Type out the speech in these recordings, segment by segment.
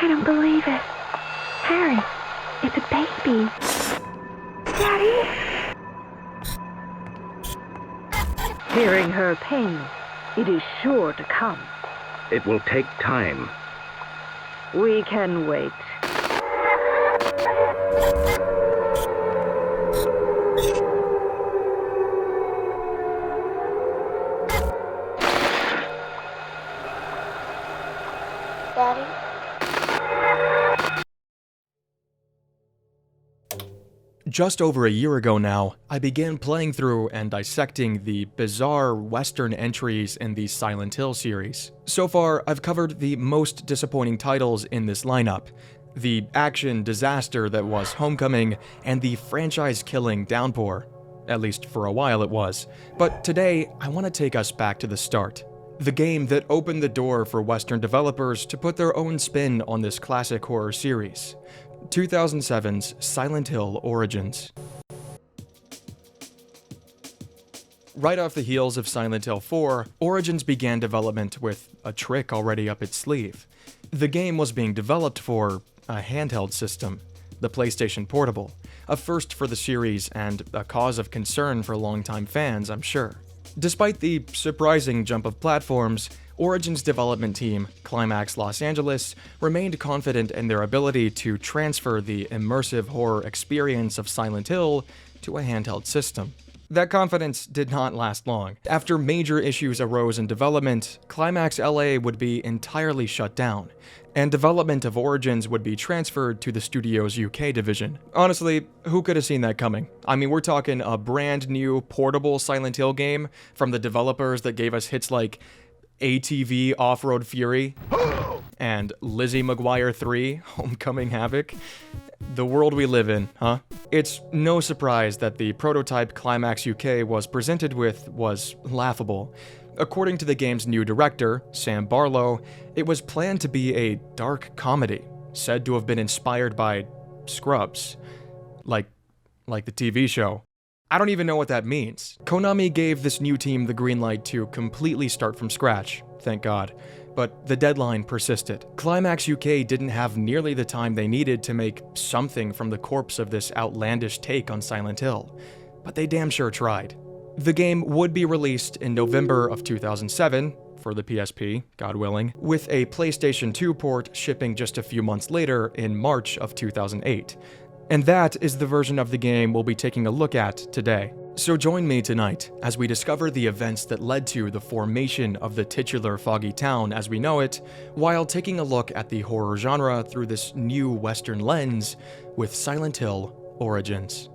I don't believe it. Harry, it's a baby. Daddy? Hearing her pain, it is sure to come. It will take time. We can wait. Daddy? Just over a year ago now, I began playing through and dissecting the bizarre Western entries in the Silent Hill series. So far, I've covered the most disappointing titles in this lineup, the action disaster that was Homecoming, and the franchise-killing Downpour. At least for a while it was. But today, I want to take us back to the start. The game that opened the door for Western developers to put their own spin on this classic horror series. 2007's Silent Hill Origins. Right off the heels of Silent Hill 4, Origins began development with a trick already up its sleeve. The game was being developed for a handheld system, the PlayStation Portable, a first for the series and a cause of concern for longtime fans, I'm sure. Despite the surprising jump of platforms, Origins' development team, Climax Los Angeles, remained confident in their ability to transfer the immersive horror experience of Silent Hill to a handheld system. That confidence did not last long. After major issues arose in development, Climax LA would be entirely shut down, and development of Origins would be transferred to the studio's UK division. Honestly, who could have seen that coming? I mean, we're talking a brand new portable Silent Hill game from the developers that gave us hits like ATV Off-Road Fury and Lizzie McGuire 3 Homecoming Havoc. The world we live in, huh? It's no surprise that the prototype Climax UK was presented with was laughable. According to the game's new director, Sam Barlow, it was planned to be a dark comedy, said to have been inspired by Scrubs. Like the TV show. I don't even know what that means. Konami gave this new team the green light to completely start from scratch, thank God. But the deadline persisted. Climax UK didn't have nearly the time they needed to make something from the corpse of this outlandish take on Silent Hill. But they damn sure tried. The game would be released in November of 2007, for the PSP, God willing, with a PlayStation 2 port shipping just a few months later in March of 2008. And that is the version of the game we'll be taking a look at today. So join me tonight as we discover the events that led to the formation of the titular Foggy Town as we know it, while taking a look at the horror genre through this new Western lens with Silent Hill Origins.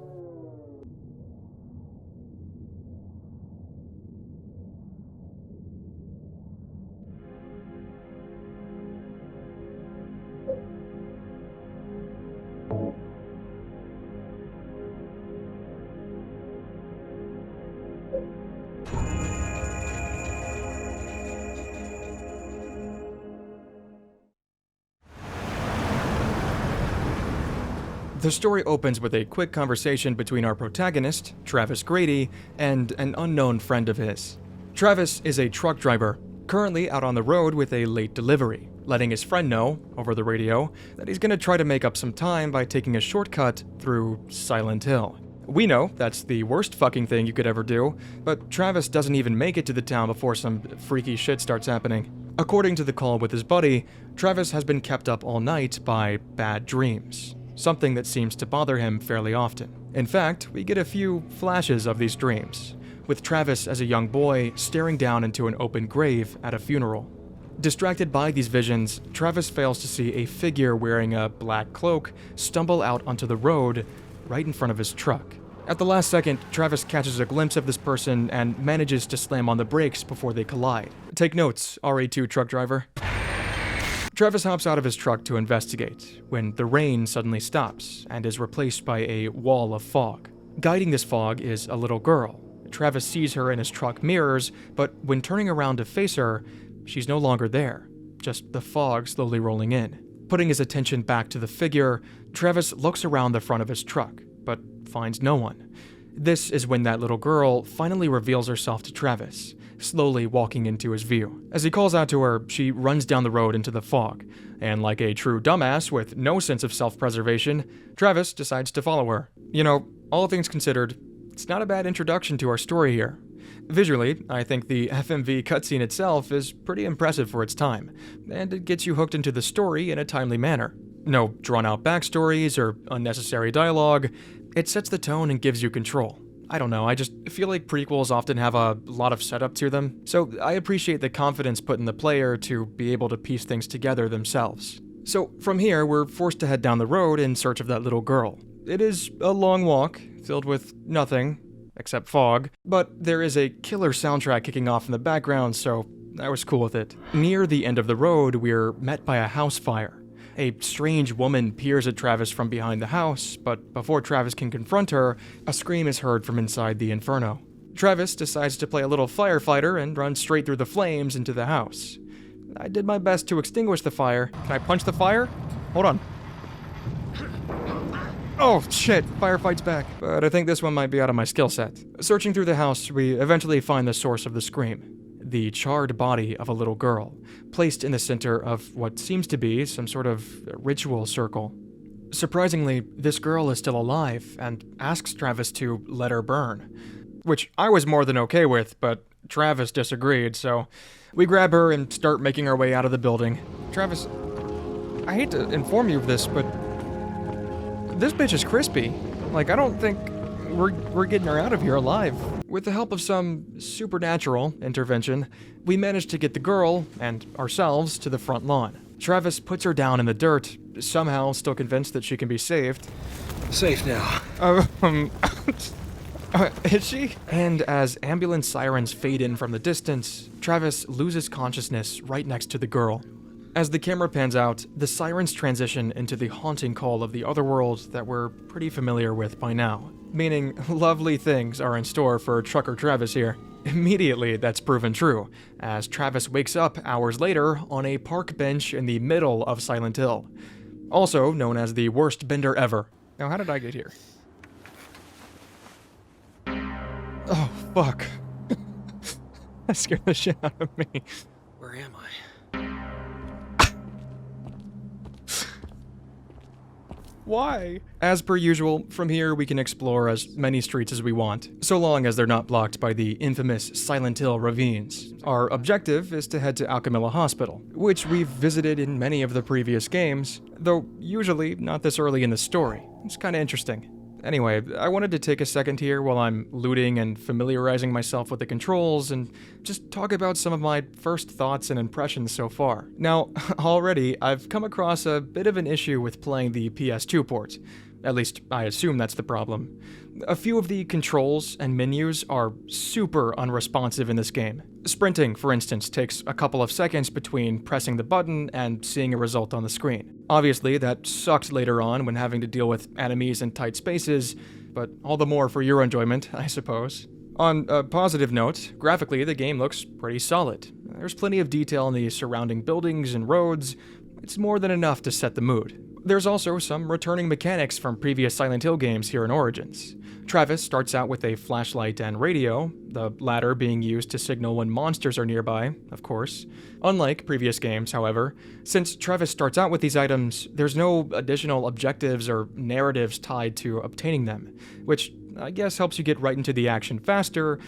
The story opens with a quick conversation between our protagonist, Travis Grady, and an unknown friend of his. Travis is a truck driver, currently out on the road with a late delivery, letting his friend know, over the radio, that he's gonna try to make up some time by taking a shortcut through Silent Hill. We know that's the worst fucking thing you could ever do, but Travis doesn't even make it to the town before some freaky shit starts happening. According to the call with his buddy, Travis has been kept up all night by bad dreams. Something that seems to bother him fairly often. In fact, we get a few flashes of these dreams, with Travis as a young boy staring down into an open grave at a funeral. Distracted by these visions, Travis fails to see a figure wearing a black cloak stumble out onto the road right in front of his truck. At the last second, Travis catches a glimpse of this person and manages to slam on the brakes before they collide. Take notes, RA2 truck driver. Travis hops out of his truck to investigate, when the rain suddenly stops and is replaced by a wall of fog. Guiding this fog is a little girl. Travis sees her in his truck mirrors, but when turning around to face her, she's no longer there, just the fog slowly rolling in. Putting his attention back to the figure, Travis looks around the front of his truck, but finds no one. This is when that little girl finally reveals herself to Travis, slowly walking into his view. As he calls out to her, she runs down the road into the fog, and like a true dumbass with no sense of self-preservation, Travis decides to follow her. You know, all things considered, it's not a bad introduction to our story here. Visually, I think the FMV cutscene itself is pretty impressive for its time, and it gets you hooked into the story in a timely manner. No drawn-out backstories or unnecessary dialogue. It sets the tone and gives you control. I don't know, I just feel like prequels often have a lot of setup to them, so I appreciate the confidence put in the player to be able to piece things together themselves. So from here, we're forced to head down the road in search of that little girl. It is a long walk, filled with nothing, except fog, but there is a killer soundtrack kicking off in the background, so I was cool with it. Near the end of the road, we're met by a house fire. A strange woman peers at Travis from behind the house, but before Travis can confront her, a scream is heard from inside the inferno. Travis decides to play a little firefighter and runs straight through the flames into the house. I did my best to extinguish the fire. Can I punch the fire? Hold on. Oh shit, firefight's back. But I think this one might be out of my skill set. Searching through the house, we eventually find the source of the scream. The charred body of a little girl, placed in the center of what seems to be some sort of ritual circle. Surprisingly, this girl is still alive and asks Travis to let her burn, which I was more than okay with, but Travis disagreed, so we grab her and start making our way out of the building. Travis, I hate to inform you of this, but this bitch is crispy. Like, I don't think we're getting her out of here alive. With the help of some supernatural intervention, we managed to get the girl, and ourselves, to the front lawn. Travis puts her down in the dirt, somehow still convinced that she can be saved. Safe now. Is she? And as ambulance sirens fade in from the distance, Travis loses consciousness right next to the girl. As the camera pans out, the sirens transition into the haunting call of the otherworld that we're pretty familiar with by now. Meaning, lovely things are in store for Trucker Travis here. Immediately, that's proven true, as Travis wakes up hours later on a park bench in the middle of Silent Hill. Also known as the worst bender ever. Now, how did I get here? Oh, fuck. That scared the shit out of me. Where am I? Why? As per usual, from here we can explore as many streets as we want, so long as they're not blocked by the infamous Silent Hill ravines. Our objective is to head to Alchemilla Hospital, which we've visited in many of the previous games, though usually not this early in the story. It's kinda interesting. Anyway, I wanted to take a second here while I'm looting and familiarizing myself with the controls and just talk about some of my first thoughts and impressions so far. Now, already, I've come across a bit of an issue with playing the PS2 port. At least, I assume that's the problem. A few of the controls and menus are super unresponsive in this game. Sprinting, for instance, takes a couple of seconds between pressing the button and seeing a result on the screen. Obviously, that sucks later on when having to deal with enemies in tight spaces, but all the more for your enjoyment, I suppose. On a positive note, graphically, the game looks pretty solid. There's plenty of detail in the surrounding buildings and roads. It's more than enough to set the mood. There's also some returning mechanics from previous Silent Hill games here in Origins. Travis starts out with a flashlight and radio, the latter being used to signal when monsters are nearby, of course. Unlike previous games, however, since Travis starts out with these items, there's no additional objectives or narratives tied to obtaining them, which I guess helps you get right into the action faster,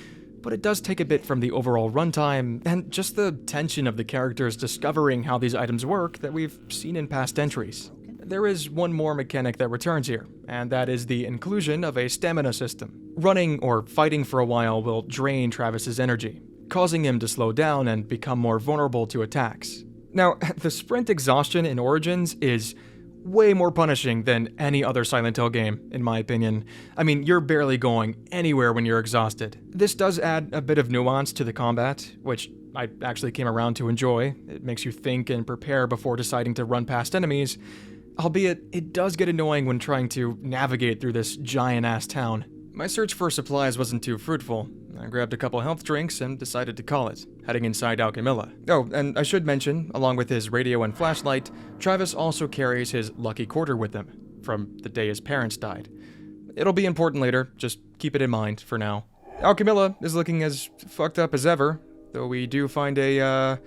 but it does take a bit from the overall runtime and just the tension of the characters discovering how these items work that we've seen in past entries. There is one more mechanic that returns here, and that is the inclusion of a stamina system. Running or fighting for a while will drain Travis's energy, causing him to slow down and become more vulnerable to attacks. Now, the sprint exhaustion in Origins is way more punishing than any other Silent Hill game, in my opinion. I mean, you're barely going anywhere when you're exhausted. This does add a bit of nuance to the combat, which I actually came around to enjoy. It makes you think and prepare before deciding to run past enemies, albeit it does get annoying when trying to navigate through this giant-ass town. My search for supplies wasn't too fruitful. I grabbed a couple health drinks and decided to call it, heading inside Alchemilla. Oh, and I should mention, along with his radio and flashlight, Travis also carries his lucky quarter with him, from the day his parents died. It'll be important later, just keep it in mind for now. Alchemilla is looking as fucked up as ever. though we do find a,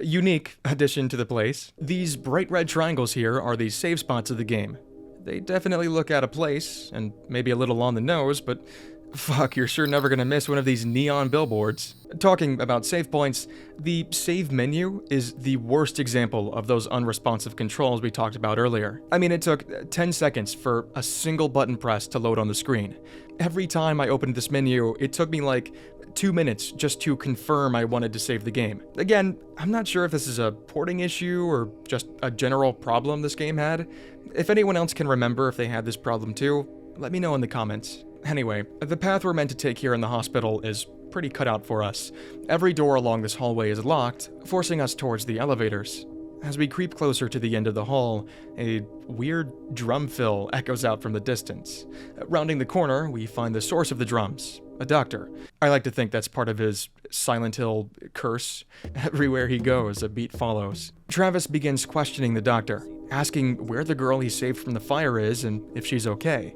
unique addition to the place. These bright red triangles here are the save spots of the game. They definitely look out of place, and maybe a little on the nose, but fuck, you're sure never gonna miss one of these neon billboards. Talking about save points, the save menu is the worst example of those unresponsive controls we talked about earlier. I mean, it took 10 seconds for a single button press to load on the screen. Every time I opened this menu, it took me like 2 minutes just to confirm I wanted to save the game. Again, I'm not sure if this is a porting issue or just a general problem this game had. If anyone else can remember if they had this problem too, let me know in the comments. Anyway, the path we're meant to take here in the hospital is pretty cut out for us. Every door along this hallway is locked, forcing us towards the elevators. As we creep closer to the end of the hall, a weird drum fill echoes out from the distance. Rounding the corner, we find the source of the drums, a doctor. I like to think that's part of his Silent Hill curse. Everywhere he goes, a beat follows. Travis begins questioning the doctor, asking where the girl he saved from the fire is and if she's okay.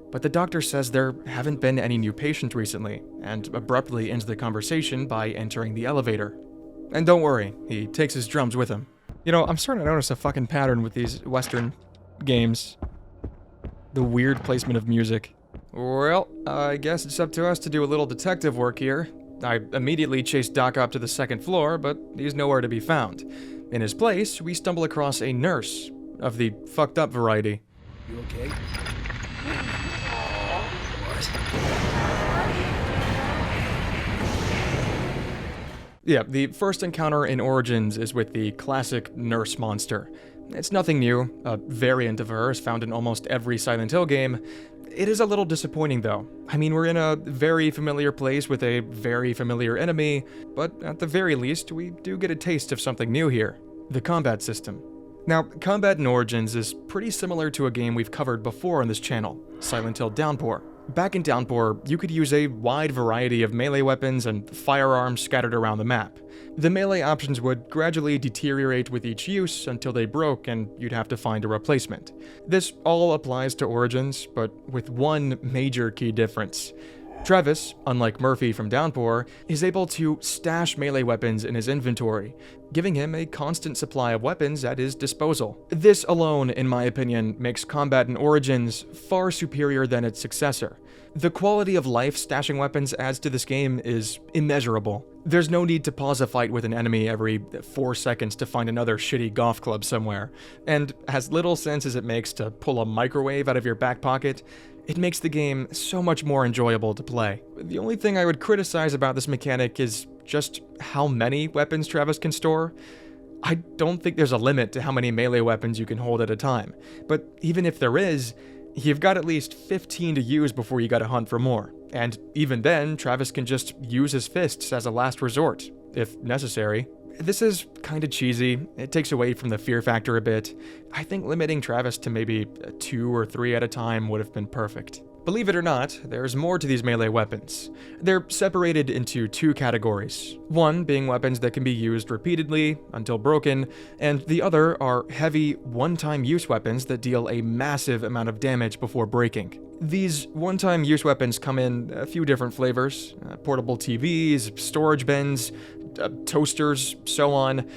But the doctor says there haven't been any new patients recently, and abruptly ends the conversation by entering the elevator. And don't worry, he takes his drums with him. You know, I'm starting to notice a fucking pattern with these Western games. The weird placement of music. Well, I guess it's up to us to do a little detective work here. I immediately chase Doc up to the second floor, but he's nowhere to be found. In his place, we stumble across a nurse, of the fucked up variety. You okay? What? Yeah, the first encounter in Origins is with the classic nurse monster. It's nothing new, a variant of her is found in almost every Silent Hill game. It is a little disappointing though. I mean, we're in a very familiar place with a very familiar enemy, but at the very least, we do get a taste of something new here. The combat system. Now, combat in Origins is pretty similar to a game we've covered before on this channel, Silent Hill Downpour. Back in Downpour, you could use a wide variety of melee weapons and firearms scattered around the map. The melee options would gradually deteriorate with each use until they broke and you'd have to find a replacement. This all applies to Origins, but with one major key difference. Travis, unlike Murphy from Downpour, is able to stash melee weapons in his inventory, giving him a constant supply of weapons at his disposal. This alone, in my opinion, makes combat in Origins far superior than its successor. The quality of life stashing weapons adds to this game is immeasurable. There's no need to pause a fight with an enemy every 4 seconds to find another shitty golf club somewhere, and as little sense as it makes to pull a microwave out of your back pocket, it makes the game so much more enjoyable to play. The only thing I would criticize about this mechanic is just how many weapons Travis can store. I don't think there's a limit to how many melee weapons you can hold at a time, but even if there is, you've got at least 15 to use before you gotta hunt for more. And even then, Travis can just use his fists as a last resort, if necessary. This is kinda cheesy, it takes away from the fear factor a bit. I think limiting Travis to maybe 2 or 3 at a time would have been perfect. Believe it or not, there's more to these melee weapons. They're separated into 2 categories. One being weapons that can be used repeatedly until broken, and the other are heavy, one-time use weapons that deal a massive amount of damage before breaking. These one-time use weapons come in a few different flavors, portable TVs, storage bins, toasters, so on.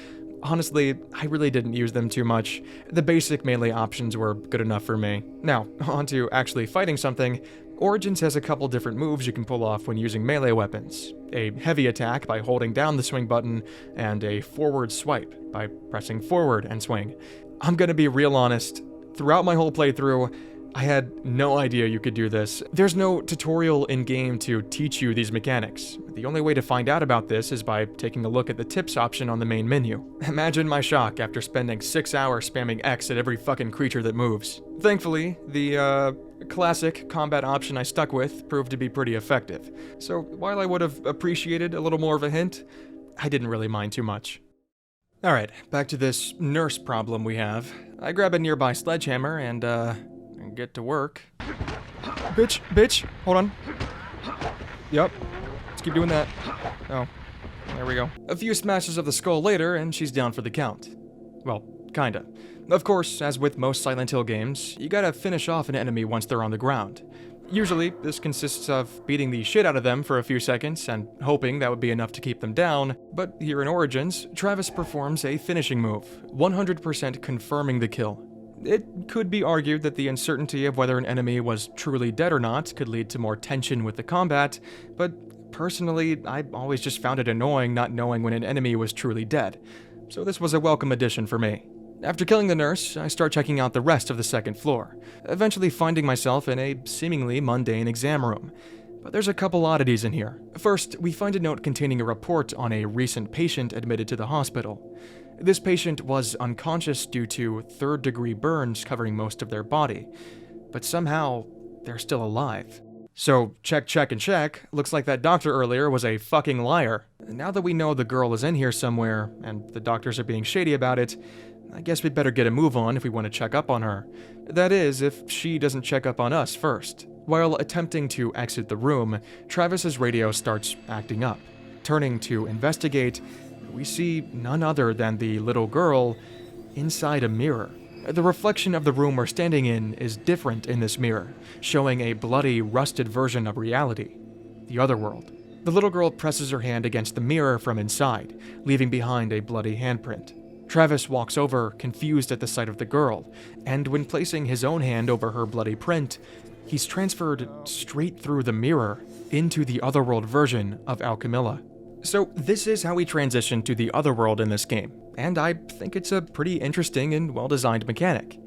Honestly, I really didn't use them too much. The basic melee options were good enough for me. Now, on to actually fighting something. Origins has a couple different moves you can pull off when using melee weapons. A heavy attack by holding down the swing button, and a forward swipe by pressing forward and swing. I'm gonna be real honest, throughout my whole playthrough, I had no idea you could do this. There's no tutorial in-game to teach you these mechanics. The only way to find out about this is by taking a look at the tips option on the main menu. Imagine my shock after spending 6 hours spamming X at every fucking creature that moves. Thankfully, the classic combat option I stuck with proved to be pretty effective. So while I would have appreciated a little more of a hint, I didn't really mind too much. Alright, back to this nurse problem we have. I grab a nearby sledgehammer and get to work. Bitch, hold on. Yep, let's keep doing that. Oh, there we go. A few smashes of the skull later, and she's down for the count. Well, kinda. Of course, as with most Silent Hill games, you gotta finish off an enemy once they're on the ground. Usually, this consists of beating the shit out of them for a few seconds and hoping that would be enough to keep them down, but here in Origins, Travis performs a finishing move, 100% confirming the kill. It could be argued that the uncertainty of whether an enemy was truly dead or not could lead to more tension with the combat, but personally, I always just found it annoying not knowing when an enemy was truly dead, so this was a welcome addition for me. After killing the nurse, I start checking out the rest of the second floor, eventually finding myself in a seemingly mundane exam room. But there's a couple oddities in here. First, we find a note containing a report on a recent patient admitted to the hospital. This patient was unconscious due to third-degree burns covering most of their body, but somehow they're still alive. So, check, and check. Looks like that doctor earlier was a fucking liar. Now that we know the girl is in here somewhere, and the doctors are being shady about it, I guess we'd better get a move on if we want to check up on her. That is, if she doesn't check up on us first. While attempting to exit the room, Travis's radio starts acting up. Turning to investigate, we see none other than the little girl inside a mirror. The reflection of the room we're standing in is different in this mirror, showing a bloody, rusted version of reality, the other world. The little girl presses her hand against the mirror from inside, leaving behind a bloody handprint. Travis walks over, confused at the sight of the girl, and when placing his own hand over her bloody print, he's transferred straight through the mirror into the otherworld version of Alchemilla. So this is how we transition to the otherworld in this game, and I think it's a pretty interesting and well-designed mechanic.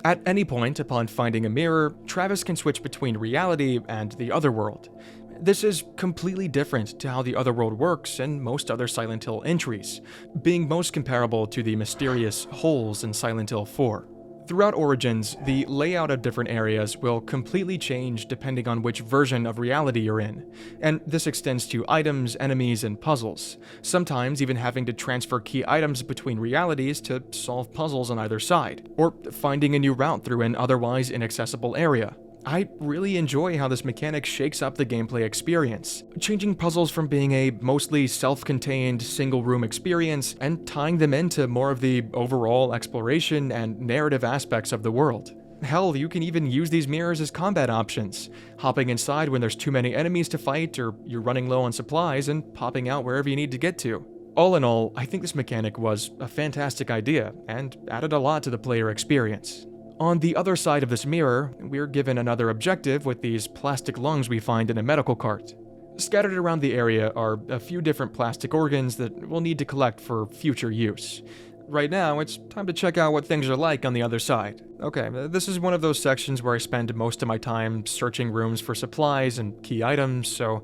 At any point upon finding a mirror, Travis can switch between reality and the otherworld. This is completely different to how the otherworld works in most other Silent Hill entries, being most comparable to the mysterious holes in Silent Hill 4. Throughout Origins, the layout of different areas will completely change depending on which version of reality you're in, and this extends to items, enemies, and puzzles, sometimes even having to transfer key items between realities to solve puzzles on either side, or finding a new route through an otherwise inaccessible area. I really enjoy how this mechanic shakes up the gameplay experience, changing puzzles from being a mostly self-contained single-room experience and tying them into more of the overall exploration and narrative aspects of the world. Hell, you can even use these mirrors as combat options, hopping inside when there's too many enemies to fight or you're running low on supplies and popping out wherever you need to get to. All in all, I think this mechanic was a fantastic idea and added a lot to the player experience. On the other side of this mirror, we're given another objective with these plastic lungs we find in a medical cart. Scattered around the area are a few different plastic organs that we'll need to collect for future use. Right now, it's time to check out what things are like on the other side. Okay, this is one of those sections where I spend most of my time searching rooms for supplies and key items, so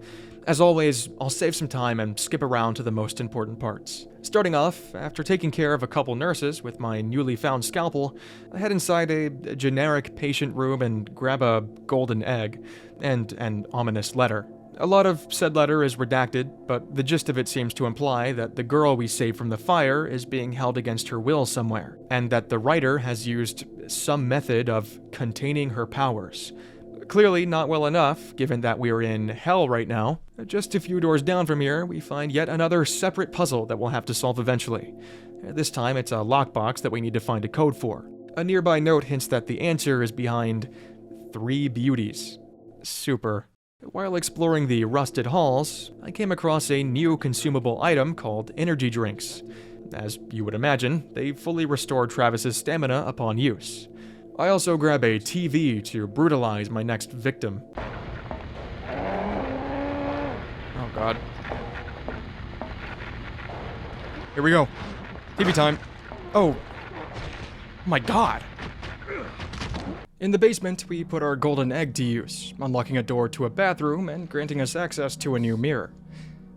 as always, I'll save some time and skip around to the most important parts. Starting off, after taking care of a couple nurses with my newly found scalpel, I head inside a generic patient room and grab a golden egg and an ominous letter. A lot of said letter is redacted, but the gist of it seems to imply that the girl we saved from the fire is being held against her will somewhere, and that the writer has used some method of containing her powers. Clearly not well enough, given that we're in hell right now. Just a few doors down from here, we find yet another separate puzzle that we'll have to solve eventually. This time, it's a lockbox that we need to find a code for. A nearby note hints that the answer is behind 3 beauties. Super. While exploring the rusted halls, I came across a new consumable item called energy drinks. As you would imagine, they fully restore Travis's stamina upon use. I also grab a TV to brutalize my next victim. Oh god. Here we go. TV time. Oh my god. In the basement, we put our golden egg to use, unlocking a door to a bathroom and granting us access to a new mirror.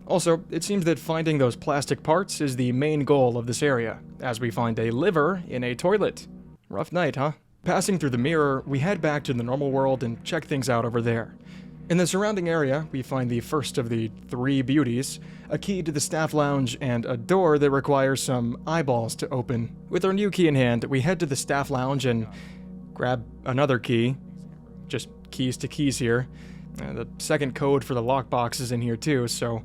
Also, it seems that finding those plastic parts is the main goal of this area, as we find a liver in a toilet. Rough night, huh? Passing through the mirror, we head back to the normal world and check things out over there. In the surrounding area, we find the first of the 3 beauties, a key to the staff lounge, and a door that requires some eyeballs to open. With our new key in hand, we head to the staff lounge and grab another key. Just keys to keys here. The second code for the lockbox is in here too, so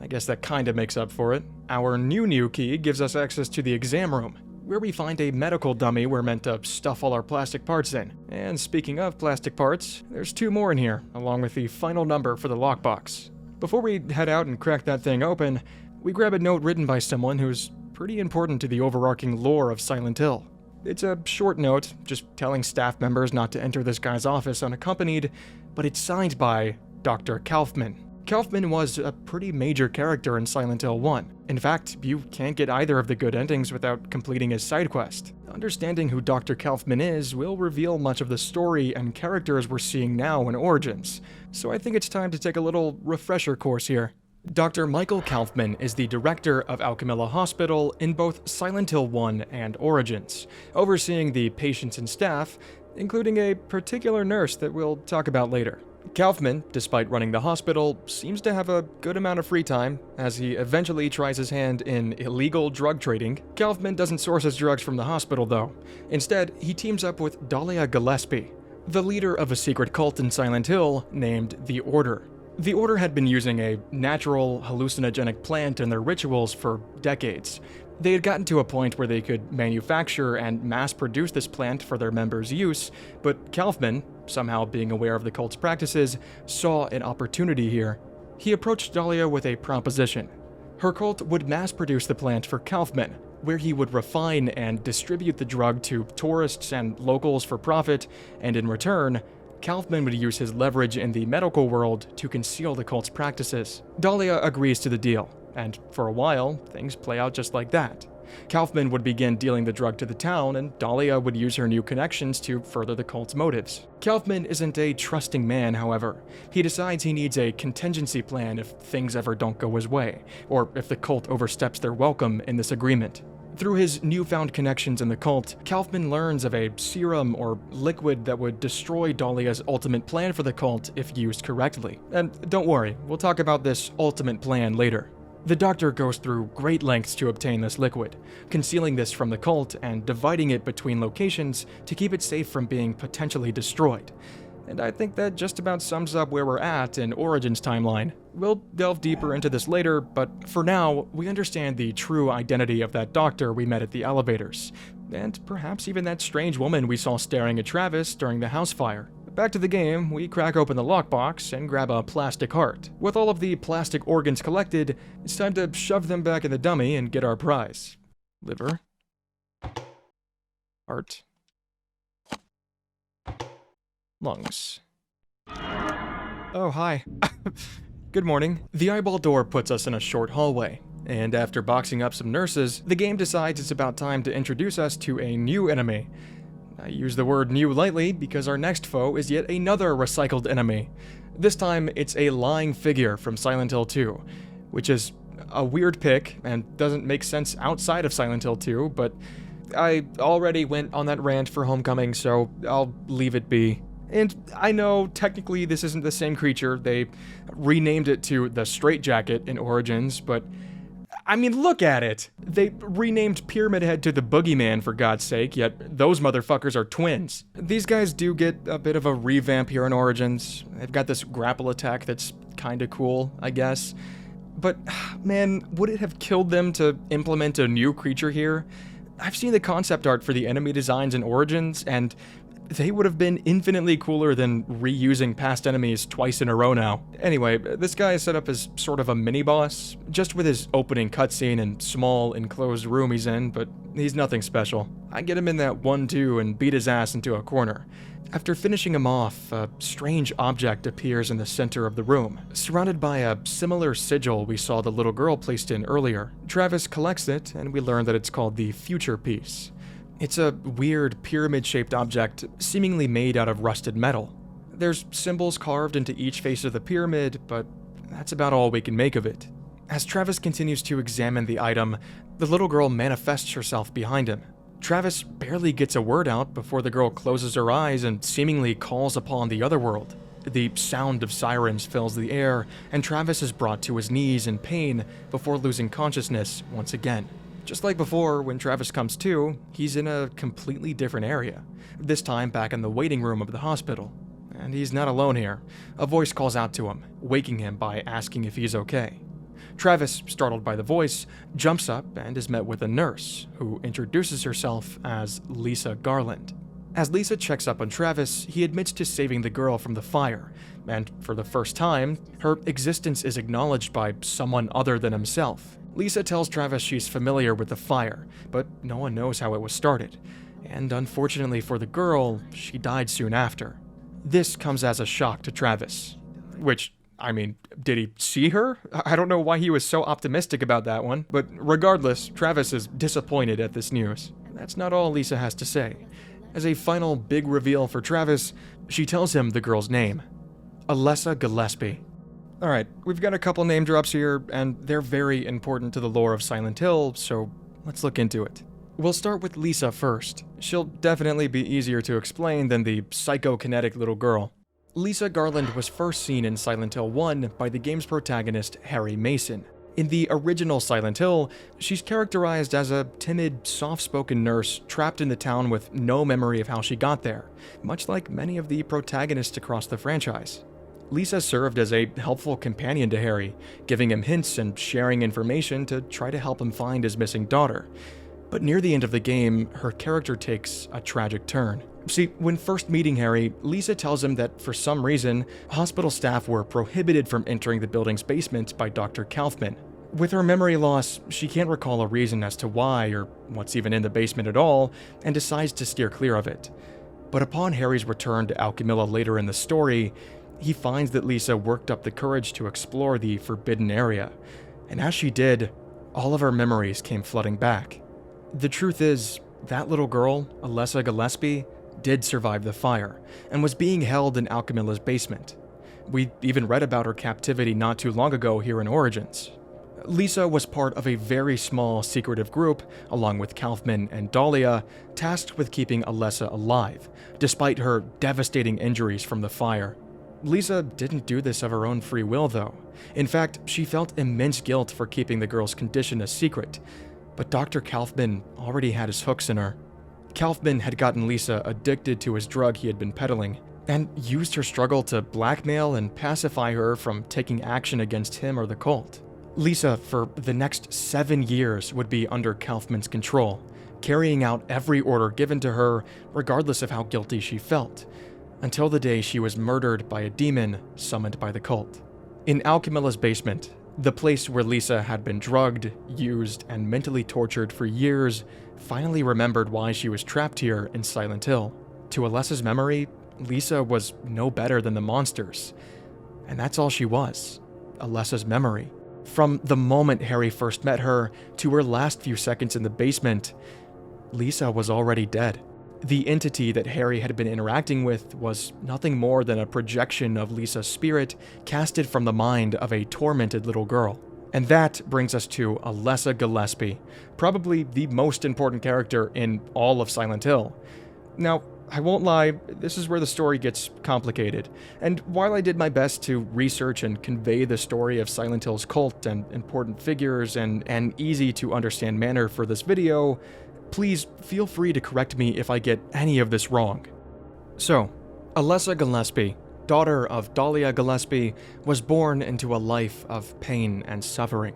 I guess that kinda makes up for it. Our new key gives us access to the exam room. where we find a medical dummy we're meant to stuff all our plastic parts in. And speaking of plastic parts, there's 2 more in here, along with the final number for the lockbox. Before we head out and crack that thing open, we grab a note written by someone who's pretty important to the overarching lore of Silent Hill. It's a short note, just telling staff members not to enter this guy's office unaccompanied, but it's signed by Dr. Kaufman. Kaufman was a pretty major character in Silent Hill 1. In fact, you can't get either of the good endings without completing his side quest. Understanding who Dr. Kaufman is will reveal much of the story and characters we're seeing now in Origins, so I think it's time to take a little refresher course here. Dr. Michael Kaufman is the director of Alchemilla Hospital in both Silent Hill 1 and Origins, overseeing the patients and staff, including a particular nurse that we'll talk about later. Kaufman, despite running the hospital, seems to have a good amount of free time, as he eventually tries his hand in illegal drug trading. Kaufman doesn't source his drugs from the hospital, though. Instead, he teams up with Dahlia Gillespie, the leader of a secret cult in Silent Hill named the Order. The Order had been using a natural, hallucinogenic plant in their rituals for decades. They had gotten to a point where they could manufacture and mass-produce this plant for their members' use, but Kaufman, somehow being aware of the cult's practices, saw an opportunity here. He approached Dahlia with a proposition. Her cult would mass-produce the plant for Kaufman, where he would refine and distribute the drug to tourists and locals for profit, and in return, Kaufman would use his leverage in the medical world to conceal the cult's practices. Dahlia agrees to the deal, and for a while, things play out just like that. Kaufman would begin dealing the drug to the town, and Dahlia would use her new connections to further the cult's motives. Kaufman isn't a trusting man, however. He decides he needs a contingency plan if things ever don't go his way, or if the cult oversteps their welcome in this agreement. Through his newfound connections in the cult, Kaufman learns of a serum or liquid that would destroy Dahlia's ultimate plan for the cult if used correctly. And don't worry, we'll talk about this ultimate plan later. The doctor goes through great lengths to obtain this liquid, concealing this from the cult and dividing it between locations to keep it safe from being potentially destroyed. And I think that just about sums up where we're at in Origins' timeline. We'll delve deeper into this later, but for now, we understand the true identity of that doctor we met at the elevators, and perhaps even that strange woman we saw staring at Travis during the house fire. Back to the game, we crack open the lockbox and grab a plastic heart. With all of the plastic organs collected, it's time to shove them back in the dummy and get our prize. Liver. Heart. Lungs. Oh, hi. Good morning. The eyeball door puts us in a short hallway, and after boxing up some nurses, the game decides it's about time to introduce us to a new enemy. I use the word new lightly because our next foe is yet another recycled enemy. This time, it's a lying figure from Silent Hill 2, which is a weird pick and doesn't make sense outside of Silent Hill 2, but I already went on that rant for Homecoming, so I'll leave it be. And I know technically this isn't the same creature, they renamed it to the Straitjacket in Origins, but I mean, look at it! They renamed Pyramid Head to the Boogeyman, for God's sake, yet those motherfuckers are twins. These guys do get a bit of a revamp here in Origins. They've got this grapple attack that's kinda cool, I guess. But, man, would it have killed them to implement a new creature here? I've seen the concept art for the enemy designs in Origins, and they would have been infinitely cooler than reusing past enemies twice in a row now. Anyway, this guy is set up as sort of a mini-boss, just with his opening cutscene and small, enclosed room he's in, but he's nothing special. I get him in that 1-2 and beat his ass into a corner. After finishing him off, a strange object appears in the center of the room, surrounded by a similar sigil we saw the little girl placed in earlier. Travis collects it, and we learn that it's called the Future Piece. It's a weird pyramid-shaped object, seemingly made out of rusted metal. There's symbols carved into each face of the pyramid, but that's about all we can make of it. As Travis continues to examine the item, the little girl manifests herself behind him. Travis barely gets a word out before the girl closes her eyes and seemingly calls upon the otherworld. The sound of sirens fills the air, and Travis is brought to his knees in pain before losing consciousness once again. Just like before, when Travis comes to, he's in a completely different area, this time back in the waiting room of the hospital. And he's not alone here. A voice calls out to him, waking him by asking if he's okay. Travis, startled by the voice, jumps up and is met with a nurse, who introduces herself as Lisa Garland. As Lisa checks up on Travis, he admits to saving the girl from the fire, and for the first time, her existence is acknowledged by someone other than himself. Lisa tells Travis she's familiar with the fire, but no one knows how it was started, and unfortunately for the girl, she died soon after. This comes as a shock to Travis. Which, I mean, did he see her? I don't know why he was so optimistic about that one, but regardless, Travis is disappointed at this news. That's not all Lisa has to say. As a final big reveal for Travis, she tells him the girl's name, Alessa Gillespie. Alright, we've got a couple name drops here, and they're very important to the lore of Silent Hill, so let's look into it. We'll start with Lisa first. She'll definitely be easier to explain than the psychokinetic little girl. Lisa Garland was first seen in Silent Hill 1 by the game's protagonist, Harry Mason. In the original Silent Hill, she's characterized as a timid, soft-spoken nurse trapped in the town with no memory of how she got there, much like many of the protagonists across the franchise. Lisa served as a helpful companion to Harry, giving him hints and sharing information to try to help him find his missing daughter. But near the end of the game, her character takes a tragic turn. See, when first meeting Harry, Lisa tells him that for some reason, hospital staff were prohibited from entering the building's basement by Dr. Kaufman. With her memory loss, she can't recall a reason as to why or what's even in the basement at all, and decides to steer clear of it. But upon Harry's return to Alchemilla later in the story, he finds that Lisa worked up the courage to explore the forbidden area, and as she did, all of her memories came flooding back. The truth is, that little girl, Alessa Gillespie, did survive the fire, and was being held in Alchemilla's basement. We even read about her captivity not too long ago here in Origins. Lisa was part of a very small, secretive group, along with Kaufman and Dahlia, tasked with keeping Alessa alive, despite her devastating injuries from the fire. Lisa didn't do this of her own free will, though. In fact, she felt immense guilt for keeping the girl's condition a secret, but Dr. Kaufman already had his hooks in her. Kaufman had gotten Lisa addicted to his drug he had been peddling, and used her struggle to blackmail and pacify her from taking action against him or the cult. Lisa, for the next 7 years, would be under Kaufman's control, carrying out every order given to her, regardless of how guilty she felt, until the day she was murdered by a demon summoned by the cult. In Alchemilla's basement, the place where Lisa had been drugged, used, and mentally tortured for years, finally remembered why she was trapped here in Silent Hill. To Alessa's memory, Lisa was no better than the monsters. And that's all she was, Alessa's memory. From the moment Harry first met her to her last few seconds in the basement, Lisa was already dead. The entity that Harry had been interacting with was nothing more than a projection of Lisa's spirit casted from the mind of a tormented little girl. And that brings us to Alessa Gillespie, probably the most important character in all of Silent Hill. Now, I won't lie, this is where the story gets complicated, and while I did my best to research and convey the story of Silent Hill's cult and important figures in an easy-to-understand manner for this video, please feel free to correct me if I get any of this wrong. So, Alessa Gillespie, daughter of Dahlia Gillespie, was born into a life of pain and suffering.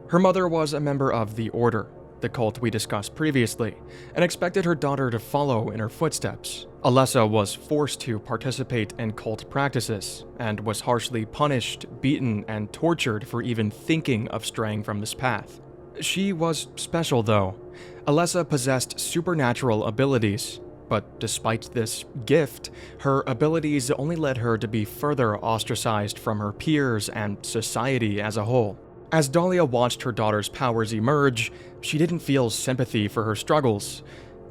Her mother was a member of the Order, the cult we discussed previously, and expected her daughter to follow in her footsteps. Alessa was forced to participate in cult practices, and was harshly punished, beaten, and tortured for even thinking of straying from this path. She was special, though. Alessa possessed supernatural abilities, but despite this gift, her abilities only led her to be further ostracized from her peers and society as a whole. As Dahlia watched her daughter's powers emerge, she didn't feel sympathy for her struggles.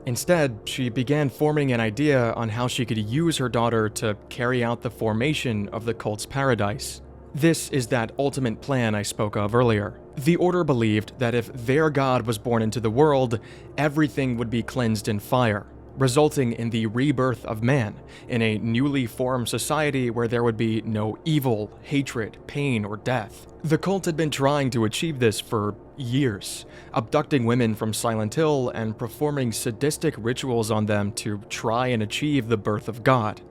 Instead, she began forming an idea on how she could use her daughter to carry out the formation of the cult's paradise. This is that ultimate plan I spoke of earlier. The Order believed that if their god was born into the world, everything would be cleansed in fire, resulting in the rebirth of man, in a newly formed society where there would be no evil, hatred, pain, or death. The cult had been trying to achieve this for years, abducting women from Silent Hill and performing sadistic rituals on them to try and achieve the birth of God.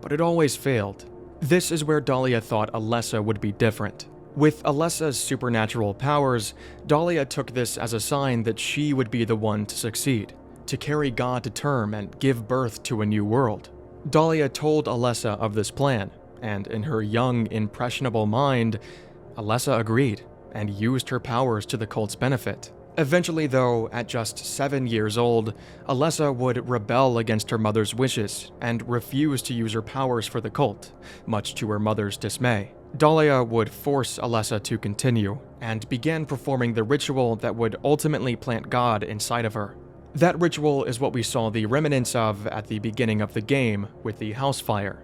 But it always failed. This is where Dahlia thought Alessa would be different. With Alessa's supernatural powers, Dahlia took this as a sign that she would be the one to succeed, to carry God to term and give birth to a new world. Dahlia told Alessa of this plan, and in her young, impressionable mind, Alessa agreed and used her powers to the cult's benefit. Eventually, though, at just 7 years old, Alessa would rebel against her mother's wishes and refuse to use her powers for the cult, much to her mother's dismay. Dahlia would force Alessa to continue, and began performing the ritual that would ultimately plant God inside of her. That ritual is what we saw the remnants of at the beginning of the game with the house fire.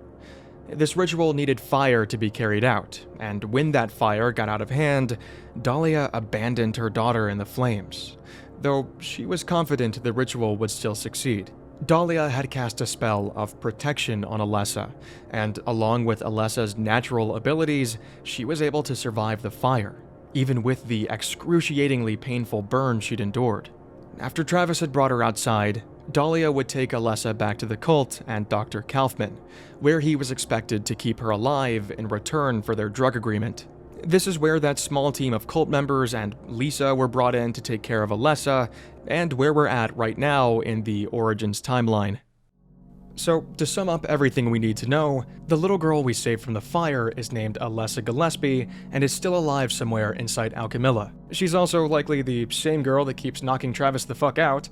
This ritual needed fire to be carried out, and when that fire got out of hand, Dahlia abandoned her daughter in the flames, though she was confident the ritual would still succeed. Dahlia had cast a spell of protection on Alessa, and along with Alessa's natural abilities, she was able to survive the fire, even with the excruciatingly painful burn she'd endured. After Travis had brought her outside, Dahlia would take Alessa back to the cult and Dr. Kaufman, where he was expected to keep her alive in return for their drug agreement. This is where that small team of cult members and Lisa were brought in to take care of Alessa, and where we're at right now in the Origins timeline. So, to sum up everything we need to know, the little girl we saved from the fire is named Alessa Gillespie and is still alive somewhere inside Alchemilla. She's also likely the same girl that keeps knocking Travis the fuck out.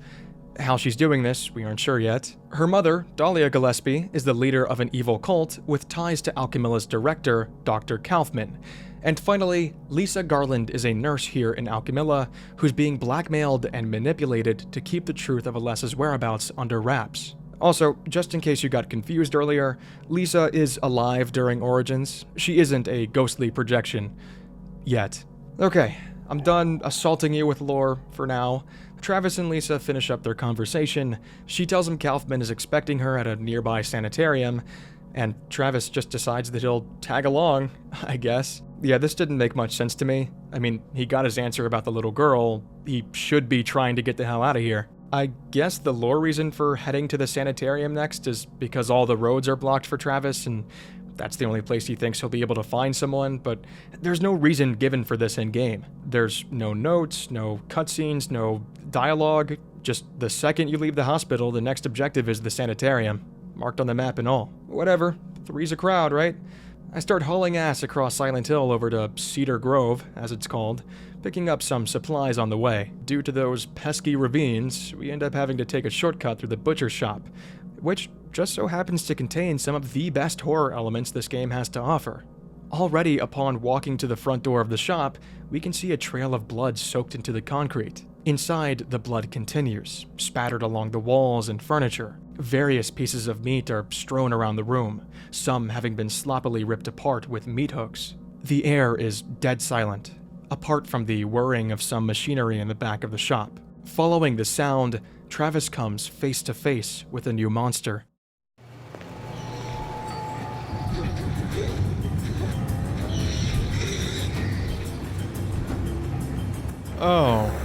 How she's doing this, we aren't sure yet. Her mother, Dahlia Gillespie, is the leader of an evil cult with ties to Alchemilla's director, Dr. Kaufman. And finally, Lisa Garland is a nurse here in Alchemilla who's being blackmailed and manipulated to keep the truth of Alessa's whereabouts under wraps. Also, just in case you got confused earlier, Lisa is alive during Origins. She isn't a ghostly projection. Yet. Okay, I'm done assaulting you with lore for now. Travis and Lisa finish up their conversation. She tells him Kaufman is expecting her at a nearby sanitarium, and Travis just decides that he'll tag along, I guess. Yeah, this didn't make much sense to me. I mean, he got his answer about the little girl. He should be trying to get the hell out of here. I guess the lore reason for heading to the sanitarium next is because all the roads are blocked for Travis, and that's the only place he thinks he'll be able to find someone, but there's no reason given for this in-game. There's no notes, no cutscenes, no dialogue. Just the second you leave the hospital, the next objective is the sanitarium. Marked on the map and all. Whatever. Three's a crowd, right? I start hauling ass across Silent Hill over to Cedar Grove, as it's called, picking up some supplies on the way. Due to those pesky ravines, we end up having to take a shortcut through the butcher shop, which just so happens to contain some of the best horror elements this game has to offer. Already upon walking to the front door of the shop, we can see a trail of blood soaked into the concrete. Inside, the blood continues, spattered along the walls and furniture. Various pieces of meat are strewn around the room, some having been sloppily ripped apart with meat hooks. The air is dead silent, apart from the whirring of some machinery in the back of the shop. Following the sound, Travis comes face to face with a new monster. Oh.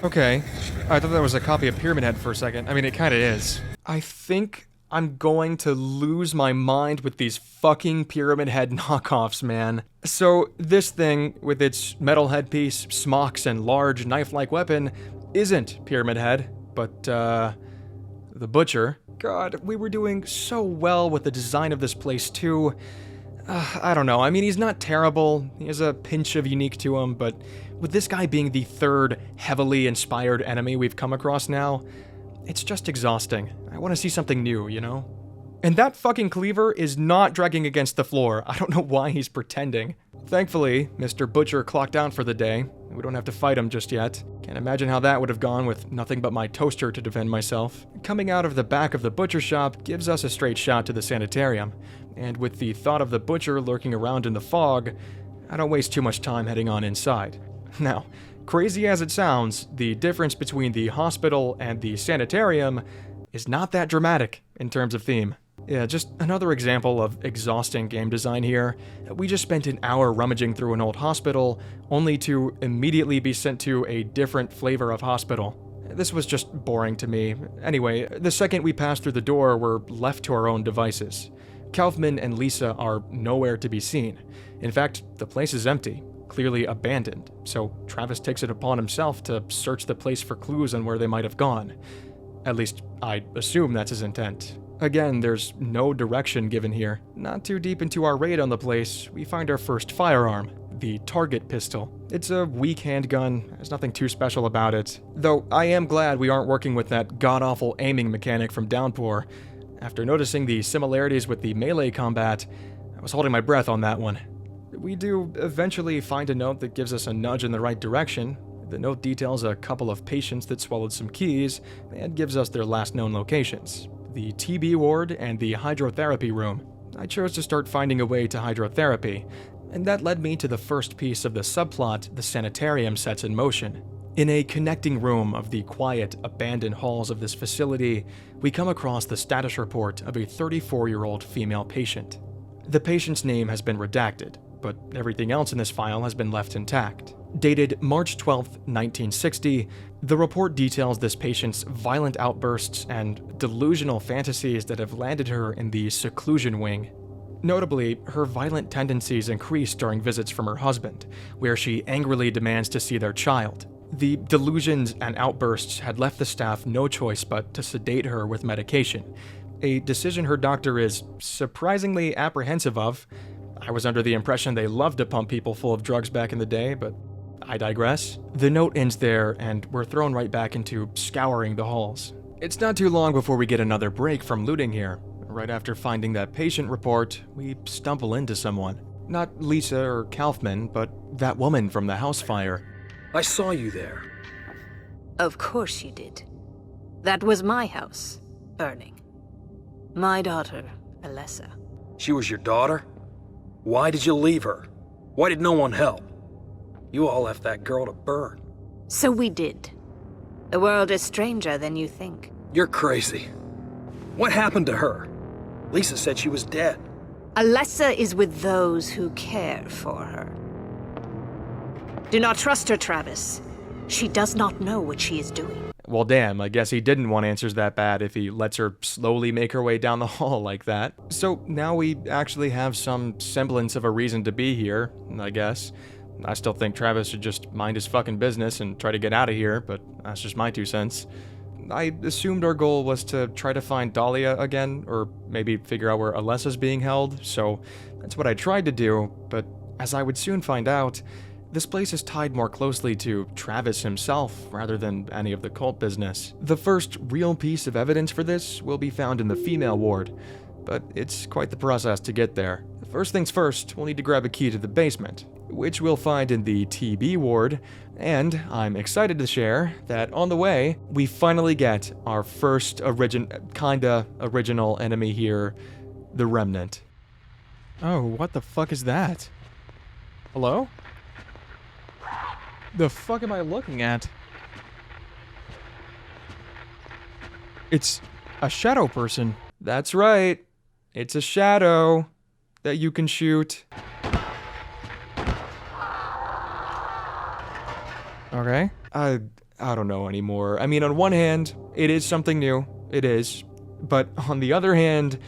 Okay. I thought that was a copy of Pyramid Head for a second. I mean, it kinda is. I think I'm going to lose my mind with these fucking Pyramid Head knockoffs, man. So, this thing, with its metal headpiece, smocks, and large knife-like weapon, isn't Pyramid Head, but, the Butcher. God, we were doing so well with the design of this place, too. I don't know. I mean, he's not terrible. He has a pinch of unique to him, but with this guy being the third heavily inspired enemy we've come across now, it's just exhausting. I want to see something new, you know? And that fucking cleaver is not dragging against the floor. I don't know why he's pretending. Thankfully, Mr. Butcher clocked out for the day. We don't have to fight him just yet. Can't imagine how that would have gone with nothing but my toaster to defend myself. Coming out of the back of the butcher shop gives us a straight shot to the sanitarium. And with the thought of the butcher lurking around in the fog, I don't waste too much time heading on inside. Now, crazy as it sounds, the difference between the hospital and the sanitarium is not that dramatic in terms of theme. Yeah, just another example of exhausting game design here. We just spent an hour rummaging through an old hospital, only to immediately be sent to a different flavor of hospital. This was just boring to me. Anyway, the second we passed through the door, we're left to our own devices. Kaufman and Lisa are nowhere to be seen. In fact, the place is empty, clearly abandoned, so Travis takes it upon himself to search the place for clues on where they might have gone. At least, I assume that's his intent. Again, there's no direction given here. Not too deep into our raid on the place, we find our first firearm, the target pistol. It's a weak handgun, there's nothing too special about it. Though I am glad we aren't working with that god-awful aiming mechanic from Downpour. After noticing the similarities with the melee combat, I was holding my breath on that one. We do eventually find a note that gives us a nudge in the right direction. The note details a couple of patients that swallowed some keys and gives us their last known locations: the TB ward and the hydrotherapy room. I chose to start finding a way to hydrotherapy, and that led me to the first piece of the subplot the sanitarium sets in motion. In a connecting room of the quiet, abandoned halls of this facility, we come across the status report of a 34-year-old female patient. The patient's name has been redacted, but everything else in this file has been left intact. Dated March 12, 1960, the report details this patient's violent outbursts and delusional fantasies that have landed her in the seclusion wing. Notably, her violent tendencies increase during visits from her husband, where she angrily demands to see their child. The delusions and outbursts had left the staff no choice but to sedate her with medication, a decision her doctor is surprisingly apprehensive of. I was under the impression they loved to pump people full of drugs back in the day, but I digress. The note ends there, and we're thrown right back into scouring the halls. It's not too long before we get another break from looting here. Right after finding that patient report, we stumble into someone. Not Lisa or Kaufman, but that woman from the house fire. I saw you there. Of course you did. That was my house, burning. My daughter, Alessa. She was your daughter? Why did you leave her? Why did no one help? You all left that girl to burn. So we did. The world is stranger than you think. You're crazy. What happened to her? Lisa said she was dead. Alessa is with those who care for her. Do not trust her, Travis. She does not know what she is doing. Well, damn, I guess he didn't want answers that bad if he lets her slowly make her way down the hall like that. So now we actually have some semblance of a reason to be here, I guess. I still think Travis should just mind his fucking business and try to get out of here, but that's just my 2 cents. I assumed our goal was to try to find Dahlia again, or maybe figure out where Alessa's being held, so that's what I tried to do, but as I would soon find out, this place is tied more closely to Travis himself rather than any of the cult business. The first real piece of evidence for this will be found in the female ward, but it's quite the process to get there. First things first, we'll need to grab a key to the basement, which we'll find in the TB ward, and I'm excited to share that on the way, we finally get our first original enemy here, the Remnant. Oh, what the fuck is that? Hello? The fuck am I looking at? It's a shadow person. That's right. It's a shadow that you can shoot. Okay. I don't know anymore. I mean, on one hand, it is something new. It is. But on the other hand,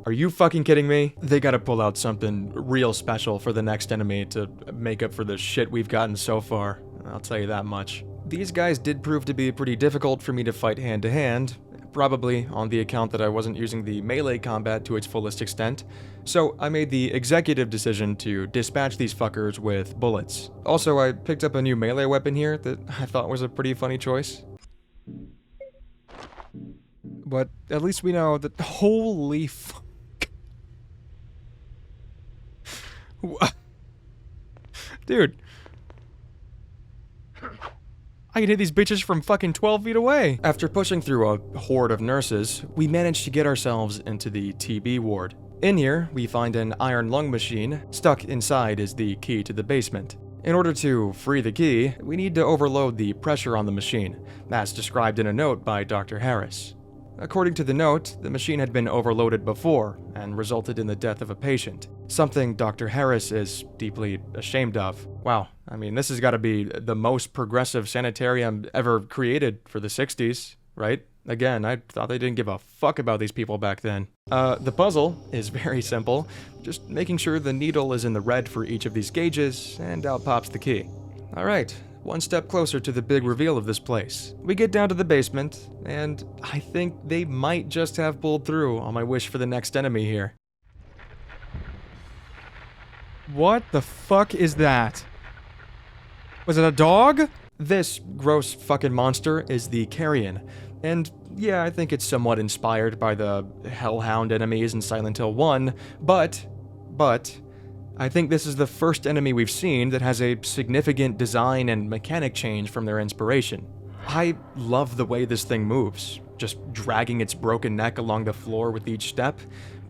are you fucking kidding me? They gotta pull out something real special for the next enemy to make up for the shit we've gotten so far. I'll tell you that much. These guys did prove to be pretty difficult for me to fight hand to hand, probably on the account that I wasn't using the melee combat to its fullest extent, so I made the executive decision to dispatch these fuckers with bullets. Also, I picked up a new melee weapon here that I thought was a pretty funny choice. But at least we know that— holy fuck. Dude. I can hit these bitches from fucking 12 feet away. After pushing through a horde of nurses, we managed to get ourselves into the TB ward. In here, we find an iron lung machine. Stuck inside is the key to the basement. In order to free the key, we need to overload the pressure on the machine, as described in a note by Dr. Harris. According to the note, the machine had been overloaded before and resulted in the death of a patient, something Dr. Harris is deeply ashamed of. Wow, I mean, this has got to be the most progressive sanitarium ever created for the 60s, right? Again, I thought they didn't give a fuck about these people back then. The puzzle is very simple, just making sure the needle is in the red for each of these gauges, and out pops the key. Alright, one step closer to the big reveal of this place. We get down to the basement, and I think they might just have pulled through on my wish for the next enemy here. What the fuck is that? Was it a dog? This gross fucking monster is the Carrion, and yeah, I think it's somewhat inspired by the Hellhound enemies in Silent Hill 1, but, I think this is the first enemy we've seen that has a significant design and mechanic change from their inspiration. I love the way this thing moves, just dragging its broken neck along the floor with each step.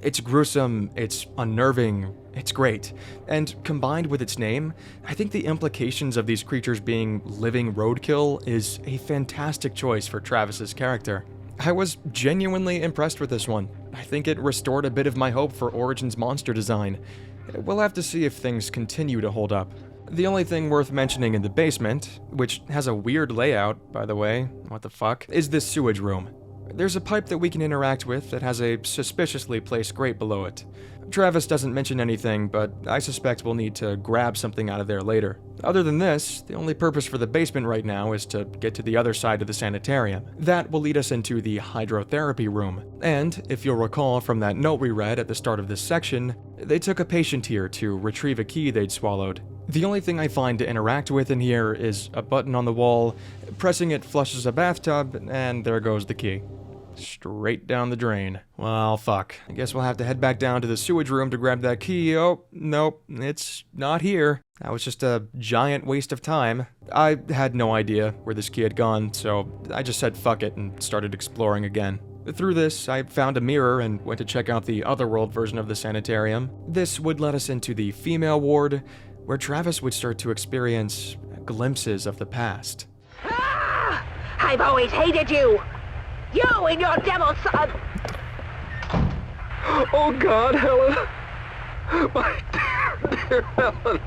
It's gruesome, it's unnerving, it's great. And combined with its name, I think the implications of these creatures being living roadkill is a fantastic choice for Travis's character. I was genuinely impressed with this one. I think it restored a bit of my hope for Origin's monster design. We'll have to see if things continue to hold up. The only thing worth mentioning in the basement, which has a weird layout, by the way, what the fuck, is this sewage room. There's a pipe that we can interact with that has a suspiciously placed grate below it. Travis doesn't mention anything, but I suspect we'll need to grab something out of there later. Other than this, the only purpose for the basement right now is to get to the other side of the sanitarium. That will lead us into the hydrotherapy room. And, if you'll recall from that note we read at the start of this section, they took a patient here to retrieve a key they'd swallowed. The only thing I find to interact with in here is a button on the wall. Pressing it flushes a bathtub, and there goes the key. Straight down the drain. Well, fuck. I guess we'll have to head back down to the sewage room to grab that key. Oh, nope, it's not here. That was just a giant waste of time. I had no idea where this key had gone, so I just said fuck it and started exploring again. Through this, I found a mirror and went to check out the otherworld version of the sanitarium. This would let us into the female ward, where Travis would start to experience glimpses of the past. Ah! I've always hated you! You and your devil son! Oh God, Helen! My dear Helen!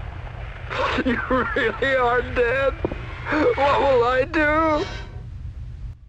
You really are dead! What will I do?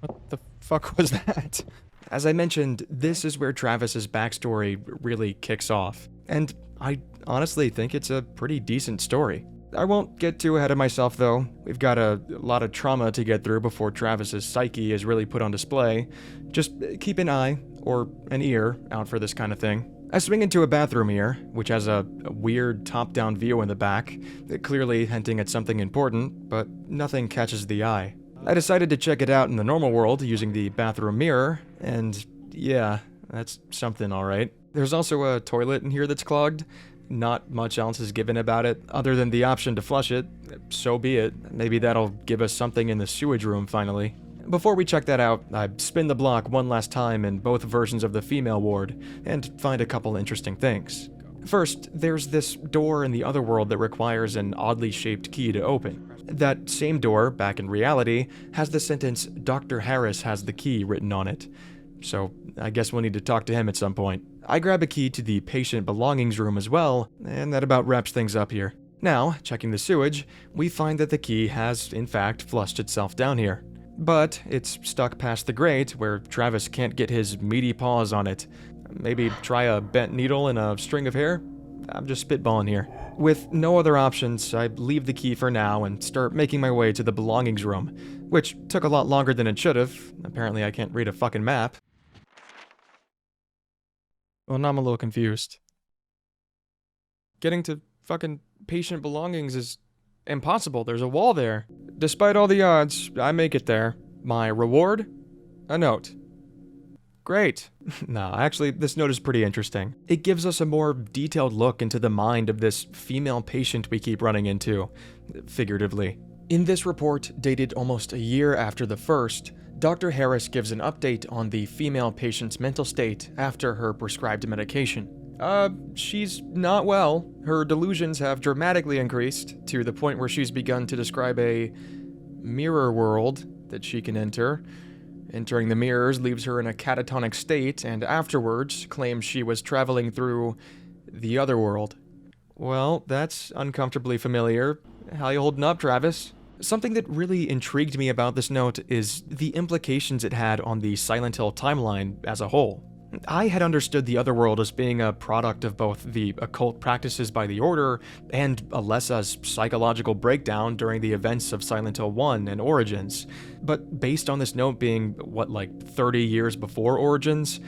What the fuck was that? As I mentioned, this is where Travis's backstory really kicks off. And I honestly think it's a pretty decent story. I won't get too ahead of myself though. We've got a lot of trauma to get through before Travis's psyche is really put on display. Just keep an eye, or an ear, out for this kind of thing. I swing into a bathroom here, which has a weird top-down view in the back, clearly hinting at something important, but nothing catches the eye. I decided to check it out in the normal world using the bathroom mirror, and yeah, that's something alright. There's also a toilet in here that's clogged. Not much else is given about it, other than the option to flush it. So be it. Maybe that'll give us something in the sewage room finally. Before we check that out, I spin the block one last time in both versions of the female ward, and find a couple interesting things. First, there's this door in the other world that requires an oddly shaped key to open. That same door, back in reality, has the sentence, "Dr. Harris has the key" written on it. So, I guess we'll need to talk to him at some point. I grab a key to the patient belongings room as well, and that about wraps things up here. Now, checking the sewage, we find that the key has, in fact, flushed itself down here. But it's stuck past the grate, where Travis can't get his meaty paws on it. Maybe try a bent needle and a string of hair? I'm just spitballing here. With no other options, I leave the key for now and start making my way to the belongings room, which took a lot longer than it should have. Apparently I can't read a fucking map. Well, now I'm a little confused. Getting to fucking patient belongings is impossible. There's a wall there. Despite all the odds, I make it there. My reward? A note. Great. No, actually, this note is pretty interesting. It gives us a more detailed look into the mind of this female patient we keep running into, figuratively. In this report, dated almost a year after the first, Dr. Harris gives an update on the female patient's mental state after her prescribed medication. She's not well. Her delusions have dramatically increased, to the point where she's begun to describe a mirror world that she can enter. Entering the mirrors leaves her in a catatonic state, and afterwards claims she was traveling through the other world. Well, that's uncomfortably familiar. How you holding up, Travis? Something that really intrigued me about this note is the implications it had on the Silent Hill timeline as a whole. I had understood the Otherworld as being a product of both the occult practices by the Order and Alessa's psychological breakdown during the events of Silent Hill 1 and Origins. But based on this note being, 30 years before Origins,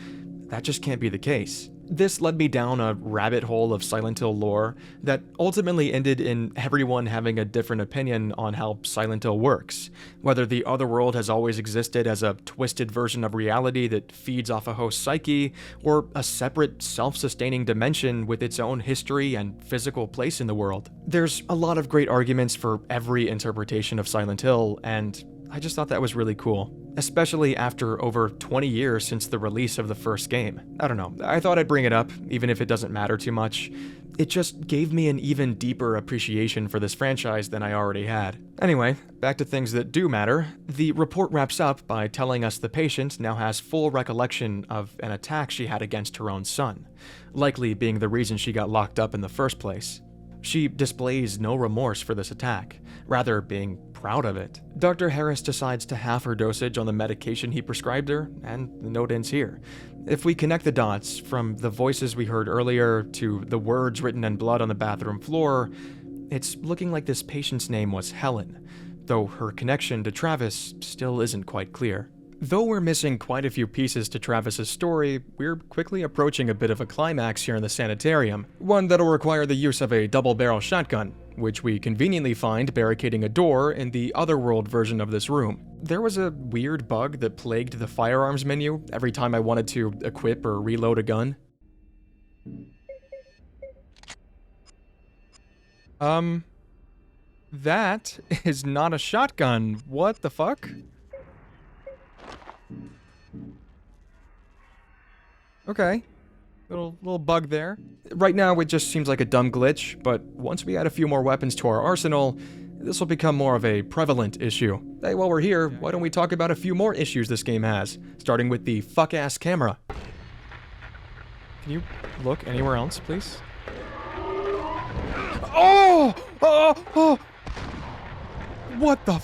that just can't be the case. This led me down a rabbit hole of Silent Hill lore that ultimately ended in everyone having a different opinion on how Silent Hill works. Whether the Otherworld has always existed as a twisted version of reality that feeds off a host's psyche, or a separate, self-sustaining dimension with its own history and physical place in the world. There's a lot of great arguments for every interpretation of Silent Hill, and I just thought that was really cool. Especially after over 20 years since the release of the first game. I don't know, I thought I'd bring it up, even if it doesn't matter too much. It just gave me an even deeper appreciation for this franchise than I already had. Anyway, back to things that do matter. The report wraps up by telling us the patient now has full recollection of an attack she had against her own son, likely being the reason she got locked up in the first place. She displays no remorse for this attack, rather being proud of it. Dr. Harris decides to half her dosage on the medication he prescribed her, and the note ends here. If we connect the dots, from the voices we heard earlier to the words written in blood on the bathroom floor, it's looking like this patient's name was Helen, though her connection to Travis still isn't quite clear. Though we're missing quite a few pieces to Travis's story, we're quickly approaching a bit of a climax here in the sanitarium, one that'll require the use of a double-barrel shotgun, which we conveniently find barricading a door in the Otherworld version of this room. There was a weird bug that plagued the firearms menu every time I wanted to equip or reload a gun. That is not a shotgun. What the fuck? Okay. Little bug there. Right now, it just seems like a dumb glitch, but once we add a few more weapons to our arsenal, this will become more of a prevalent issue. Hey, while we're here, why don't we talk about a few more issues this game has, starting with the fuck-ass camera. Can you look anywhere else, please? Oh! What the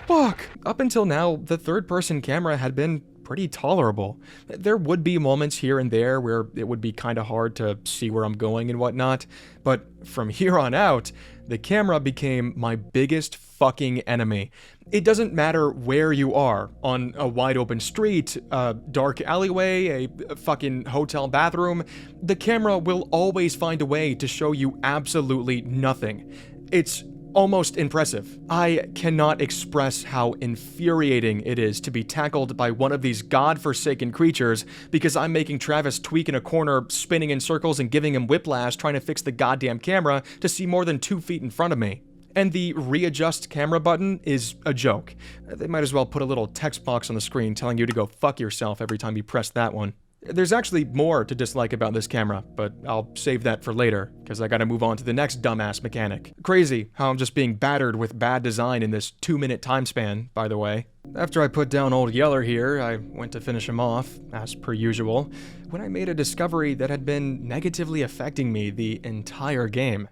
fuck? Up until now, the third-person camera had been pretty tolerable. There would be moments here and there where it would be kind of hard to see where I'm going and whatnot, but from here on out, the camera became my biggest fucking enemy. It doesn't matter where you are, on a wide open street, a dark alleyway, a fucking hotel bathroom, the camera will always find a way to show you absolutely nothing. It's almost impressive. I cannot express how infuriating it is to be tackled by one of these godforsaken creatures because I'm making Travis tweak in a corner, spinning in circles and giving him whiplash trying to fix the goddamn camera to see more than 2 feet in front of me. And the readjust camera button is a joke. They might as well put a little text box on the screen telling you to go fuck yourself every time you press that one. There's actually more to dislike about this camera, but I'll save that for later, because I gotta move on to the next dumbass mechanic. Crazy how I'm just being battered with bad design in this 2-minute time span, by the way. After I put down Old Yeller here, I went to finish him off, as per usual, when I made a discovery that had been negatively affecting me the entire game.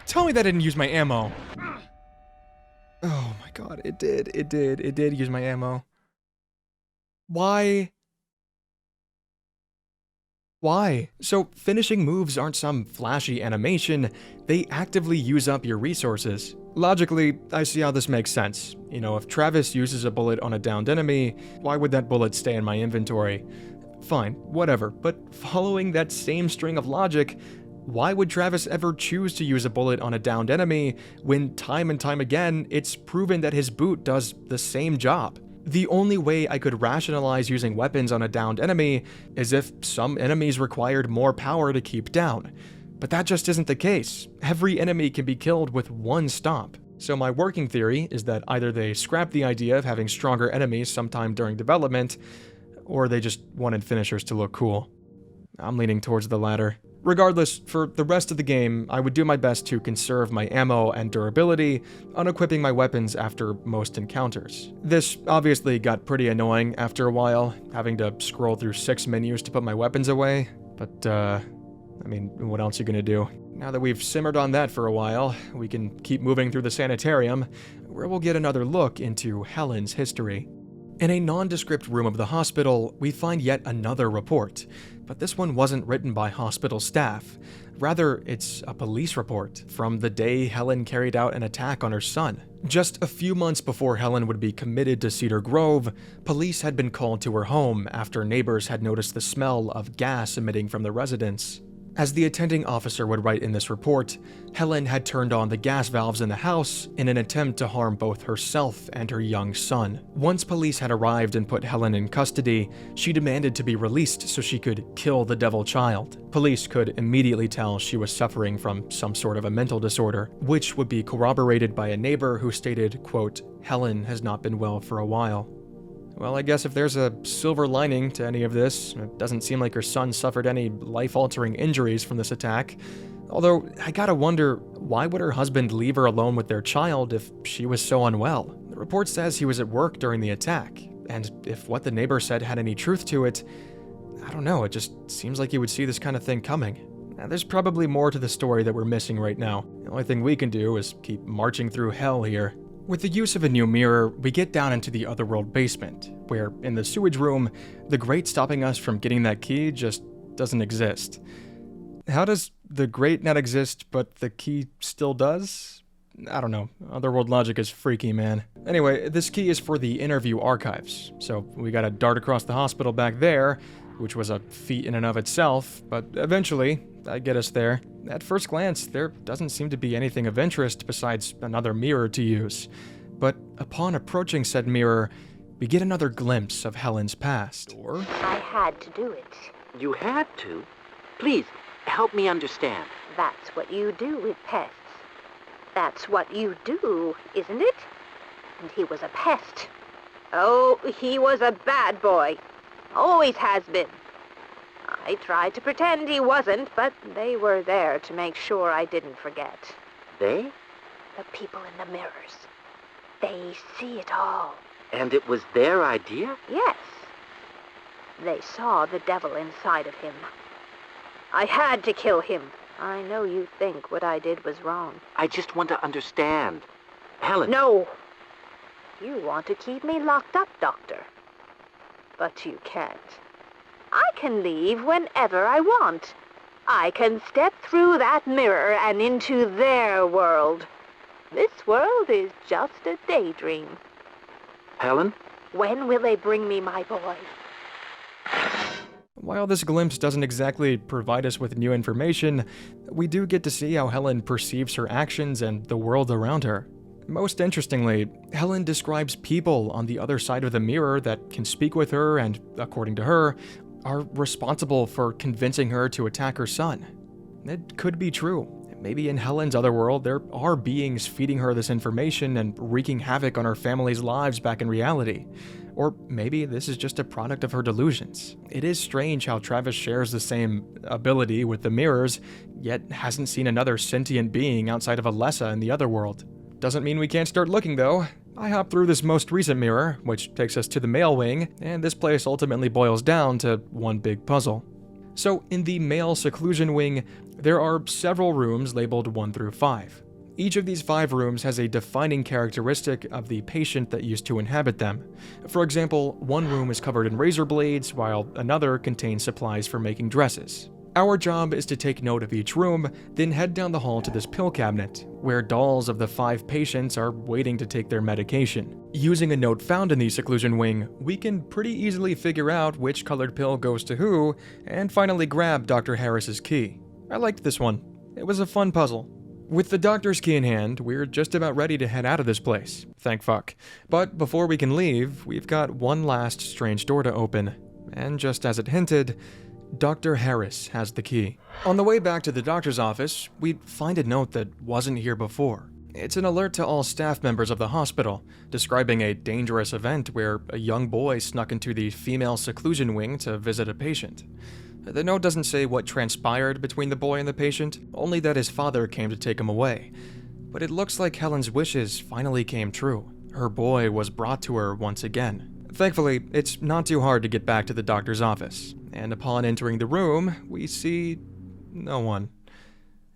Tell me that didn't use my ammo. Oh my god, it did use my ammo. Why? So finishing moves aren't some flashy animation, they actively use up your resources. Logically, I see how this makes sense. You know, if Travis uses a bullet on a downed enemy, why would that bullet stay in my inventory? Fine, whatever, but following that same string of logic, why would Travis ever choose to use a bullet on a downed enemy when time and time again, it's proven that his boot does the same job? The only way I could rationalize using weapons on a downed enemy is if some enemies required more power to keep down. But that just isn't the case. Every enemy can be killed with one stomp. So my working theory is that either they scrapped the idea of having stronger enemies sometime during development, or they just wanted finishers to look cool. I'm leaning towards the latter. Regardless, for the rest of the game, I would do my best to conserve my ammo and durability, unequipping my weapons after most encounters. This obviously got pretty annoying after a while, having to scroll through 6 menus to put my weapons away, but I mean, what else are you gonna do? Now that we've simmered on that for a while, we can keep moving through the sanitarium, where we'll get another look into Helen's history. In a nondescript room of the hospital, we find yet another report, but this one wasn't written by hospital staff. Rather, it's a police report from the day Helen carried out an attack on her son. Just a few months before Helen would be committed to Cedar Grove, police had been called to her home after neighbors had noticed the smell of gas emitting from the residence. As the attending officer would write in this report, Helen had turned on the gas valves in the house in an attempt to harm both herself and her young son. Once police had arrived and put Helen in custody, she demanded to be released so she could kill the devil child. Police could immediately tell she was suffering from some sort of a mental disorder, which would be corroborated by a neighbor who stated, quote, "Helen has not been well for a while." Well, I guess if there's a silver lining to any of this, it doesn't seem like her son suffered any life-altering injuries from this attack. Although, I gotta wonder, why would her husband leave her alone with their child if she was so unwell? The report says he was at work during the attack, and if what the neighbor said had any truth to it, I don't know, it just seems like you would see this kind of thing coming. Now, there's probably more to the story that we're missing right now. The only thing we can do is keep marching through hell here. With the use of a new mirror, we get down into the otherworld basement, where, in the sewage room, the grate stopping us from getting that key just doesn't exist. How does the grate not exist, but the key still does? I don't know. Otherworld logic is freaky, man. Anyway, this key is for the interview archives, so we gotta dart across the hospital back there, which was a feat in and of itself, but eventually, that'd get us there. At first glance, there doesn't seem to be anything of interest besides another mirror to use. But upon approaching said mirror, we get another glimpse of Helen's past. I had to do it. You had to? Please, help me understand. That's what you do with pests. That's what you do, isn't it? And he was a pest. Oh, he was a bad boy. Always has been. I tried to pretend he wasn't, but they were there to make sure I didn't forget. They? The people in the mirrors. They see it all. And it was their idea? Yes. They saw the devil inside of him. I had to kill him. I know you think what I did was wrong. I just want to understand. Helen. No. You want to keep me locked up, Doctor. But you can't. I can leave whenever I want. I can step through that mirror and into their world. This world is just a daydream. Helen? When will they bring me my boy? While this glimpse doesn't exactly provide us with new information, we do get to see how Helen perceives her actions and the world around her. Most interestingly, Helen describes people on the other side of the mirror that can speak with her and, according to her, are responsible for convincing her to attack her son. It could be true. Maybe in Helen's other world, there are beings feeding her this information and wreaking havoc on her family's lives back in reality. Or maybe this is just a product of her delusions. It is strange how Travis shares the same ability with the mirrors, yet hasn't seen another sentient being outside of Alessa in the other world. Doesn't mean we can't start looking, though. I hop through this most recent mirror, which takes us to the male wing, and this place ultimately boils down to one big puzzle. So, in the male seclusion wing, there are several rooms labeled 1 through 5. Each of these 5 rooms has a defining characteristic of the patient that used to inhabit them. For example, one room is covered in razor blades, while another contains supplies for making dresses. Our job is to take note of each room, then head down the hall to this pill cabinet, where dolls of the 5 patients are waiting to take their medication. Using a note found in the seclusion wing, we can pretty easily figure out which colored pill goes to who, and finally grab Dr. Harris's key. I liked this one. It was a fun puzzle. With the doctor's key in hand, we're just about ready to head out of this place. Thank fuck. But before we can leave, we've got one last strange door to open. And just as it hinted, Dr. Harris has the key. On the way back to the doctor's office, we find a note that wasn't here before. It's an alert to all staff members of the hospital, describing a dangerous event where a young boy snuck into the female seclusion wing to visit a patient. The note doesn't say what transpired between the boy and the patient, only that his father came to take him away. But it looks like Helen's wishes finally came true. Her boy was brought to her once again. Thankfully, it's not too hard to get back to the doctor's office, and upon entering the room, we see no one.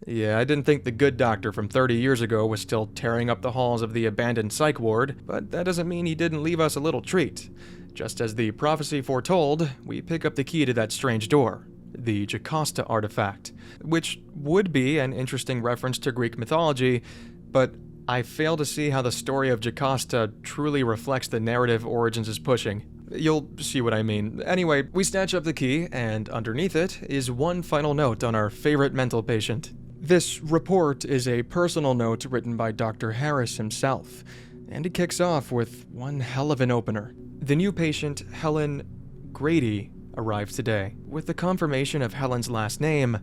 Yeah, I didn't think the good doctor from 30 years ago was still tearing up the halls of the abandoned psych ward, but that doesn't mean he didn't leave us a little treat. Just as the prophecy foretold, we pick up the key to that strange door, the Jocasta artifact, which would be an interesting reference to Greek mythology, but I fail to see how the story of Jocasta truly reflects the narrative Origins is pushing. You'll see what I mean. Anyway, we snatch up the key, and underneath it is one final note on our favorite mental patient. This report is a personal note written by Dr. Harris himself, and it kicks off with one hell of an opener. The new patient, Helen Grady, arrives today. With the confirmation of Helen's last name,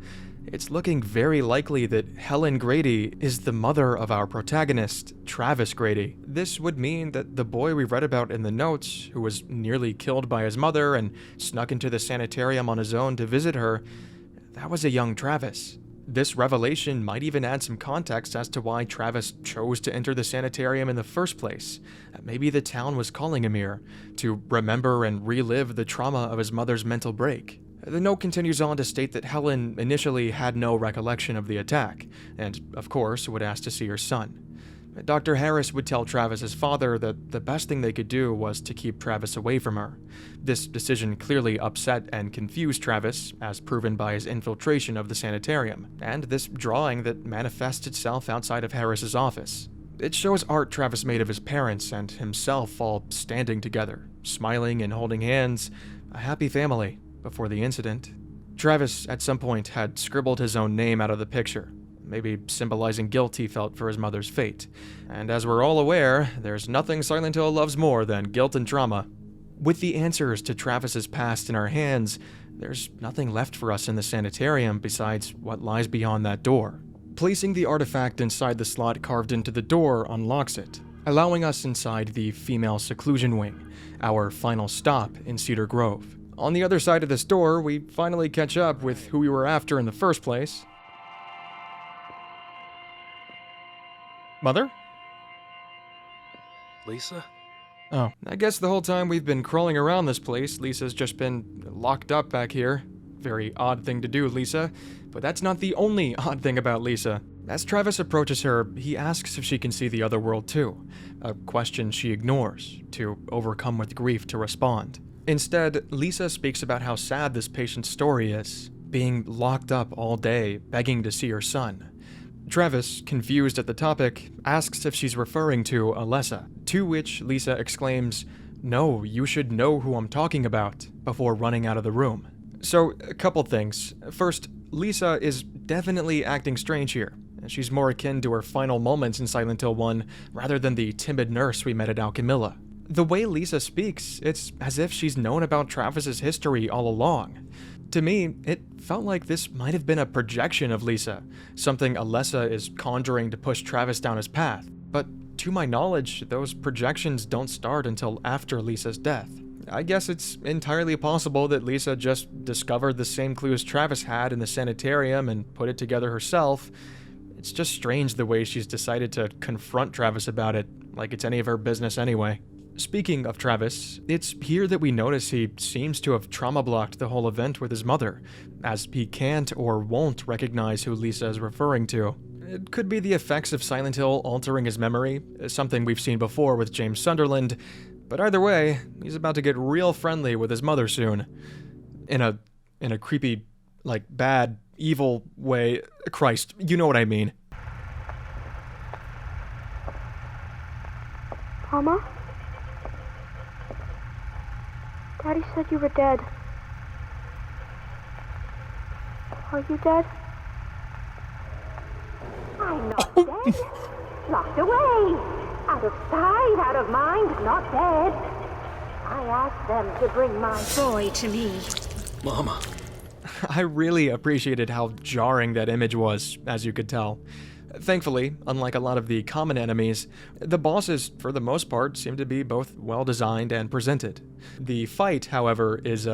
it's looking very likely that Helen Grady is the mother of our protagonist, Travis Grady. This would mean that the boy we read about in the notes, who was nearly killed by his mother and snuck into the sanitarium on his own to visit her, that was a young Travis. This revelation might even add some context as to why Travis chose to enter the sanitarium in the first place. Maybe the town was calling him here to remember and relive the trauma of his mother's mental break. The note continues on to state that Helen initially had no recollection of the attack, and, of course, would ask to see her son. Dr. Harris would tell Travis's father that the best thing they could do was to keep Travis away from her. This decision clearly upset and confused Travis, as proven by his infiltration of the sanitarium, and this drawing that manifests itself outside of Harris's office. It shows art Travis made of his parents and himself all standing together, smiling and holding hands, a happy family, before the incident. Travis, at some point, had scribbled his own name out of the picture, maybe symbolizing guilt he felt for his mother's fate. And as we're all aware, there's nothing Silent Hill loves more than guilt and trauma. With the answers to Travis's past in our hands, there's nothing left for us in the sanitarium besides what lies beyond that door. Placing the artifact inside the slot carved into the door unlocks it, allowing us inside the female seclusion wing, our final stop in Cedar Grove. On the other side of this door, we finally catch up with who we were after in the first place. Mother? Lisa? Oh, I guess the whole time we've been crawling around this place, Lisa's just been locked up back here. Very odd thing to do, Lisa. But that's not the only odd thing about Lisa. As Travis approaches her, he asks if she can see the other world too, a question she ignores, too overcome with grief to respond. Instead, Lisa speaks about how sad this patient's story is, being locked up all day, begging to see her son. Travis, confused at the topic, asks if she's referring to Alessa, to which Lisa exclaims, "No, you should know who I'm talking about," before running out of the room. So, a couple things. First, Lisa is definitely acting strange here. She's more akin to her final moments in Silent Hill 1, rather than the timid nurse we met at Alchemilla. The way Lisa speaks, it's as if she's known about Travis's history all along. To me, it felt like this might have been a projection of Lisa, something Alessa is conjuring to push Travis down his path. But to my knowledge, those projections don't start until after Lisa's death. I guess it's entirely possible that Lisa just discovered the same clues Travis had in the sanitarium and put it together herself. It's just strange the way she's decided to confront Travis about it, like it's any of her business anyway. Speaking of Travis, it's here that we notice he seems to have trauma-blocked the whole event with his mother, as he can't or won't recognize who Lisa is referring to. It could be the effects of Silent Hill altering his memory, something we've seen before with James Sunderland, but either way, he's about to get real friendly with his mother soon. In a creepy, like, bad, evil way. Christ, you know what I mean. Mama? Daddy said you were dead. Are you dead? I'm not dead. Locked away. Out of sight, out of mind, not dead. I asked them to bring my Boy to me. Mama. I really appreciated how jarring that image was, as you could tell. Thankfully, unlike a lot of the common enemies, the bosses, for the most part, seem to be both well-designed and presented. The fight, however, is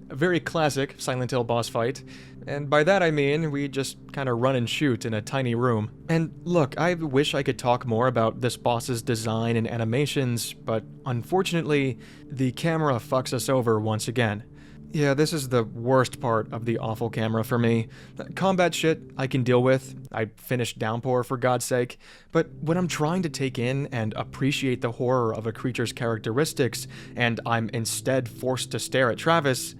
A very classic Silent Hill boss fight. And by that I mean, we just kind of run and shoot in a tiny room. And look, I wish I could talk more about this boss's design and animations, but unfortunately, the camera fucks us over once again. Yeah, this is the worst part of the awful camera for me. Combat shit I can deal with. I finished Downpour for God's sake. But when I'm trying to take in and appreciate the horror of a creature's characteristics, and I'm instead forced to stare at Travis,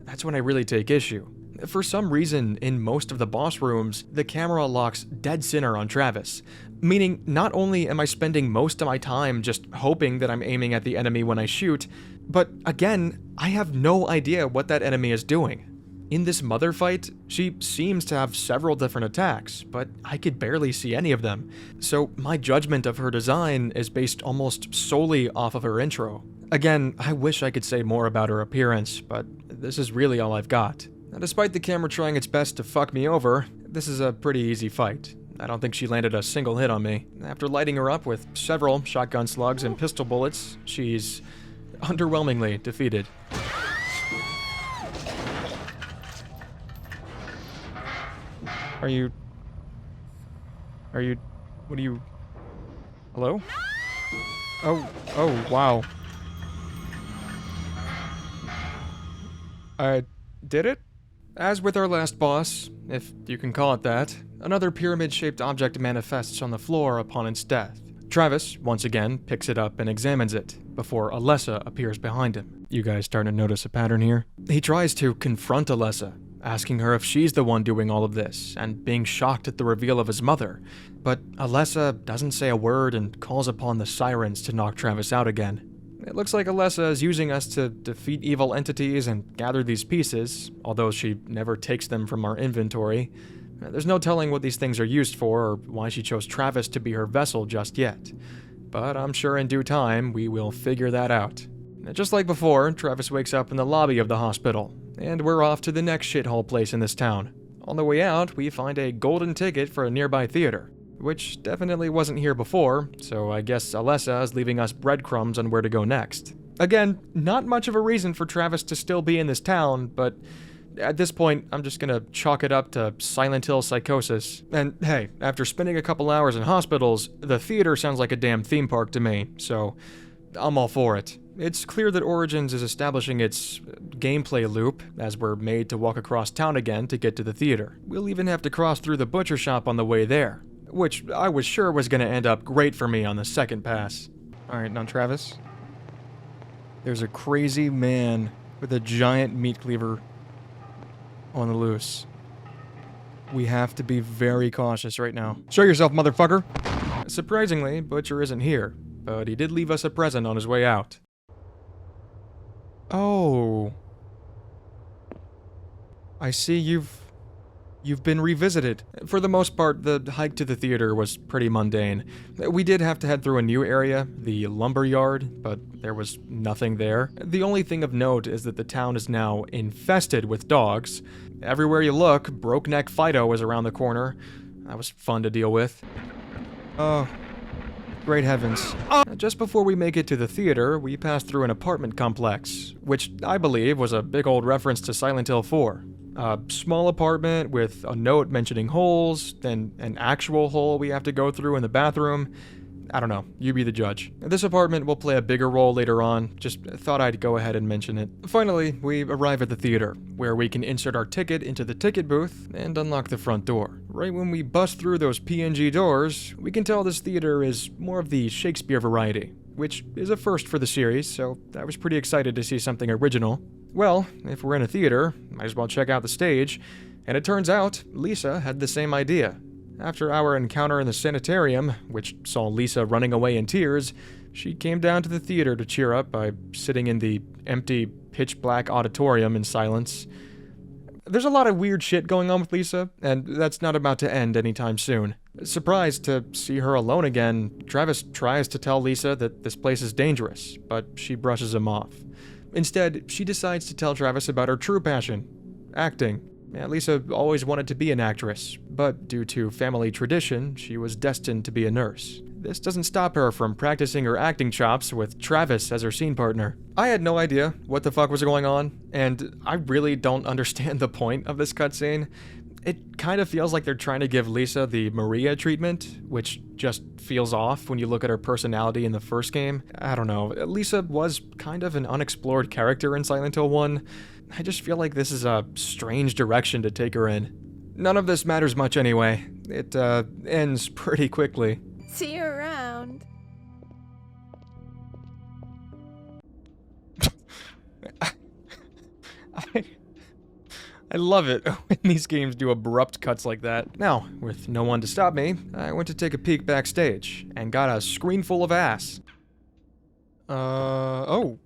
that's when I really take issue. For some reason, in most of the boss rooms, the camera locks dead center on Travis. Meaning, not only am I spending most of my time just hoping that I'm aiming at the enemy when I shoot, but again, I have no idea what that enemy is doing. In this mother fight, she seems to have several different attacks, but I could barely see any of them. So my judgment of her design is based almost solely off of her intro. Again, I wish I could say more about her appearance, but this is really all I've got. Now, despite the camera trying its best to fuck me over, this is a pretty easy fight. I don't think she landed a single hit on me. After lighting her up with several shotgun slugs and pistol bullets, she's underwhelmingly defeated. Are you... What are you... Hello? Oh, wow. I did it? As with our last boss, if you can call it that, another pyramid-shaped object manifests on the floor upon its death. Travis, once again, picks it up and examines it, before Alessa appears behind him. You guys starting to notice a pattern here? He tries to confront Alessa, asking her if she's the one doing all of this, and being shocked at the reveal of his mother. But Alessa doesn't say a word and calls upon the sirens to knock Travis out again. It looks like Alessa is using us to defeat evil entities and gather these pieces, although she never takes them from our inventory. There's no telling what these things are used for or why she chose Travis to be her vessel just yet. But I'm sure in due time we will figure that out. Just like before, Travis wakes up in the lobby of the hospital, and we're off to the next shithole place in this town. On the way out, we find a golden ticket for a nearby theater, which definitely wasn't here before, so I guess Alessa is leaving us breadcrumbs on where to go next. Again, not much of a reason for Travis to still be in this town, but at this point, I'm just gonna chalk it up to Silent Hill psychosis. And hey, after spending a couple hours in hospitals, the theater sounds like a damn theme park to me, so I'm all for it. It's clear that Origins is establishing its gameplay loop, as we're made to walk across town again to get to the theater. We'll even have to cross through the butcher shop on the way there, which I was sure was gonna end up great for me on the second pass. Alright, now Travis. There's a crazy man with a giant meat cleaver on the loose. We have to be very cautious right now. Show yourself, motherfucker! Surprisingly, Butcher isn't here, but he did leave us a present on his way out. Oh. I see you've been revisited. For the most part, the hike to the theater was pretty mundane. We did have to head through a new area, the lumber yard, but there was nothing there. The only thing of note is that the town is now infested with dogs. Everywhere you look, Broke-Neck Fido is around the corner. That was fun to deal with. Oh, great heavens. Just before we make it to the theater, we pass through an apartment complex, which I believe was a big old reference to Silent Hill 4. A small apartment with a note mentioning holes, then an actual hole we have to go through in the bathroom. I don't know, you be the judge. This apartment will play a bigger role later on, just thought I'd go ahead and mention it. Finally, we arrive at the theater, where we can insert our ticket into the ticket booth and unlock the front door. Right when we bust through those PNG doors, we can tell this theater is more of the Shakespeare variety, which is a first for the series, so I was pretty excited to see something original. Well, if we're in a theater, might as well check out the stage, and it turns out Lisa had the same idea. After our encounter in the sanitarium, which saw Lisa running away in tears, she came down to the theater to cheer up by sitting in the empty, pitch-black auditorium in silence. There's a lot of weird shit going on with Lisa, and that's not about to end anytime soon. Surprised to see her alone again, Travis tries to tell Lisa that this place is dangerous, but she brushes him off. Instead, she decides to tell Travis about her true passion, acting. Lisa always wanted to be an actress, but due to family tradition, she was destined to be a nurse. This doesn't stop her from practicing her acting chops with Travis as her scene partner. I had no idea what the fuck was going on, and I really don't understand the point of this cutscene. It kind of feels like they're trying to give Lisa the Maria treatment, which just feels off when you look at her personality in the first game. I don't know, Lisa was kind of an unexplored character in Silent Hill 1. I just feel like this is a strange direction to take her in. None of this matters much anyway. It ends pretty quickly. See you around. I love it when these games do abrupt cuts like that. Now, with no one to stop me, I went to take a peek backstage and got a screen full of ass. Oh.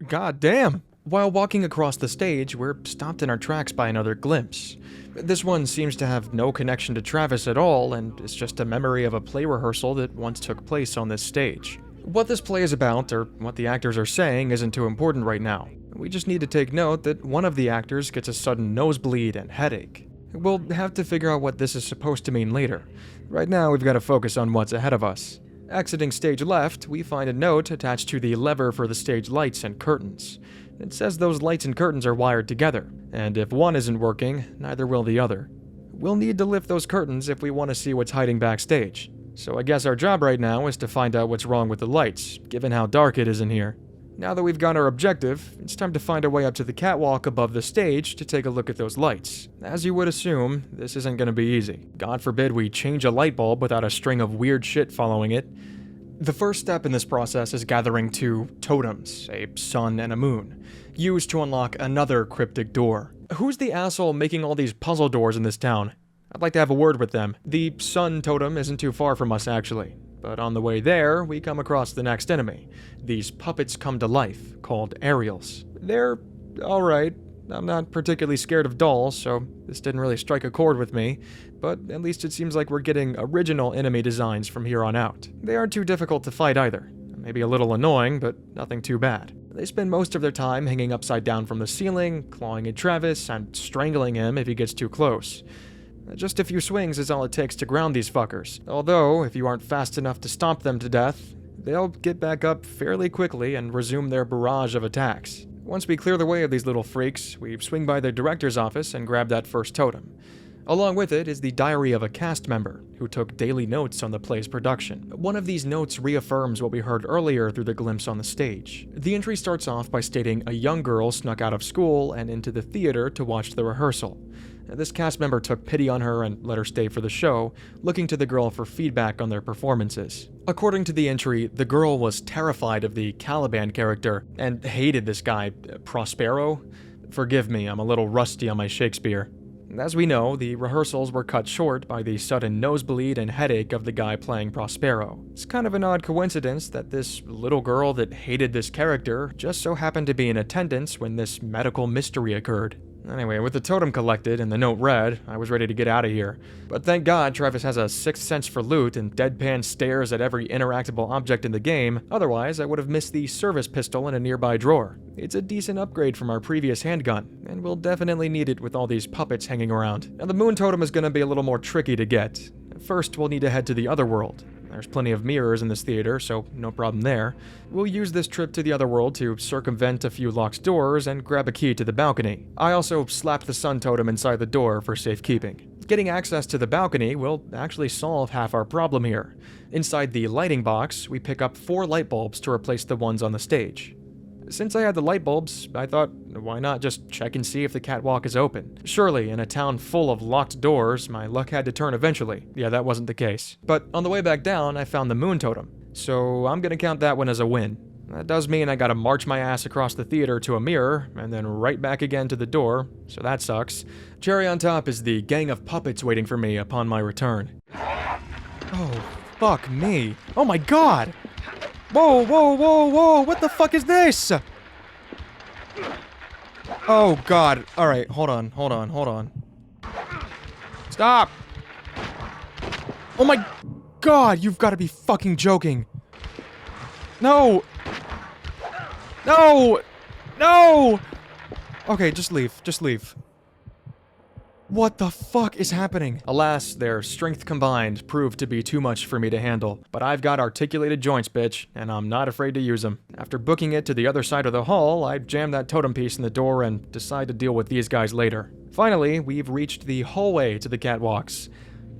God damn. While walking across the stage, we're stopped in our tracks by another glimpse. This one seems to have no connection to Travis at all, and it's just a memory of a play rehearsal that once took place on this stage. What this play is about, or what the actors are saying, isn't too important right now. We just need to take note that one of the actors gets a sudden nosebleed and headache. We'll have to figure out what this is supposed to mean later. Right now, we've got to focus on what's ahead of us. Exiting stage left, we find a note attached to the lever for the stage lights and curtains. It says those lights and curtains are wired together, and if one isn't working, neither will the other. We'll need to lift those curtains if we want to see what's hiding backstage. So I guess our job right now is to find out what's wrong with the lights, given how dark it is in here. Now that we've got our objective, it's time to find our way up to the catwalk above the stage to take a look at those lights. As you would assume, this isn't going to be easy. God forbid we change a light bulb without a string of weird shit following it. The first step in this process is gathering 2 totems, a sun and a moon, used to unlock another cryptic door. Who's the asshole making all these puzzle doors in this town? I'd like to have a word with them. The sun totem isn't too far from us, actually. But on the way there, we come across the next enemy. These puppets come to life, called aerials. They're alright. I'm not particularly scared of dolls, so this didn't really strike a chord with me, but at least it seems like we're getting original enemy designs from here on out. They aren't too difficult to fight either. Maybe a little annoying, but nothing too bad. They spend most of their time hanging upside down from the ceiling, clawing at Travis, and strangling him if he gets too close. Just a few swings is all it takes to ground these fuckers, although if you aren't fast enough to stomp them to death, they'll get back up fairly quickly and resume their barrage of attacks. Once we clear the way of these little freaks, we swing by the director's office and grab that first totem. Along with it is the diary of a cast member, who took daily notes on the play's production. One of these notes reaffirms what we heard earlier through the glimpse on the stage. The entry starts off by stating a young girl snuck out of school and into the theater to watch the rehearsal. This cast member took pity on her and let her stay for the show, looking to the girl for feedback on their performances. According to the entry, the girl was terrified of the Caliban character and hated this guy, Prospero. Forgive me, I'm a little rusty on my Shakespeare. As we know, the rehearsals were cut short by the sudden nosebleed and headache of the guy playing Prospero. It's kind of an odd coincidence that this little girl that hated this character just so happened to be in attendance when this medical mystery occurred. Anyway, with the totem collected and the note read, I was ready to get out of here. But thank God Travis has a sixth sense for loot and deadpan stares at every interactable object in the game, otherwise I would have missed the service pistol in a nearby drawer. It's a decent upgrade from our previous handgun, and we'll definitely need it with all these puppets hanging around. Now the moon totem is going to be a little more tricky to get. First, we'll need to head to the other world. There's plenty of mirrors in this theater, so no problem there. We'll use this trip to the other world to circumvent a few locked doors and grab a key to the balcony. I also slapped the sun totem inside the door for safekeeping. Getting access to the balcony will actually solve half our problem here. Inside the lighting box, we pick up 4 light bulbs to replace the ones on the stage. Since I had the light bulbs, I thought, why not just check and see if the catwalk is open? Surely, in a town full of locked doors, my luck had to turn eventually. Yeah, that wasn't the case. But on the way back down, I found the moon totem, so I'm gonna count that one as a win. That does mean I gotta march my ass across the theater to a mirror, and then right back again to the door, so that sucks. Cherry on top is the gang of puppets waiting for me upon my return. Oh, fuck me. Oh my god! Whoa, whoa, whoa, whoa, what the fuck is this? Oh god, alright, hold on. Stop! Oh my god, you've gotta be fucking joking. No! No! No! Okay, just leave. What the fuck is happening? Alas, their strength combined proved to be too much for me to handle. But I've got articulated joints, bitch, and I'm not afraid to use them. After booking it to the other side of the hall, I jammed that totem piece in the door and decide to deal with these guys later. Finally, we've reached the hallway to the catwalks.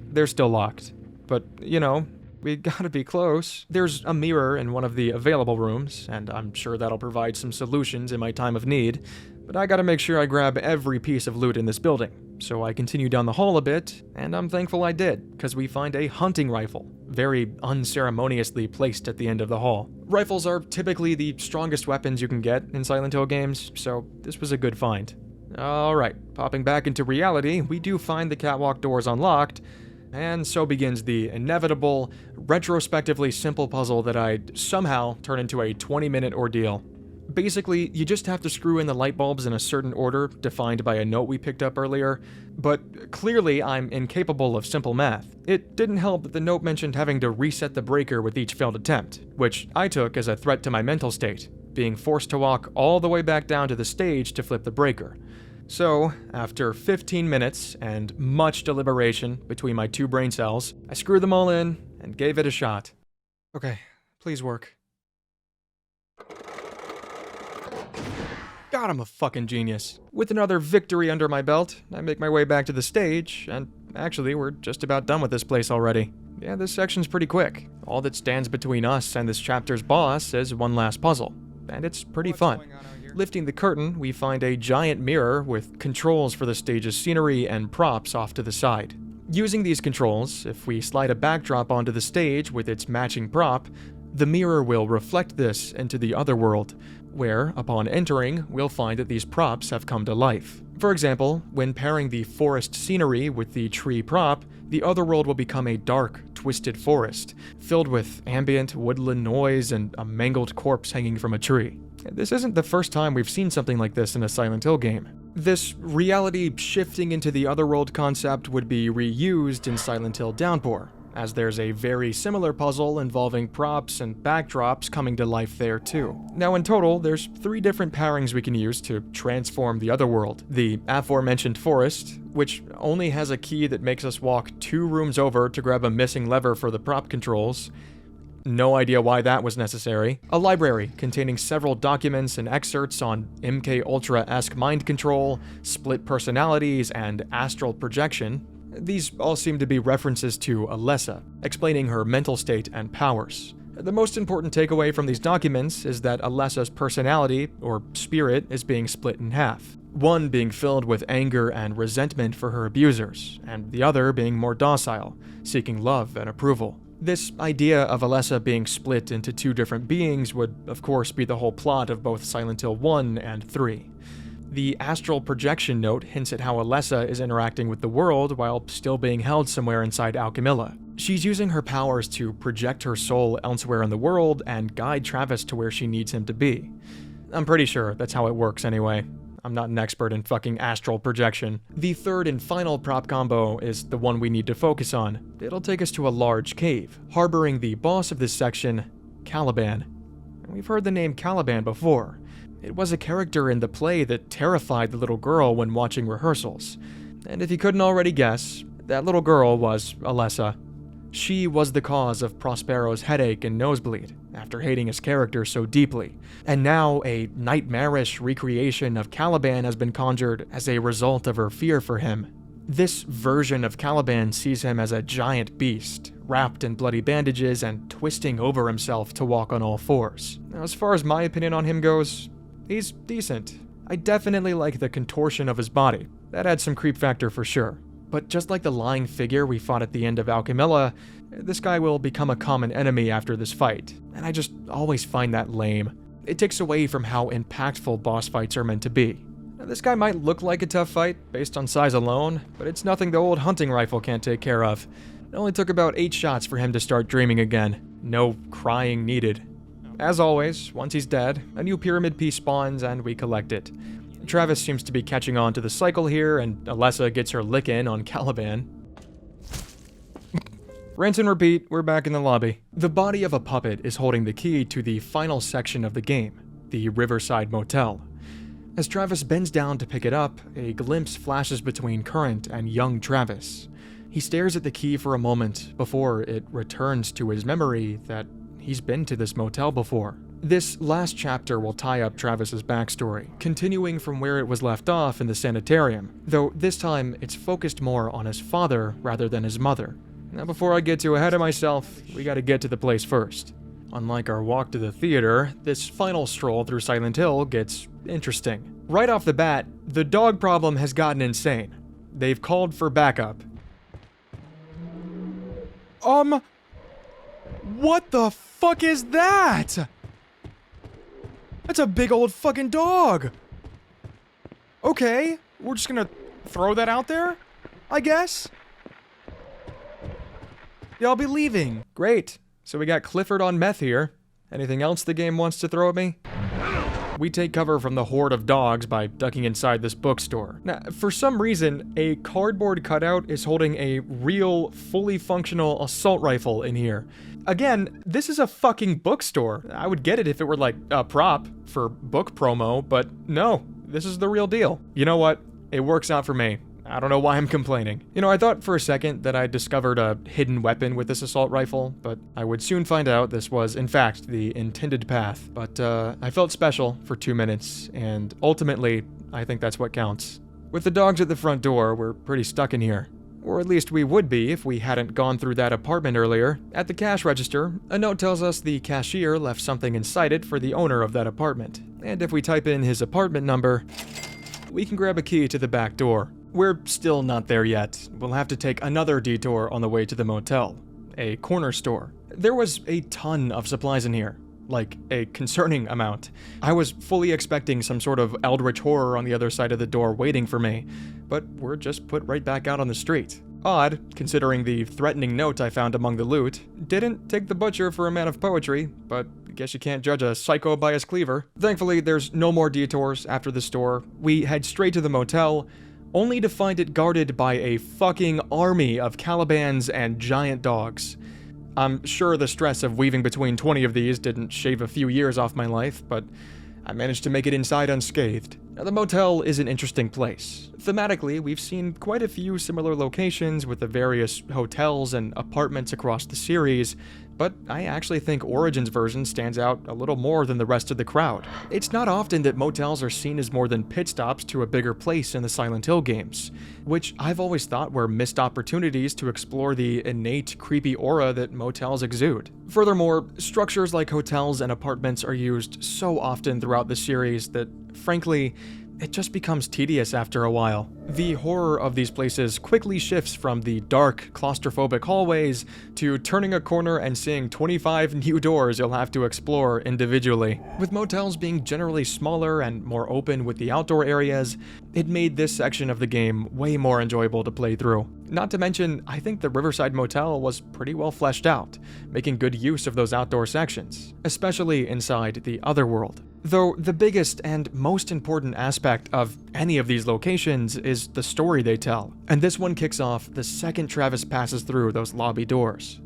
They're still locked. But, you know, we gotta be close. There's a mirror in one of the available rooms, and I'm sure that'll provide some solutions in my time of need. But I gotta make sure I grab every piece of loot in this building. So I continue down the hall a bit, and I'm thankful I did, because we find a hunting rifle, very unceremoniously placed at the end of the hall. Rifles are typically the strongest weapons you can get in Silent Hill games, so this was a good find. Alright, popping back into reality, we do find the catwalk doors unlocked, and so begins the inevitable, retrospectively simple puzzle that I'd somehow turn into a 20-minute ordeal. Basically, you just have to screw in the light bulbs in a certain order defined by a note we picked up earlier, but clearly I'm incapable of simple math. It didn't help that the note mentioned having to reset the breaker with each failed attempt, which I took as a threat to my mental state, being forced to walk all the way back down to the stage to flip the breaker. So, after 15 minutes and much deliberation between my two brain cells, I screwed them all in and gave it a shot. Okay, please work. God, I'm a fucking genius. With another victory under my belt, I make my way back to the stage, and actually, we're just about done with this place already. Yeah, this section's pretty quick. All that stands between us and this chapter's boss is one last puzzle, and it's pretty fun. Lifting the curtain, we find a giant mirror with controls for the stage's scenery and props off to the side. Using these controls, if we slide a backdrop onto the stage with its matching prop, the mirror will reflect this into the other world, where, upon entering, we'll find that these props have come to life. For example, when pairing the forest scenery with the tree prop, the other world will become a dark, twisted forest, filled with ambient woodland noise and a mangled corpse hanging from a tree. This isn't the first time we've seen something like this in a Silent Hill game. This reality shifting into the otherworld concept would be reused in Silent Hill Downpour, as there's a very similar puzzle involving props and backdrops coming to life there too. Now in total, there's 3 different pairings we can use to transform the otherworld. The aforementioned forest, which only has a key that makes us walk 2 rooms over to grab a missing lever for the prop controls. No idea why that was necessary. A library containing several documents and excerpts on MK Ultra-esque mind control, split personalities, and astral projection. These all seem to be references to Alessa, explaining her mental state and powers. The most important takeaway from these documents is that Alessa's personality, or spirit, is being split in half. One being filled with anger and resentment for her abusers, and the other being more docile, seeking love and approval. This idea of Alessa being split into 2 different beings would, of course, be the whole plot of both Silent Hill 1 and 3. The astral projection note hints at how Alessa is interacting with the world while still being held somewhere inside Alchemilla. She's using her powers to project her soul elsewhere in the world and guide Travis to where she needs him to be. I'm pretty sure that's how it works anyway. I'm not an expert in fucking astral projection. The third and final prop combo is the one we need to focus on. It'll take us to a large cave, harboring the boss of this section, Caliban. We've heard the name Caliban before. It was a character in the play that terrified the little girl when watching rehearsals. And if you couldn't already guess, that little girl was Alessa. She was the cause of Prospero's headache and nosebleed, after hating his character so deeply. And now a nightmarish recreation of Caliban has been conjured as a result of her fear for him. This version of Caliban sees him as a giant beast, wrapped in bloody bandages and twisting over himself to walk on all 4s. Now, as far as my opinion on him goes, he's decent. I definitely like the contortion of his body. That adds some creep factor for sure. But just like the lying figure we fought at the end of Alchemilla, this guy will become a common enemy after this fight, and I just always find that lame. It takes away from how impactful boss fights are meant to be. Now, this guy might look like a tough fight based on size alone, but it's nothing the old hunting rifle can't take care of. It only took about 8 shots for him to start dreaming again. No crying needed. As always, once he's dead, a new pyramid piece spawns and we collect it. Travis seems to be catching on to the cycle here, and Alessa gets her lick in on Caliban. Rinse and repeat, we're back in the lobby. The body of a puppet is holding the key to the final section of the game, the Riverside Motel. As Travis bends down to pick it up, a glimpse flashes between current and young Travis. He stares at the key for a moment before it returns to his memory that he's been to this motel before. This last chapter will tie up Travis's backstory, continuing from where it was left off in the sanitarium, though this time it's focused more on his father rather than his mother. Now, before I get too ahead of myself, we gotta get to the place first. Unlike our walk to the theater, this final stroll through Silent Hill gets interesting. Right off the bat, the dog problem has gotten insane. They've called for backup. What the fuck is that? That's a big old fucking dog. Okay, we're just gonna throw that out there, I guess. Yeah, I'll be leaving. Great. So we got Clifford on meth here. Anything else the game wants to throw at me? We take cover from the horde of dogs by ducking inside this bookstore. Now, for some reason, a cardboard cutout is holding a real, fully functional assault rifle in here. Again, this is a fucking bookstore. I would get it if it were like a prop for book promo, but no, this is the real deal. You know what? It works out for me. I don't know why I'm complaining. You know, I thought for a second that I discovered a hidden weapon with this assault rifle, but I would soon find out this was, in fact, the intended path. But I felt special for 2 minutes, and ultimately, I think that's what counts. With the dogs at the front door, we're pretty stuck in here. Or at least we would be if we hadn't gone through that apartment earlier. At the cash register, a note tells us the cashier left something inside it for the owner of that apartment. And if we type in his apartment number, we can grab a key to the back door. We're still not there yet. We'll have to take another detour on the way to the motel, a corner store. There was a ton of supplies in here, like a concerning amount. I was fully expecting some sort of eldritch horror on the other side of the door waiting for me, but we're just put right back out on the street. Odd, considering the threatening note I found among the loot. Didn't take the butcher for a man of poetry, but I guess you can't judge a psycho by his cleaver. Thankfully, there's no more detours after the store. We head straight to the motel, only to find it guarded by a fucking army of Calibans and giant dogs. I'm sure the stress of weaving between 20 of these didn't shave a few years off my life, but I managed to make it inside unscathed. Now, the motel is an interesting place. Thematically, we've seen quite a few similar locations with the various hotels and apartments across the series, but I actually think Origin's version stands out a little more than the rest of the crowd. It's not often that motels are seen as more than pit stops to a bigger place in the Silent Hill games, which I've always thought were missed opportunities to explore the innate, creepy aura that motels exude. Furthermore, structures like hotels and apartments are used so often throughout the series that, frankly, it just becomes tedious after a while. The horror of these places quickly shifts from the dark, claustrophobic hallways to turning a corner and seeing 25 new doors you'll have to explore individually. With motels being generally smaller and more open with the outdoor areas, it made this section of the game way more enjoyable to play through. Not to mention, I think the Riverside Motel was pretty well fleshed out, making good use of those outdoor sections, especially inside the Otherworld. Though the biggest and most important aspect of any of these locations is the story they tell, and this one kicks off the second Travis passes through those lobby doors.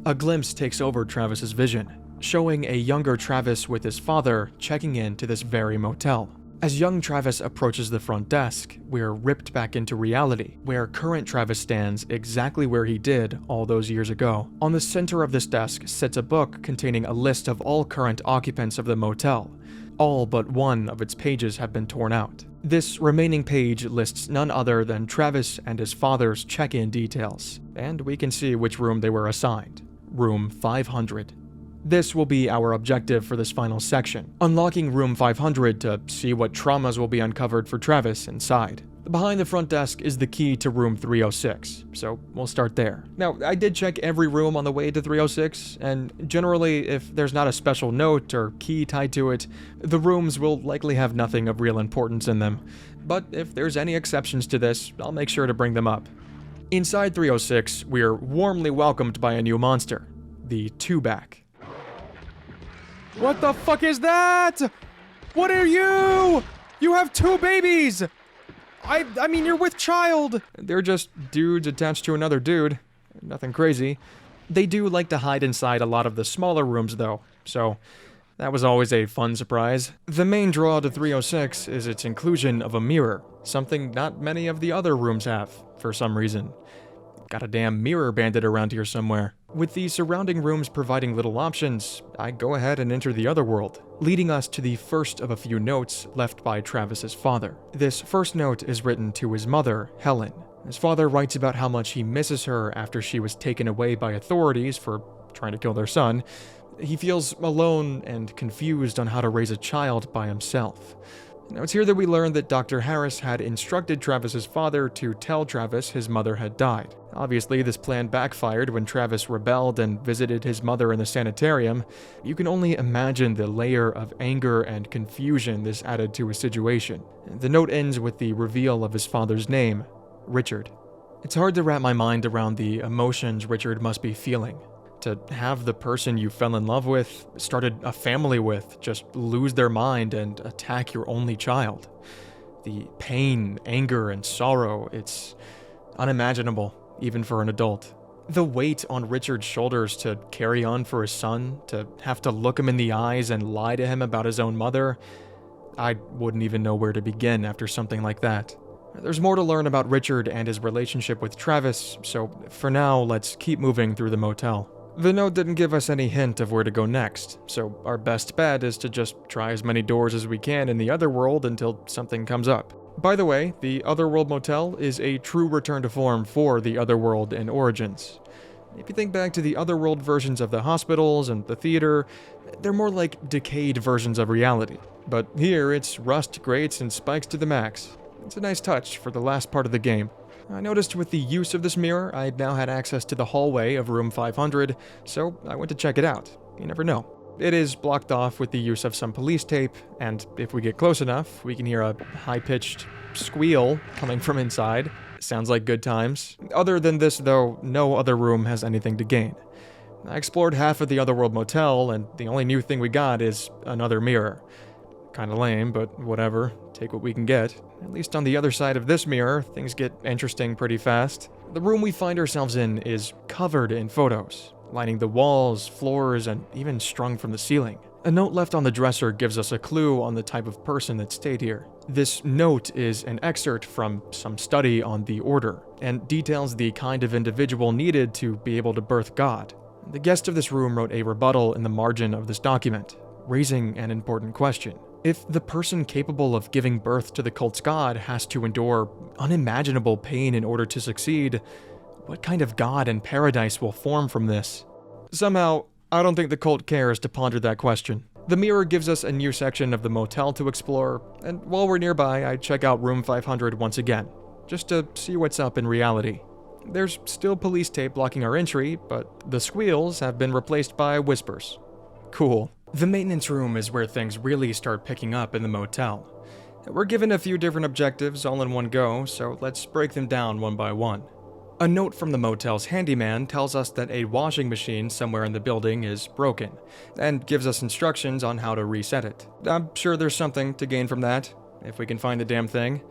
A glimpse takes over Travis's vision, showing a younger Travis with his father checking in to this very motel. As young Travis approaches the front desk, we're ripped back into reality, where current Travis stands exactly where he did all those years ago. On the center of this desk sits a book containing a list of all current occupants of the motel. All but one of its pages have been torn out. This remaining page lists none other than Travis and his father's check-in details, and we can see which room they were assigned. Room 500. This will be our objective for this final section, unlocking room 500 to see what traumas will be uncovered for Travis inside. Behind the front desk is the key to room 306, so we'll start there. Now, I did check every room on the way to 306, and generally, if there's not a special note or key tied to it, the rooms will likely have nothing of real importance in them. But if there's any exceptions to this, I'll make sure to bring them up. Inside 306, we're warmly welcomed by a new monster, the Two-Back. What the fuck is that? What are you? You have two babies! I mean, you're with child! They're just dudes attached to another dude. Nothing crazy. They do like to hide inside a lot of the smaller rooms, though, so That was always a fun surprise. The main draw to 306 is its inclusion of a mirror, something not many of the other rooms have, for some reason. Got a damn mirror banded around here somewhere. With the surrounding rooms providing little options, I go ahead and enter the other world, leading us to the first of a few notes left by Travis's father. This first note is written to his mother, Helen. His father writes about how much he misses her after she was taken away by authorities for trying to kill their son. He feels alone and confused on how to raise a child by himself. Now, it's here that we learn that Dr. Harris had instructed Travis's father to tell Travis his mother had died. Obviously, this plan backfired when Travis rebelled and visited his mother in the sanitarium. You can only imagine the layer of anger and confusion this added to his situation. The note ends with the reveal of his father's name, Richard. It's hard to wrap my mind around the emotions Richard must be feeling. To have the person you fell in love with, started a family with, just lose their mind and attack your only child. The pain, anger, and sorrow, it's unimaginable, even for an adult. The weight on Richard's shoulders to carry on for his son, to have to look him in the eyes and lie to him about his own mother, I wouldn't even know where to begin after something like that. There's more to learn about Richard and his relationship with Travis, so for now, let's keep moving through the motel. The note didn't give us any hint of where to go next, so our best bet is to just try as many doors as we can in the other world until something comes up. By the way, the Otherworld Motel is a true return to form for the Otherworld in Origins. If you think back to the Otherworld versions of the hospitals and the theater, they're more like decayed versions of reality. But here, it's rust grates and spikes to the max. It's a nice touch for the last part of the game. I noticed with the use of this mirror, I now had access to the hallway of room 500, so I went to check it out. You never know. It is blocked off with the use of some police tape, and if we get close enough, we can hear a high-pitched squeal coming from inside. Sounds like good times. Other than this, though, no other room has anything to gain. I explored half of the Otherworld Motel, and the only new thing we got is another mirror. Kinda lame, but whatever. Take what we can get. At least on the other side of this mirror, things get interesting pretty fast. The room we find ourselves in is covered in photos, lining the walls, floors, and even strung from the ceiling. A note left on the dresser gives us a clue on the type of person that stayed here. This note is an excerpt from some study on the Order, and details the kind of individual needed to be able to birth God. The guest of this room wrote a rebuttal in the margin of this document, raising an important question. If the person capable of giving birth to the cult's god has to endure unimaginable pain in order to succeed, what kind of god and paradise will form from this? Somehow, I don't think the cult cares to ponder that question. The mirror gives us a new section of the motel to explore, and while we're nearby, I check out room 500 once again, just to see what's up in reality. There's still police tape blocking our entry, but the squeals have been replaced by whispers. Cool. The maintenance room is where things really start picking up in the motel. We're given a few different objectives all in one go, so let's break them down one by one. A note from the motel's handyman tells us that a washing machine somewhere in the building is broken, and gives us instructions on how to reset it. I'm sure there's something to gain from that, if we can find the damn thing.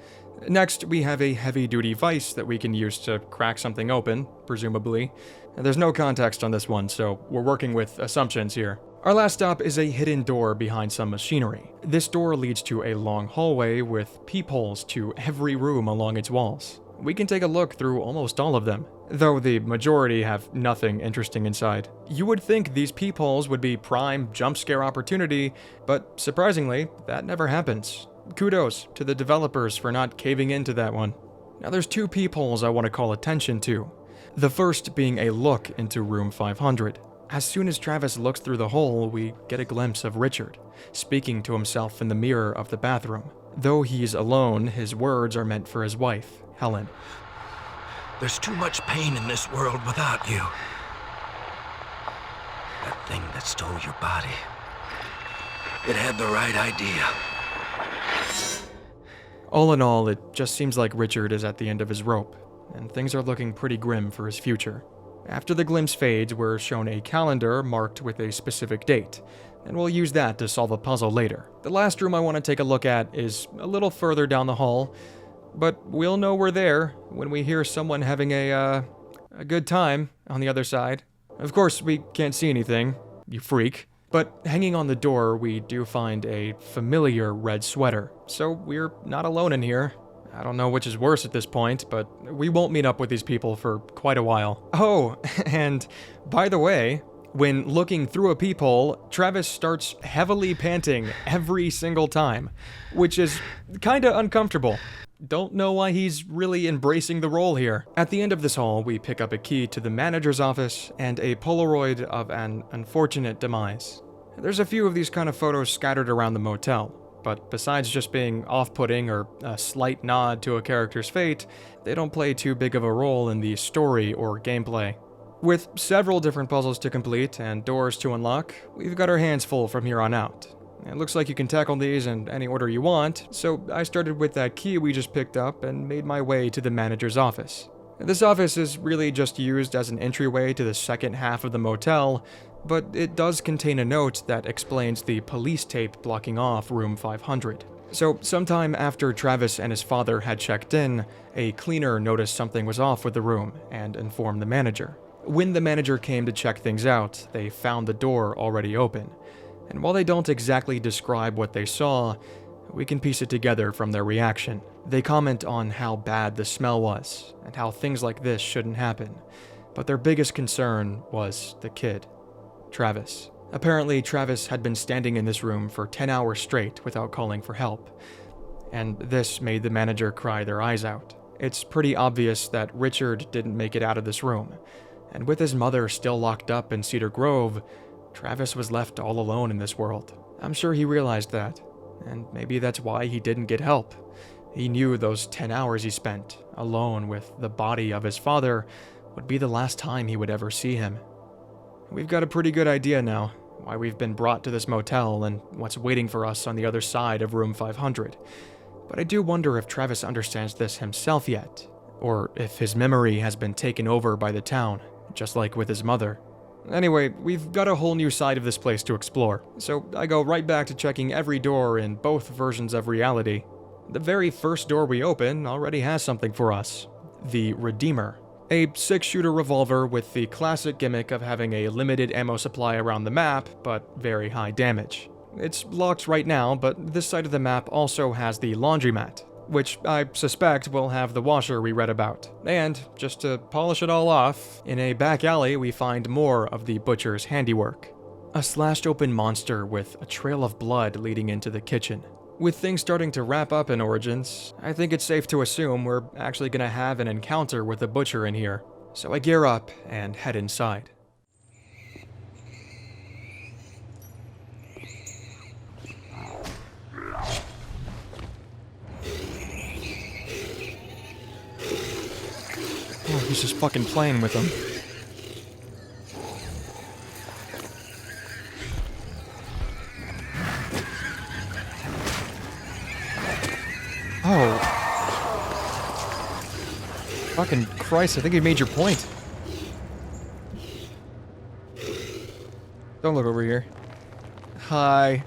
Next, we have a heavy-duty vise that we can use to crack something open, presumably. There's no context on this one, so we're working with assumptions here. Our last stop is a hidden door behind some machinery. This door leads to a long hallway with peepholes to every room along its walls. We can take a look through almost all of them, though the majority have nothing interesting inside. You would think these peepholes would be prime jump scare opportunity, but surprisingly, that never happens. Kudos to the developers for not caving into that one. Now there's two peepholes I want to call attention to. The first being a look into room 500. As soon as Travis looks through the hole, we get a glimpse of Richard, speaking to himself in the mirror of the bathroom. Though he's alone, his words are meant for his wife, Helen. There's too much pain in this world without you. That thing that stole your body, it had the right idea. All in all, it just seems like Richard is at the end of his rope, and things are looking pretty grim for his future. After the glimpse fades, we're shown a calendar marked with a specific date, and we'll use that to solve a puzzle later. The last room I want to take a look at is a little further down the hall, but we'll know we're there when we hear someone having a good time on the other side. Of course, we can't see anything, you freak. But hanging on the door, we do find a familiar red sweater, so we're not alone in here. I don't know which is worse at this point, but we won't meet up with these people for quite a while. Oh, and by the way, when looking through a peephole, Travis starts heavily panting every single time, which is kinda uncomfortable. Don't know why he's really embracing the role here. At the end of this hall, we pick up a key to the manager's office and a Polaroid of an unfortunate demise. There's a few of these kind of photos scattered around the motel, but besides just being off-putting or a slight nod to a character's fate, they don't play too big of a role in the story or gameplay. With several different puzzles to complete and doors to unlock, we've got our hands full from here on out. It looks like you can tackle these in any order you want, so I started with that key we just picked up and made my way to the manager's office. This office is really just used as an entryway to the second half of the motel, but it does contain a note that explains the police tape blocking off room 500. So sometime after Travis and his father had checked in, a cleaner noticed something was off with the room and informed the manager. When the manager came to check things out, they found the door already open. And while they don't exactly describe what they saw, we can piece it together from their reaction. They comment on how bad the smell was, and how things like this shouldn't happen. But their biggest concern was the kid, Travis. Apparently, Travis had been standing in this room for 10 hours straight without calling for help. And this made the manager cry their eyes out. It's pretty obvious that Richard didn't make it out of this room. And with his mother still locked up in Cedar Grove, Travis was left all alone in this world. I'm sure he realized that, and maybe that's why he didn't get help. He knew those 10 hours he spent alone with the body of his father would be the last time he would ever see him. We've got a pretty good idea now why we've been brought to this motel and what's waiting for us on the other side of room 500. But I do wonder if Travis understands this himself yet, or if his memory has been taken over by the town, just like with his mother. Anyway, we've got a whole new side of this place to explore, so I go right back to checking every door in both versions of reality. The very first door we open already has something for us. The Redeemer. A 6-shooter revolver with the classic gimmick of having a limited ammo supply around the map, but very high damage. It's locked right now, but this side of the map also has the laundromat, which I suspect will have the washer we read about. And, just to polish it all off, in a back alley we find more of the butcher's handiwork. A slashed open monster with a trail of blood leading into the kitchen. With things starting to wrap up in Origins, I think it's safe to assume we're actually gonna have an encounter with the butcher in here. So I gear up and head inside. Oh, he's just fucking playing with them. Oh. Fucking Christ, I think you made your point. Don't look over here. Hi.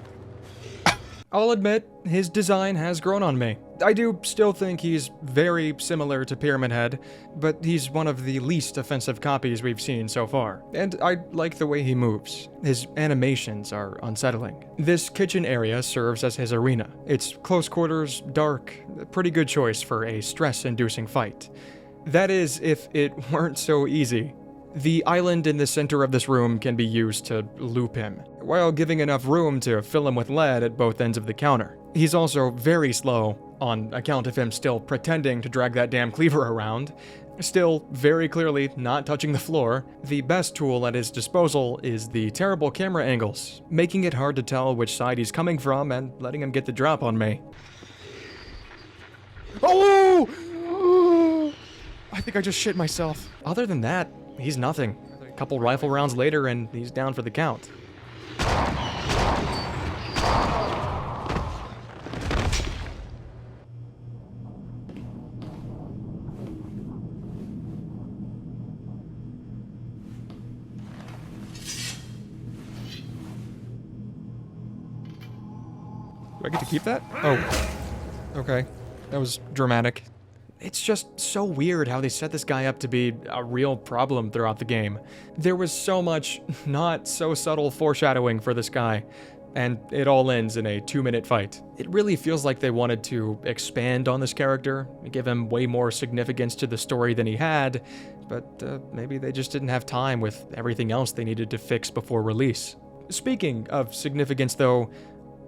I'll admit, his design has grown on me. I do still think he's very similar to Pyramid Head, but he's one of the least offensive copies we've seen so far. And I like the way he moves. His animations are unsettling. This kitchen area serves as his arena. It's close quarters, dark, a pretty good choice for a stress-inducing fight. That is, if it weren't so easy. The island in the center of this room can be used to loop him, while giving enough room to fill him with lead at both ends of the counter. He's also very slow, on account of him still pretending to drag that damn cleaver around. Still very clearly not touching the floor. The best tool at his disposal is the terrible camera angles, making it hard to tell which side he's coming from and letting him get the drop on me. Oh! I think I just shit myself. Other than that, he's nothing. A couple rifle rounds later and he's down for the count. Do I get to keep that? Oh. Okay. That was dramatic. It's just so weird how they set this guy up to be a real problem throughout the game. There was so much not so subtle foreshadowing for this guy, and it all ends in a 2-minute fight. It really feels like they wanted to expand on this character, give him way more significance to the story than he had, but maybe they just didn't have time with everything else they needed to fix before release. Speaking of significance though,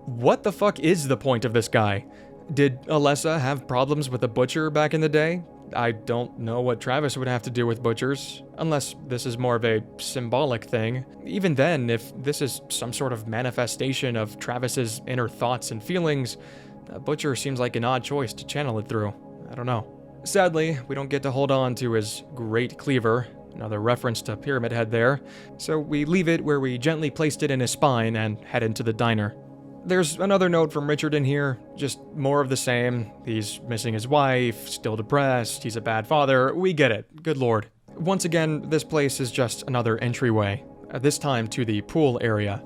what the fuck is the point of this guy? Did Alessa have problems with a butcher back in the day? I don't know what Travis would have to do with butchers, unless this is more of a symbolic thing. Even then, if this is some sort of manifestation of Travis's inner thoughts and feelings, a butcher seems like an odd choice to channel it through. I don't know. Sadly, we don't get to hold on to his great cleaver, another reference to Pyramid Head there, so we leave it where we gently placed it in his spine and head into the diner. There's another note from Richard in here, just more of the same. He's missing his wife, still depressed, he's a bad father, we get it, good lord. Once again, this place is just another entryway, this time to the pool area.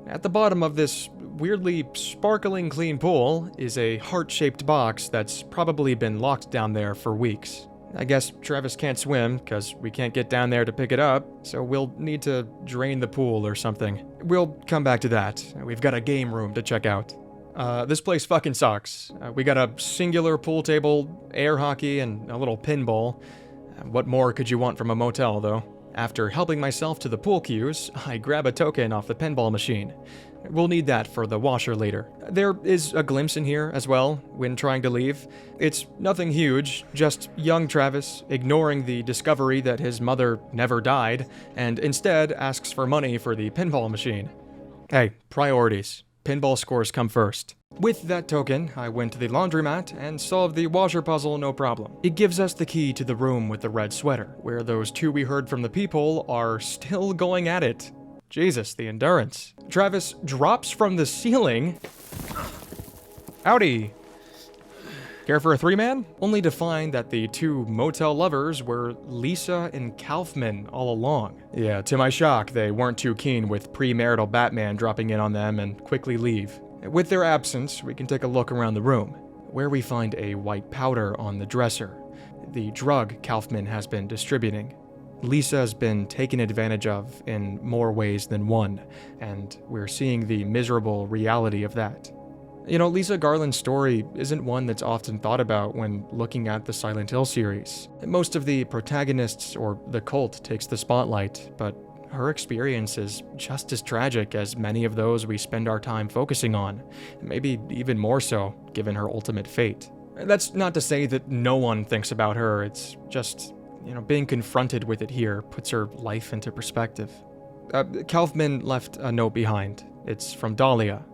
At the bottom of this weirdly sparkling clean pool is a heart-shaped box that's probably been locked down there for weeks. I guess Travis can't swim, because we can't get down there to pick it up, so we'll need to drain the pool or something. We'll come back to that. We've got a game room to check out. This place fucking sucks. We got a singular pool table, air hockey, and a little pinball. What more could you want from a motel, though? After helping myself to the pool cues, I grab a token off the pinball machine. We'll need that for the washer later. There is a glimpse in here as well when trying to leave. It's nothing huge, just young Travis ignoring the discovery that his mother never died and instead asks for money for the pinball machine. Hey, priorities. Pinball scores come first. With that token, I went to the laundromat and solved the washer puzzle no problem. It gives us the key to the room with the red sweater, where those two we heard from the peephole are still going at it. Jesus, the endurance. Travis drops from the ceiling. Howdy. Care for a 3-man? Only to find that the two motel lovers were Lisa and Kaufman all along. Yeah, to my shock, they weren't too keen with premarital Batman dropping in on them and quickly leave. With their absence, we can take a look around the room, where we find a white powder on the dresser, the drug Kaufman has been distributing. Lisa has been taken advantage of in more ways than one, and we're seeing the miserable reality of that. You know, Lisa Garland's story isn't one that's often thought about when looking at the Silent Hill series. Most of the protagonists or the cult takes the spotlight, but her experience is just as tragic as many of those we spend our time focusing on, maybe even more so, given her ultimate fate. That's not to say that no one thinks about her, it's just, being confronted with it here puts her life into perspective. Kaufman left a note behind. It's from Dahlia.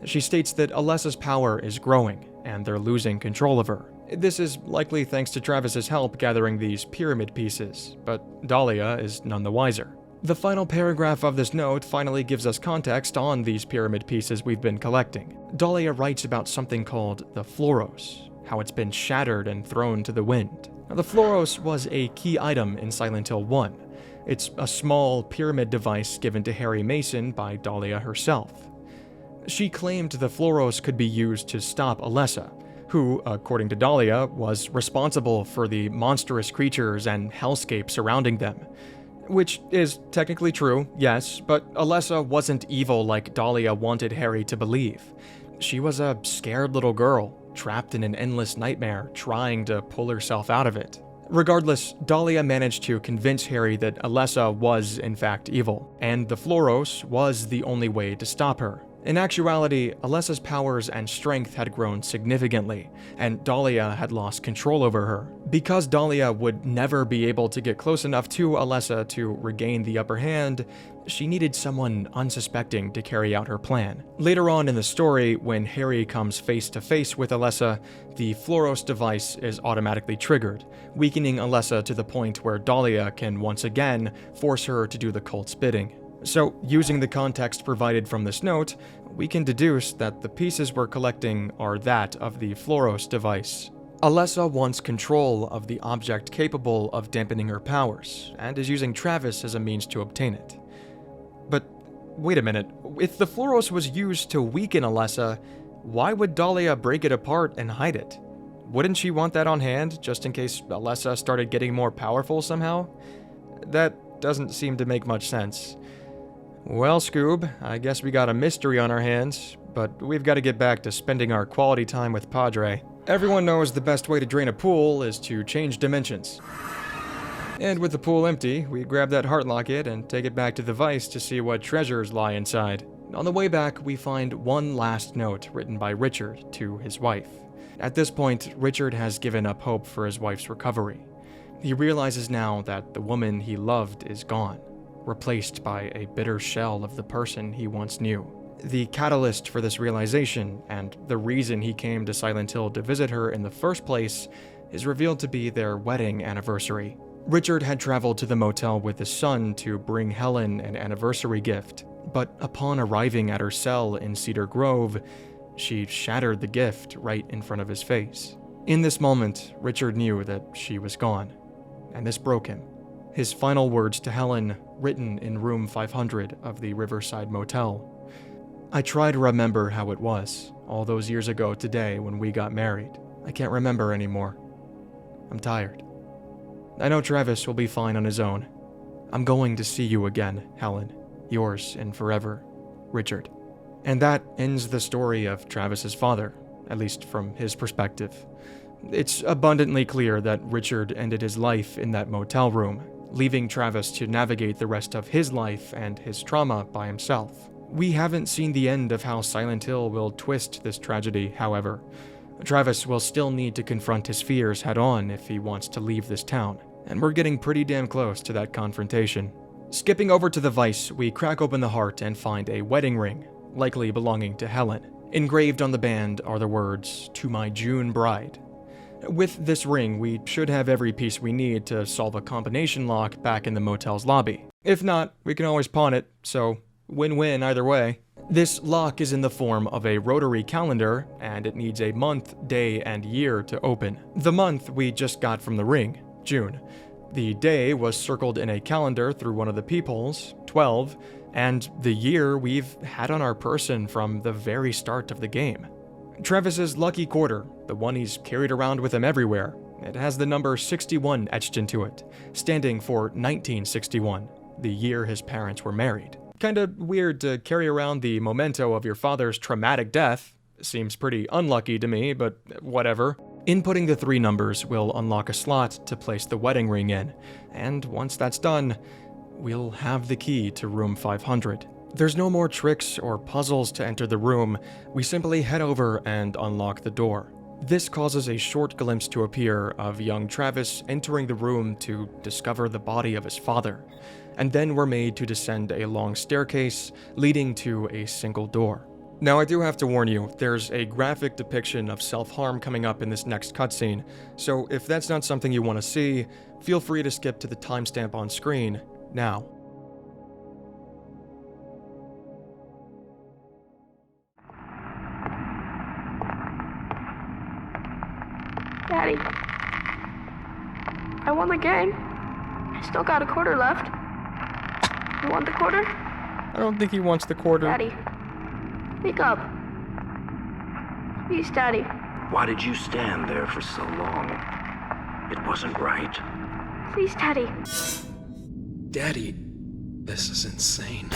She states that Alessa's power is growing, and they're losing control of her. This is likely thanks to Travis's help gathering these pyramid pieces, but Dahlia is none the wiser. The final paragraph of this note finally gives us context on these pyramid pieces we've been collecting. Dahlia writes about something called the Floros, how it's been shattered and thrown to the wind. Now, the Floros was a key item in Silent Hill 1. It's a small pyramid device given to Harry Mason by Dahlia herself. She claimed the Floros could be used to stop Alessa, who, according to Dahlia, was responsible for the monstrous creatures and hellscape surrounding them. Which is technically true, yes, but Alessa wasn't evil like Dahlia wanted Harry to believe. She was a scared little girl, trapped in an endless nightmare, trying to pull herself out of it. Regardless, Dahlia managed to convince Harry that Alessa was in fact evil, and the Floros was the only way to stop her. In actuality, Alessa's powers and strength had grown significantly, and Dahlia had lost control over her. Because Dahlia would never be able to get close enough to Alessa to regain the upper hand, she needed someone unsuspecting to carry out her plan. Later on in the story, when Harry comes face to face with Alessa, the Floros device is automatically triggered, weakening Alessa to the point where Dahlia can once again force her to do the cult's bidding. So, using the context provided from this note, we can deduce that the pieces we're collecting are that of the Floros device. Alessa wants control of the object capable of dampening her powers, and is using Travis as a means to obtain it. But, wait a minute, if the Floros was used to weaken Alessa, why would Dahlia break it apart and hide it? wouldn't she want that on hand, just in case Alessa started getting more powerful somehow? That doesn't seem to make much sense. Well, Scoob, I guess we got a mystery on our hands, but we've got to get back to spending our quality time with Padre. Everyone knows the best way to drain a pool is to change dimensions. And with the pool empty, we grab that heart locket and take it back to the Vice to see what treasures lie inside. On the way back, we find one last note written by Richard to his wife. At this point, Richard has given up hope for his wife's recovery. He realizes now that the woman he loved is gone, replaced by a bitter shell of the person he once knew. The catalyst for this realization, and the reason he came to Silent Hill to visit her in the first place, is revealed to be their wedding anniversary. Richard had traveled to the motel with his son to bring Helen an anniversary gift, but upon arriving at her cell in Cedar Grove, she shattered the gift right in front of his face. In this moment, Richard knew that she was gone, and this broke him. His final words to Helen, written in room 500 of the Riverside Motel. I try to remember how it was, all those years ago today when we got married. I can't remember anymore. I'm tired. I know Travis will be fine on his own. I'm going to see you again, Helen. Yours and forever, Richard. And that ends the story of Travis's father, at least from his perspective. It's abundantly clear that Richard ended his life in that motel room, leaving Travis to navigate the rest of his life and his trauma by himself. We haven't seen the end of how Silent Hill will twist this tragedy, however. Travis will still need to confront his fears head-on if he wants to leave this town, and we're getting pretty damn close to that confrontation. Skipping over to the Vice, we crack open the heart and find a wedding ring, likely belonging to Helen. Engraved on the band are the words, "To my June bride." With this ring, we should have every piece we need to solve a combination lock back in the motel's lobby. If not, we can always pawn it, so win-win either way. This lock is in the form of a rotary calendar, and it needs a month, day, and year to open. The month we just got from the ring, June. The day was circled in a calendar through one of the peepholes, 12, and the year we've had on our person from the very start of the game. Travis's lucky quarter, the one he's carried around with him everywhere, it has the number 61 etched into it, standing for 1961, the year his parents were married. Kinda weird to carry around the memento of your father's traumatic death. Seems pretty unlucky to me, but whatever. Inputting the 3 numbers will unlock a slot to place the wedding ring in, and once that's done, we'll have the key to room 500. There's no more tricks or puzzles to enter the room, we simply head over and unlock the door. This causes a short glimpse to appear of young Travis entering the room to discover the body of his father, and then we're made to descend a long staircase leading to a single door. Now I do have to warn you, there's a graphic depiction of self-harm coming up in this next cutscene, so if that's not something you want to see, feel free to skip to the timestamp on screen now. Daddy, I won the game. I still got a quarter left. You want the quarter? I don't think he wants the quarter. Daddy, wake up. Please, Daddy. Why did you stand there for so long? It wasn't right. Please, Daddy. Daddy, this is insane.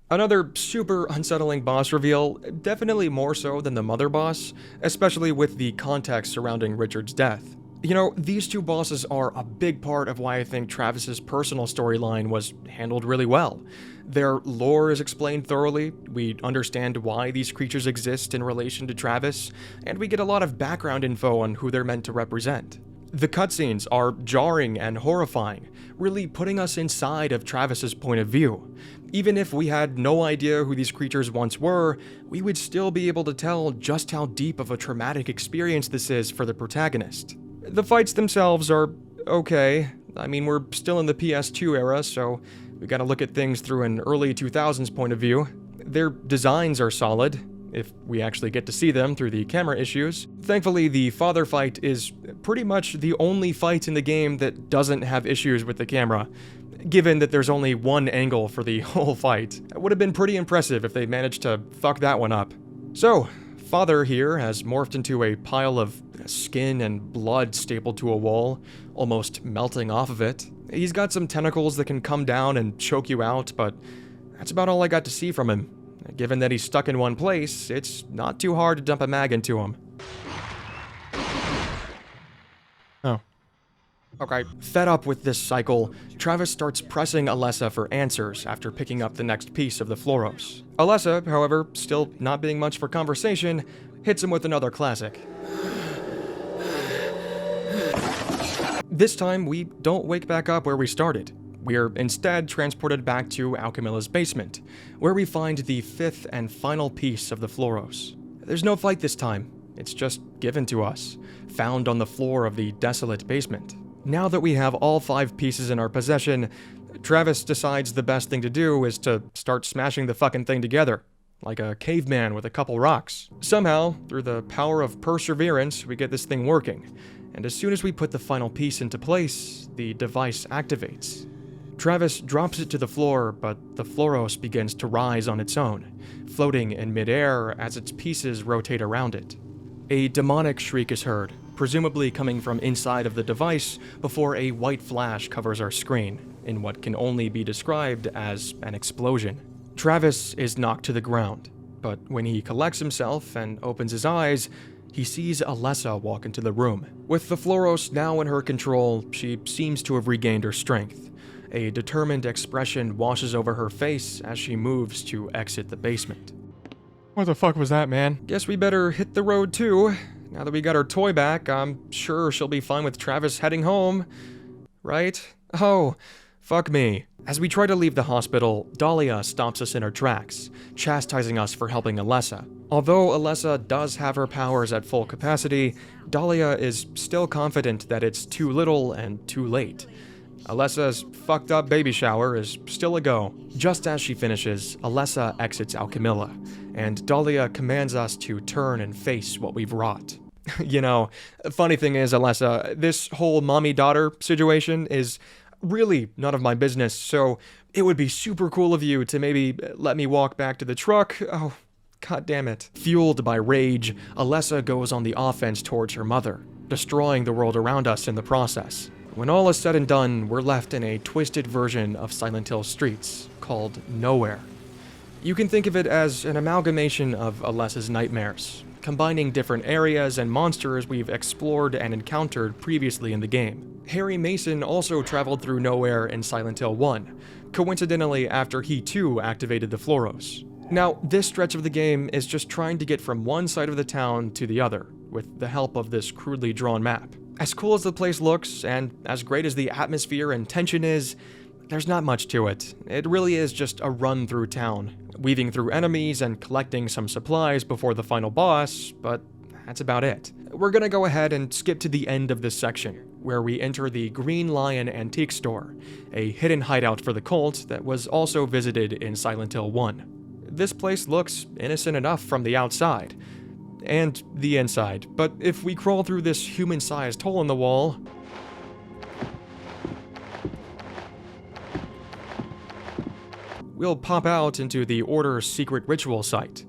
Another super unsettling boss reveal, definitely more so than the mother boss, especially with the context surrounding Richard's death. You know, these 2 bosses are a big part of why I think Travis's personal storyline was handled really well. Their lore is explained thoroughly, we understand why these creatures exist in relation to Travis, and we get a lot of background info on who they're meant to represent. The cutscenes are jarring and horrifying, really putting us inside of Travis's point of view. Even if we had no idea who these creatures once were, we would still be able to tell just how deep of a traumatic experience this is for the protagonist. The fights themselves are okay. I mean, we're still in the PS2 era, so we gotta look at things through an early 2000s point of view. Their designs are solid, if we actually get to see them through the camera issues. Thankfully, the father fight is pretty much the only fight in the game that doesn't have issues with the camera. Given that there's only one angle for the whole fight, it would have been pretty impressive if they managed to fuck that one up. So, Father here has morphed into a pile of skin and blood stapled to a wall, almost melting off of it. He's got some tentacles that can come down and choke you out, but that's about all I got to see from him. Given that he's stuck in one place, it's not too hard to dump a mag into him. Oh. Okay. Fed up with this cycle, Travis starts pressing Alessa for answers after picking up the next piece of the Floros. Alessa, however, still not being much for conversation, hits him with another classic. This time, we don't wake back up where we started. We're instead transported back to Alchemilla's basement, where we find the fifth and final piece of the Floros. There's no fight this time, it's just given to us, found on the floor of the desolate basement. Now that we have all 5 pieces in our possession, Travis decides the best thing to do is to start smashing the fucking thing together, like a caveman with a couple rocks. Somehow, through the power of perseverance, we get this thing working, and as soon as we put the final piece into place, the device activates. Travis drops it to the floor, but the Floros begins to rise on its own, floating in midair as its pieces rotate around it. A demonic shriek is heard, presumably coming from inside of the device, before a white flash covers our screen, in what can only be described as an explosion. Travis is knocked to the ground, but when he collects himself and opens his eyes, he sees Alessa walk into the room. With the Floros now in her control, she seems to have regained her strength. A determined expression washes over her face as she moves to exit the basement. What the fuck was that, man? Guess we better hit the road too. Now that we got her toy back, I'm sure she'll be fine with Travis heading home. Right? Oh, fuck me. As we try to leave the hospital, Dahlia stops us in her tracks, chastising us for helping Alessa. Although Alessa does have her powers at full capacity, Dahlia is still confident that it's too little and too late. Alessa's fucked up baby shower is still a go. Just as she finishes, Alessa exits Alchemilla, and Dahlia commands us to turn and face what we've wrought. You know, funny thing is, Alessa, this whole mommy-daughter situation is really none of my business, so it would be super cool of you to maybe let me walk back to the truck. Oh, god damn it. Fueled by rage, Alessa goes on the offense towards her mother, destroying the world around us in the process. When all is said and done, we're left in a twisted version of Silent Hill streets, called Nowhere. You can think of it as an amalgamation of Alessa's nightmares, combining different areas and monsters we've explored and encountered previously in the game. Harry Mason also traveled through Nowhere in Silent Hill 1, coincidentally after he too activated the Floros. Now, this stretch of the game is just trying to get from one side of the town to the other, with the help of this crudely drawn map. As cool as the place looks, and as great as the atmosphere and tension is, there's not much to it. It really is just a run through town, weaving through enemies and collecting some supplies before the final boss, but that's about it. We're gonna go ahead and skip to the end of this section, where we enter the Green Lion Antique Store, a hidden hideout for the cult that was also visited in Silent Hill 1. This place looks innocent enough from the outside, and the inside, but if we crawl through this human-sized hole in the wall, we'll pop out into the Order's secret ritual site.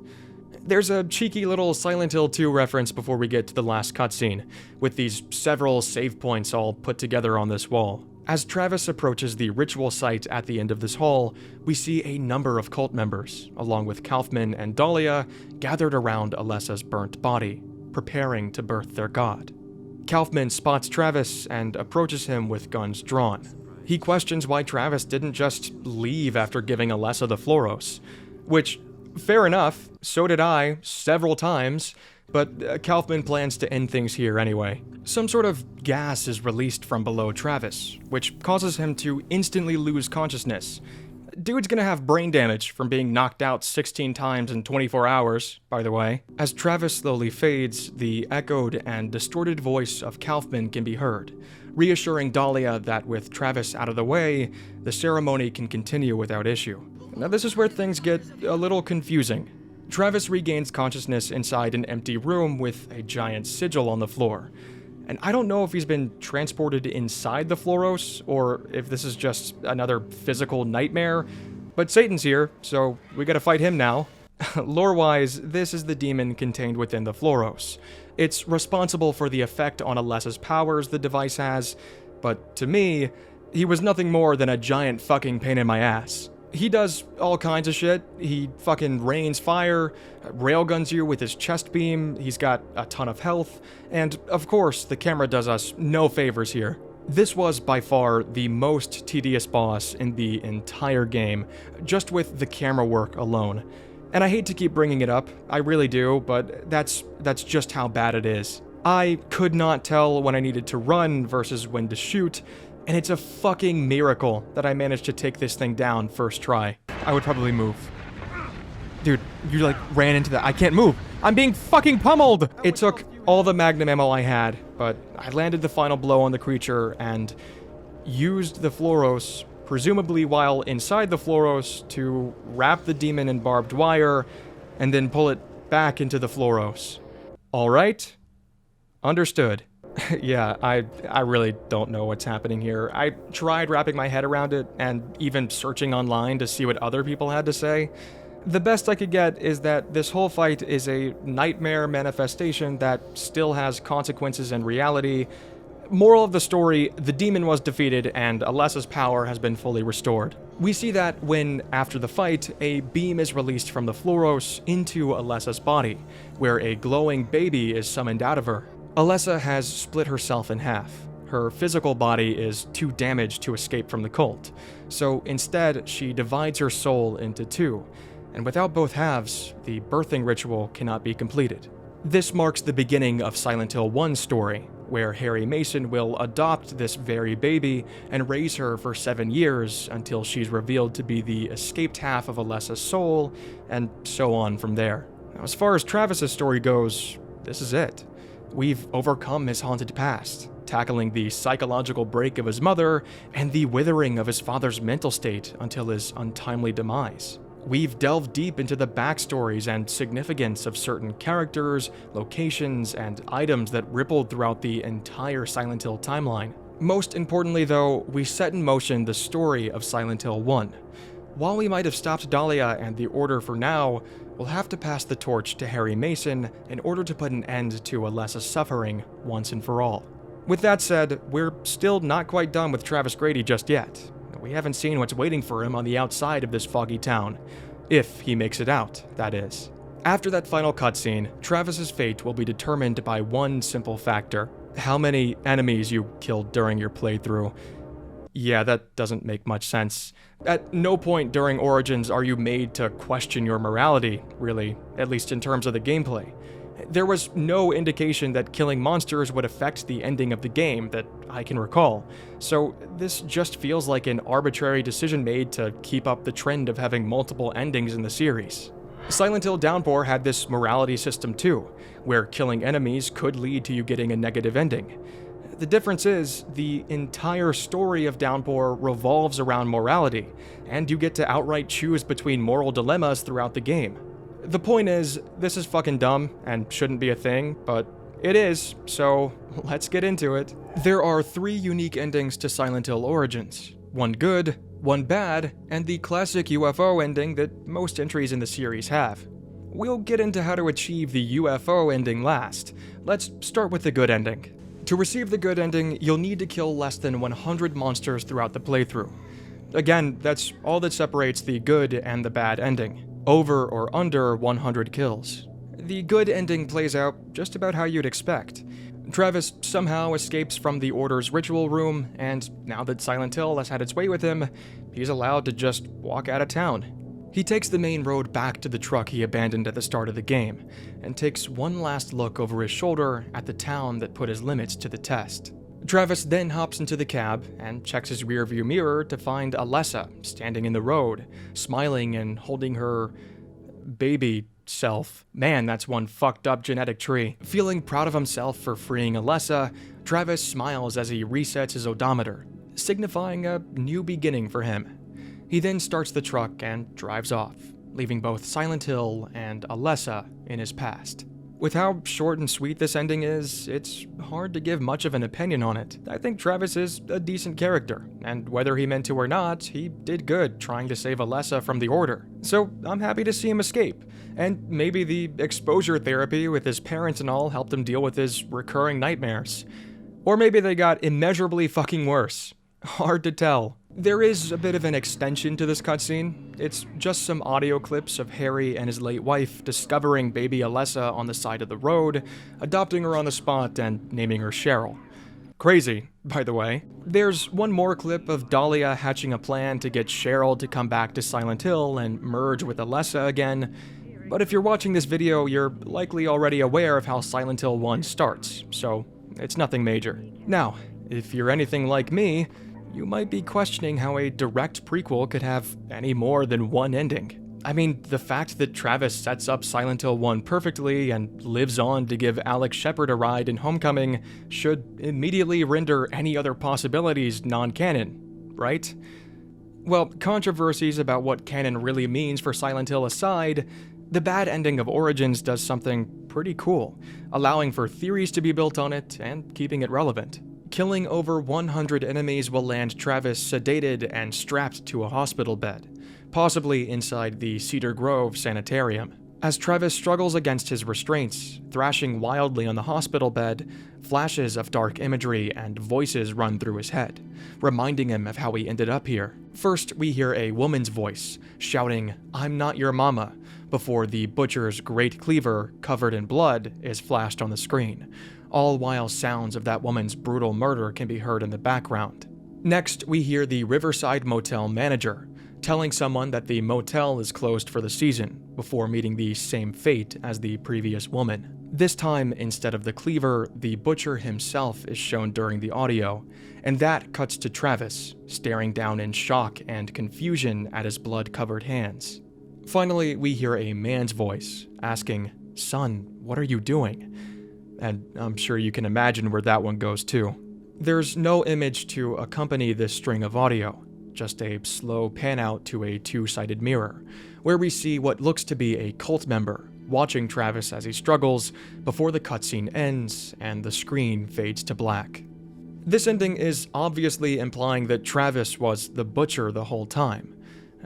There's a cheeky little Silent Hill 2 reference before we get to the last cutscene, with these several save points all put together on this wall. As Travis approaches the ritual site at the end of this hall, we see a number of cult members, along with Kaufman and Dahlia, gathered around Alessa's burnt body, preparing to birth their god. Kaufman spots Travis and approaches him with guns drawn. He questions why Travis didn't just leave after giving Alessa the Floros, which, fair enough, so did I, several times, but Kaufman plans to end things here anyway. Some sort of gas is released from below Travis, which causes him to instantly lose consciousness. Dude's gonna have brain damage from being knocked out 16 times in 24 hours, by the way. As Travis slowly fades, the echoed and distorted voice of Kaufman can be heard, reassuring Dahlia that with Travis out of the way, the ceremony can continue without issue. Now this is where things get a little confusing. Travis regains consciousness inside an empty room with a giant sigil on the floor. and I don't know if he's been transported inside the Floros, or if this is just another physical nightmare, but Satan's here, so we gotta fight him now. Lore-wise, this is the demon contained within the Floros. It's responsible for the effect on Alessa's powers the device has, but to me, he was nothing more than a giant fucking pain in my ass. He does all kinds of shit. He fucking rains fire, railguns you with his chest beam, he's got a ton of health, and of course, the camera does us no favors here. This was by far the most tedious boss in the entire game, just with the camera work alone. And I hate to keep bringing it up, I really do, but that's just how bad it is. I could not tell when I needed to run versus when to shoot, and it's a fucking miracle that I managed to take this thing down first try. I would probably move. Dude, you like ran into that. I can't move. I'm being fucking pummeled! It took all the magnum ammo I had, but I landed the final blow on the creature and used the Floros, presumably while inside the Floros, to wrap the demon in barbed wire and then pull it back into the Floros. Alright? Understood. Yeah, I really don't know what's happening here. I tried wrapping my head around it and even searching online to see what other people had to say. The best I could get is that this whole fight is a nightmare manifestation that still has consequences in reality. Moral of the story, the demon was defeated and Alessa's power has been fully restored. We see that when, after the fight, a beam is released from the Floros into Alessa's body, where a glowing baby is summoned out of her. Alessa has split herself in half. Her physical body is too damaged to escape from the cult, so instead she divides her soul into two, and without both halves, the birthing ritual cannot be completed. This marks the beginning of Silent Hill 1's story, where Harry Mason will adopt this very baby and raise her for 7 years until she's revealed to be the escaped half of Alessa's soul, and so on from there. Now, as far as Travis's story goes, this is it. We've overcome his haunted past, tackling the psychological break of his mother and the withering of his father's mental state until his untimely demise. We've delved deep into the backstories and significance of certain characters, locations, and items that rippled throughout the entire Silent Hill timeline. Most importantly, though, we set in motion the story of Silent Hill 1. While we might have stopped Dahlia and the Order for now, we'll have to pass the torch to Harry Mason in order to put an end to Alessa's suffering once and for all. With that said, we're still not quite done with Travis Grady just yet. We haven't seen what's waiting for him on the outside of this foggy town. If he makes it out, that is. After that final cutscene, Travis's fate will be determined by one simple factor: how many enemies you killed during your playthrough. Yeah, that doesn't make much sense. At no point during Origins are you made to question your morality, really, at least in terms of the gameplay. There was no indication that killing monsters would affect the ending of the game that I can recall, so this just feels like an arbitrary decision made to keep up the trend of having multiple endings in the series. Silent Hill Downpour had this morality system too, where killing enemies could lead to you getting a negative ending. The difference is, the entire story of Downpour revolves around morality, and you get to outright choose between moral dilemmas throughout the game. The point is, this is fucking dumb and shouldn't be a thing, but it is, so let's get into it. There are 3 unique endings to Silent Hill Origins. One good, one bad, and the classic UFO ending that most entries in the series have. We'll get into how to achieve the UFO ending last. Let's start with the good ending. To receive the good ending, you'll need to kill less than 100 monsters throughout the playthrough. Again, that's all that separates the good and the bad ending. Over or under 100 kills. The good ending plays out just about how you'd expect. Travis somehow escapes from the Order's ritual room, and now that Silent Hill has had its way with him, he's allowed to just walk out of town. He takes the main road back to the truck he abandoned at the start of the game, and takes one last look over his shoulder at the town that put his limits to the test. Travis then hops into the cab and checks his rearview mirror to find Alessa standing in the road, smiling and holding her baby self. Man, that's one fucked up genetic tree. Feeling proud of himself for freeing Alessa, Travis smiles as he resets his odometer, signifying a new beginning for him. He then starts the truck and drives off, leaving both Silent Hill and Alessa in his past. With how short and sweet this ending is, it's hard to give much of an opinion on it. I think Travis is a decent character, and whether he meant to or not, he did good trying to save Alessa from the Order. So I'm happy to see him escape, and maybe the exposure therapy with his parents and all helped him deal with his recurring nightmares. Or maybe they got immeasurably fucking worse. Hard to tell. There is a bit of an extension to this cutscene. It's just some audio clips of Harry and his late wife discovering baby Alessa on the side of the road, adopting her on the spot, and naming her Cheryl. Crazy, by the way. There's one more clip of Dahlia hatching a plan to get Cheryl to come back to Silent Hill and merge with Alessa again. But if you're watching this video, you're likely already aware of how Silent Hill 1 starts, so it's nothing major. Now, if you're anything like me, you might be questioning how a direct prequel could have any more than one ending. I mean, the fact that Travis sets up Silent Hill 1 perfectly and lives on to give Alex Shepard a ride in Homecoming should immediately render any other possibilities non-canon, right? Well, controversies about what canon really means for Silent Hill aside, the bad ending of Origins does something pretty cool, allowing for theories to be built on it and keeping it relevant. Killing over 100 enemies will land Travis sedated and strapped to a hospital bed, possibly inside the Cedar Grove Sanitarium. As Travis struggles against his restraints, thrashing wildly on the hospital bed, flashes of dark imagery and voices run through his head, reminding him of how he ended up here. First, we hear a woman's voice, shouting, "I'm not your mama," before the butcher's great cleaver, covered in blood, is flashed on the screen, all while sounds of that woman's brutal murder can be heard in the background. Next, we hear the Riverside Motel manager, telling someone that the motel is closed for the season, before meeting the same fate as the previous woman. This time, instead of the cleaver, the butcher himself is shown during the audio, and that cuts to Travis, staring down in shock and confusion at his blood-covered hands. Finally, we hear a man's voice, asking, "Son, what are you doing?" And I'm sure you can imagine where that one goes too. There's no image to accompany this string of audio, just a slow pan out to a two-sided mirror, where we see what looks to be a cult member watching Travis as he struggles before the cutscene ends and the screen fades to black. This ending is obviously implying that Travis was the butcher the whole time.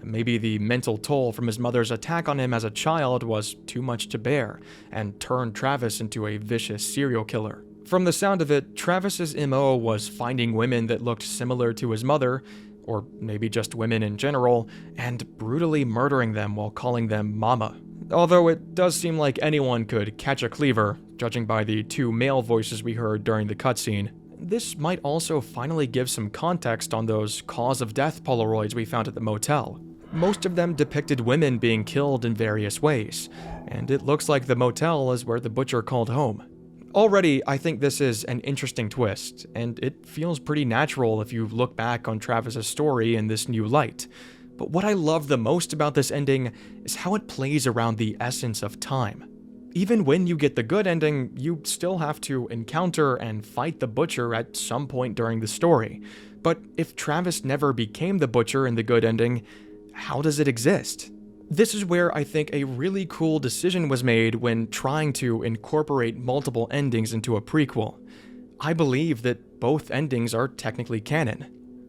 Maybe the mental toll from his mother's attack on him as a child was too much to bear and turned Travis into a vicious serial killer. From the sound of it, Travis's MO was finding women that looked similar to his mother, or maybe just women in general, and brutally murdering them while calling them mama. Although it does seem like anyone could catch a cleaver, judging by the two male voices we heard during the cutscene. This might also finally give some context on those cause of death Polaroids we found at the motel. Most of them depicted women being killed in various ways, and it looks like the motel is where the butcher called home. Already, I think this is an interesting twist, and it feels pretty natural if you look back on Travis's story in this new light. But what I love the most about this ending is how it plays around the essence of time. Even when you get the good ending, you still have to encounter and fight the butcher at some point during the story. But if Travis never became the butcher in the good ending, how does it exist? This is where I think a really cool decision was made when trying to incorporate multiple endings into a prequel. I believe that both endings are technically canon.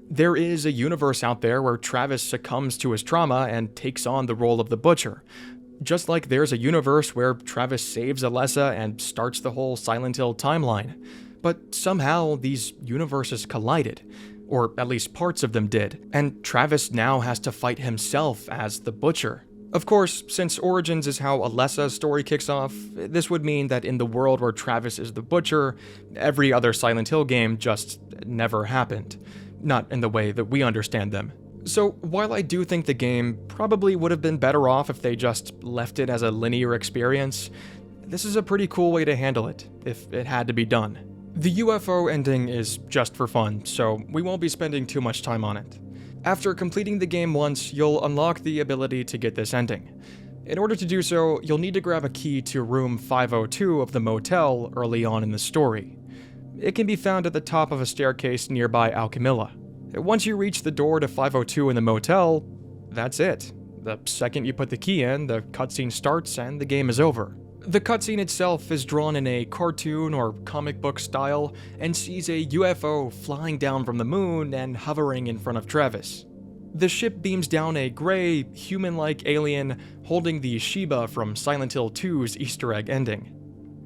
There is a universe out there where Travis succumbs to his trauma and takes on the role of the butcher. Just like there's a universe where Travis saves Alessa and starts the whole Silent Hill timeline. But somehow these universes collided, or at least parts of them did, and Travis now has to fight himself as the butcher. Of course, since Origins is how Alessa's story kicks off, this would mean that in the world where Travis is the butcher, every other Silent Hill game just never happened. Not in the way that we understand them. So while I do think the game probably would have been better off if they just left it as a linear experience, this is a pretty cool way to handle it, if it had to be done. The UFO ending is just for fun, so we won't be spending too much time on it. After completing the game once, you'll unlock the ability to get this ending. In order to do so, you'll need to grab a key to room 502 of the motel early on in the story. It can be found at the top of a staircase nearby Alchemilla. Once you reach the door to 502 in the motel, that's it. The second you put the key in, the cutscene starts and the game is over. The cutscene itself is drawn in a cartoon or comic book style and sees a UFO flying down from the moon and hovering in front of Travis. The ship beams down a gray, human-like alien holding the Sheba from Silent Hill 2's Easter egg ending.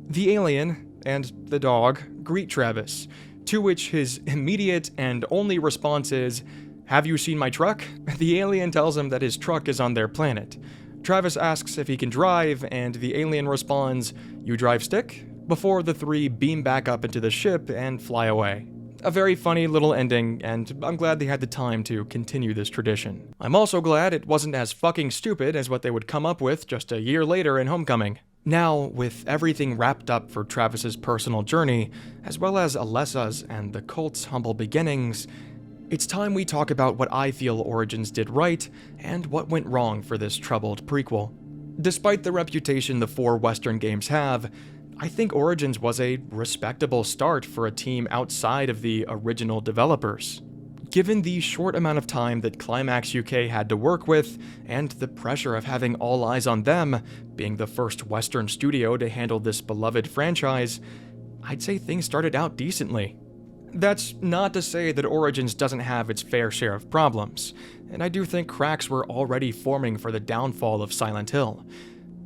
The alien and the dog greet Travis, to which his immediate and only response is, "Have you seen my truck?" The alien tells him that his truck is on their planet. Travis asks if he can drive, and the alien responds, "You drive stick?" before the three beam back up into the ship and fly away. A very funny little ending, and I'm glad they had the time to continue this tradition. I'm also glad it wasn't as fucking stupid as what they would come up with just a year later in Homecoming. Now, with everything wrapped up for Travis's personal journey, as well as Alessa's and the cult's humble beginnings, it's time we talk about what I feel Origins did right and what went wrong for this troubled prequel. Despite the reputation the 4 Western games have, I think Origins was a respectable start for a team outside of the original developers. Given the short amount of time that Climax UK had to work with, and the pressure of having all eyes on them, being the first Western studio to handle this beloved franchise, I'd say things started out decently. That's not to say that Origins doesn't have its fair share of problems, and I do think cracks were already forming for the downfall of Silent Hill.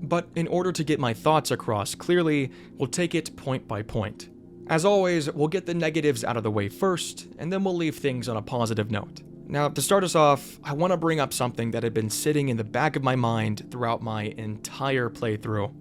But in order to get my thoughts across clearly, we'll take it point by point. As always, we'll get the negatives out of the way first, and then we'll leave things on a positive note. Now, to start us off, I want to bring up something that had been sitting in the back of my mind throughout my entire playthrough.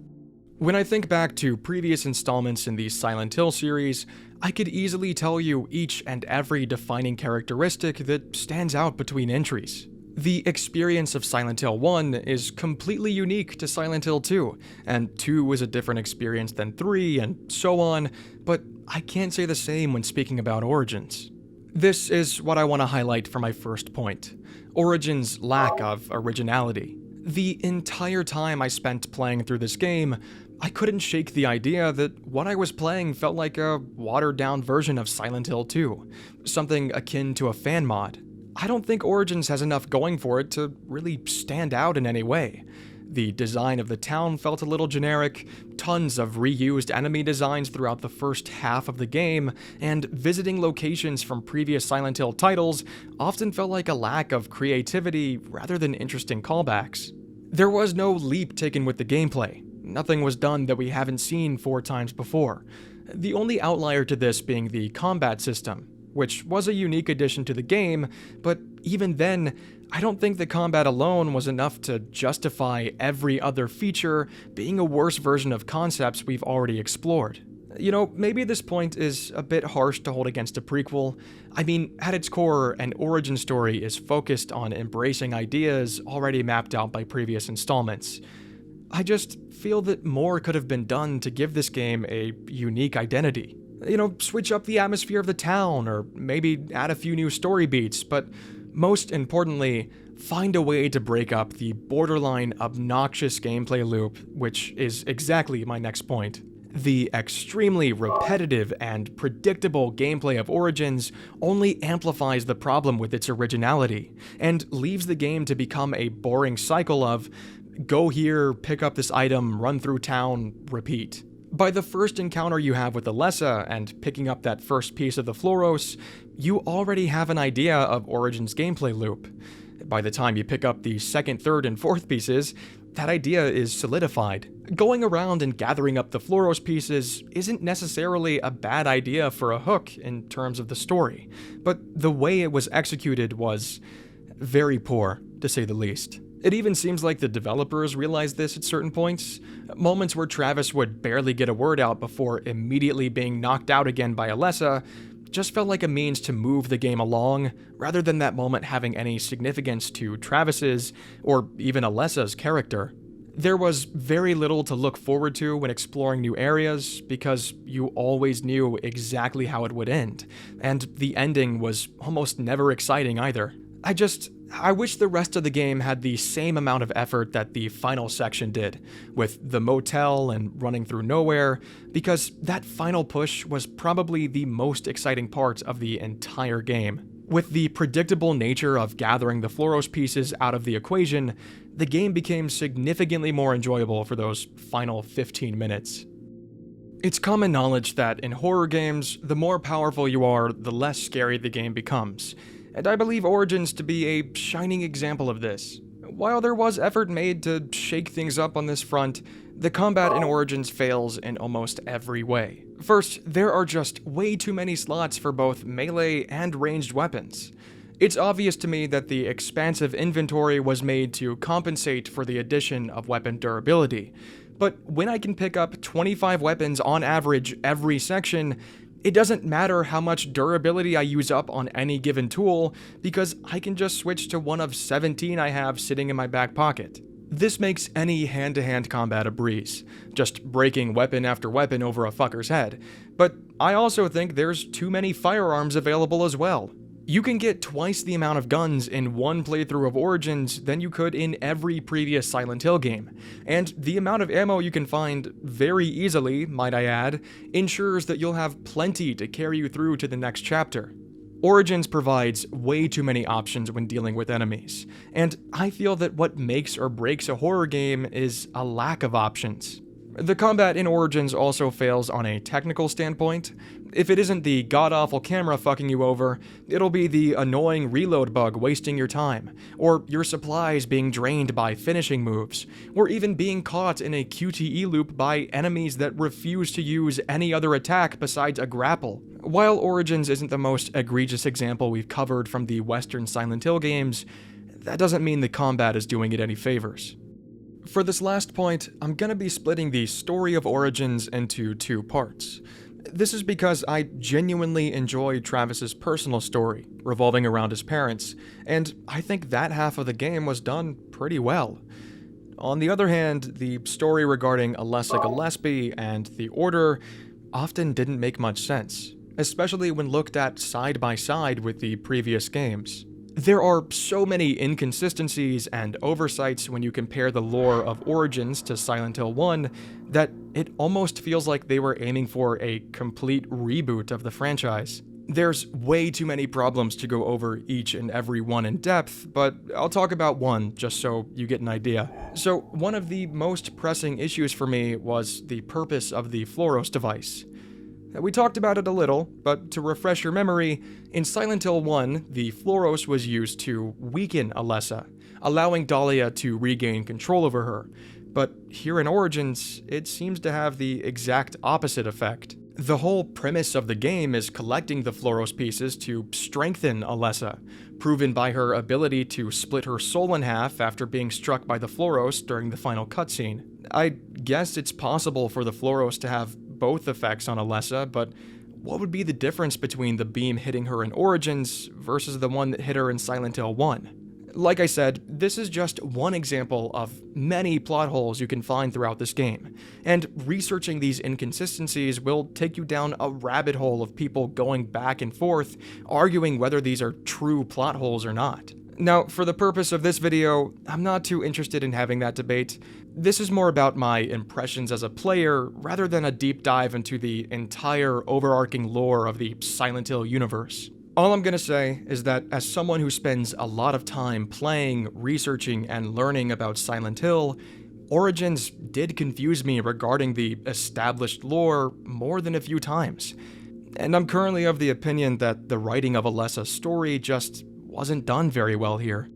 When I think back to previous installments in the Silent Hill series, I could easily tell you each and every defining characteristic that stands out between entries. The experience of Silent Hill 1 is completely unique to Silent Hill 2, and 2 is a different experience than 3, and so on, but I can't say the same when speaking about Origins. This is what I want to highlight for my first point: Origins' lack of originality. The entire time I spent playing through this game, I couldn't shake the idea that what I was playing felt like a watered-down version of Silent Hill 2, something akin to a fan mod. I don't think Origins has enough going for it to really stand out in any way. The design of the town felt a little generic, tons of reused enemy designs throughout the first half of the game, and visiting locations from previous Silent Hill titles often felt like a lack of creativity rather than interesting callbacks. There was no leap taken with the gameplay. Nothing was done that we haven't seen 4 times before. The only outlier to this being the combat system, which was a unique addition to the game, but even then, I don't think the combat alone was enough to justify every other feature being a worse version of concepts we've already explored. You know, maybe this point is a bit harsh to hold against a prequel. I mean, at its core, an origin story is focused on embracing ideas already mapped out by previous installments. I just feel that more could have been done to give this game a unique identity. You know, switch up the atmosphere of the town, or maybe add a few new story beats, but most importantly, find a way to break up the borderline obnoxious gameplay loop, which is exactly my next point. The extremely repetitive and predictable gameplay of Origins only amplifies the problem with its originality, and leaves the game to become a boring cycle of go here, pick up this item, run through town, repeat. By the first encounter you have with Alessa and picking up that first piece of the Floros, you already have an idea of Origin's gameplay loop. By the time you pick up the second, third, and fourth pieces, that idea is solidified. Going around and gathering up the Floros pieces isn't necessarily a bad idea for a hook in terms of the story, but the way it was executed was very poor, to say the least. It even seems like the developers realized this at certain points. Moments where Travis would barely get a word out before immediately being knocked out again by Alessa just felt like a means to move the game along, rather than that moment having any significance to Travis's, or even Alessa's character. There was very little to look forward to when exploring new areas, because you always knew exactly how it would end, and the ending was almost never exciting either. I wish the rest of the game had the same amount of effort that the final section did, with the motel and running through nowhere, because that final push was probably the most exciting part of the entire game. With the predictable nature of gathering the Floros pieces out of the equation, the game became significantly more enjoyable for those final 15 minutes. It's common knowledge that in horror games, the more powerful you are, the less scary the game becomes, and I believe Origins to be a shining example of this. While there was effort made to shake things up on this front, the combat in Origins fails in almost every way. First, there are just way too many slots for both melee and ranged weapons. It's obvious to me that the expansive inventory was made to compensate for the addition of weapon durability, but when I can pick up 25 weapons on average every section, it doesn't matter how much durability I use up on any given tool, because I can just switch to one of 17 I have sitting in my back pocket. This makes any hand-to-hand combat a breeze, just breaking weapon after weapon over a fucker's head, but I also think there's too many firearms available as well. You can get twice the amount of guns in one playthrough of Origins than you could in every previous Silent Hill game, and the amount of ammo you can find very easily, might I add, ensures that you'll have plenty to carry you through to the next chapter. Origins provides way too many options when dealing with enemies, and I feel that what makes or breaks a horror game is a lack of options. The combat in Origins also fails on a technical standpoint. If it isn't the god-awful camera fucking you over, it'll be the annoying reload bug wasting your time, or your supplies being drained by finishing moves, or even being caught in a QTE loop by enemies that refuse to use any other attack besides a grapple. While Origins isn't the most egregious example we've covered from the Western Silent Hill games, that doesn't mean the combat is doing it any favors. For this last point, I'm gonna be splitting the story of Origins into two parts. This is because I genuinely enjoy Travis's personal story, revolving around his parents, and I think that half of the game was done pretty well. On the other hand, the story regarding Alessa Gillespie and the Order often didn't make much sense, especially when looked at side by side with the previous games. There are so many inconsistencies and oversights when you compare the lore of Origins to Silent Hill 1 that it almost feels like they were aiming for a complete reboot of the franchise. There's way too many problems to go over each and every one in depth, but I'll talk about one just so you get an idea. So, one of the most pressing issues for me was the purpose of the Floros device. We talked about it a little, but to refresh your memory, in Silent Hill 1, the Floros was used to weaken Alessa, allowing Dahlia to regain control over her. But here in Origins, it seems to have the exact opposite effect. The whole premise of the game is collecting the Floros pieces to strengthen Alessa, proven by her ability to split her soul in half after being struck by the Floros during the final cutscene. I guess it's possible for the Floros to have both effects on Alessa, but what would be the difference between the beam hitting her in Origins versus the one that hit her in Silent Hill 1? Like I said, this is just one example of many plot holes you can find throughout this game, and researching these inconsistencies will take you down a rabbit hole of people going back and forth, arguing whether these are true plot holes or not. Now, for the purpose of this video, I'm not too interested in having that debate. This is more about my impressions as a player, rather than a deep dive into the entire overarching lore of the Silent Hill universe. All I'm gonna say is that as someone who spends a lot of time playing, researching, and learning about Silent Hill, Origins did confuse me regarding the established lore more than a few times. And I'm currently of the opinion that the writing of Alessa's story just wasn't done very well here.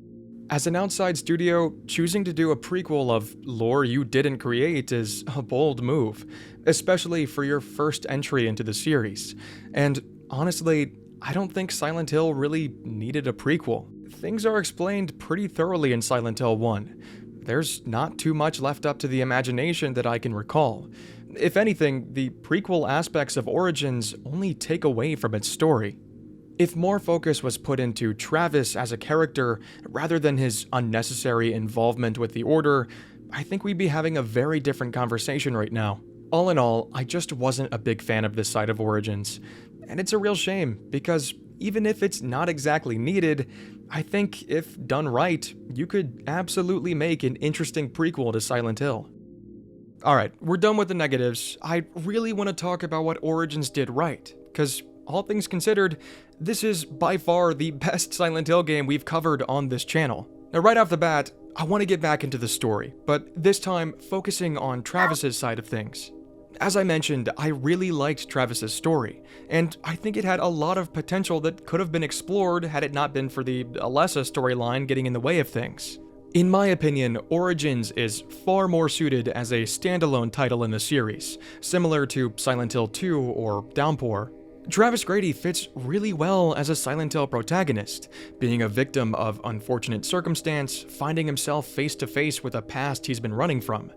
As an outside studio, choosing to do a prequel of lore you didn't create is a bold move, especially for your first entry into the series. And honestly, I don't think Silent Hill really needed a prequel. Things are explained pretty thoroughly in Silent Hill 1. There's not too much left up to the imagination that I can recall. If anything, the prequel aspects of Origins only take away from its story. If more focus was put into Travis as a character, rather than his unnecessary involvement with the Order, I think we'd be having a very different conversation right now. All in all, I just wasn't a big fan of this side of Origins. And it's a real shame, because even if it's not exactly needed, I think if done right, you could absolutely make an interesting prequel to Silent Hill. Alright, we're done with the negatives. I really want to talk about what Origins did right, because all things considered, this is by far the best Silent Hill game we've covered on this channel. Now, right off the bat, I want to get back into the story, but this time focusing on Travis's side of things. As I mentioned, I really liked Travis's story, and I think it had a lot of potential that could have been explored had it not been for the Alessa storyline getting in the way of things. In my opinion, Origins is far more suited as a standalone title in the series, similar to Silent Hill 2 or Downpour. Travis Grady fits really well as a Silent Hill protagonist, being a victim of unfortunate circumstance, finding himself face to face with a past he's been running from.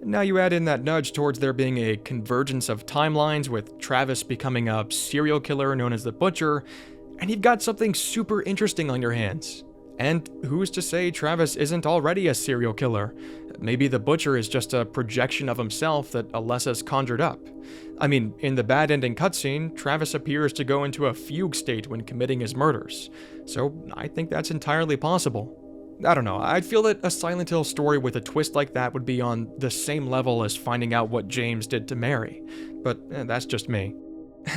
Now you add in that nudge towards there being a convergence of timelines with Travis becoming a serial killer known as the Butcher, and you've got something super interesting on your hands. And who's to say Travis isn't already a serial killer? Maybe the Butcher is just a projection of himself that Alessa's conjured up. I mean, in the bad ending cutscene, Travis appears to go into a fugue state when committing his murders, so I think that's entirely possible. I don't know, I feel that a Silent Hill story with a twist like that would be on the same level as finding out what James did to Mary, but that's just me.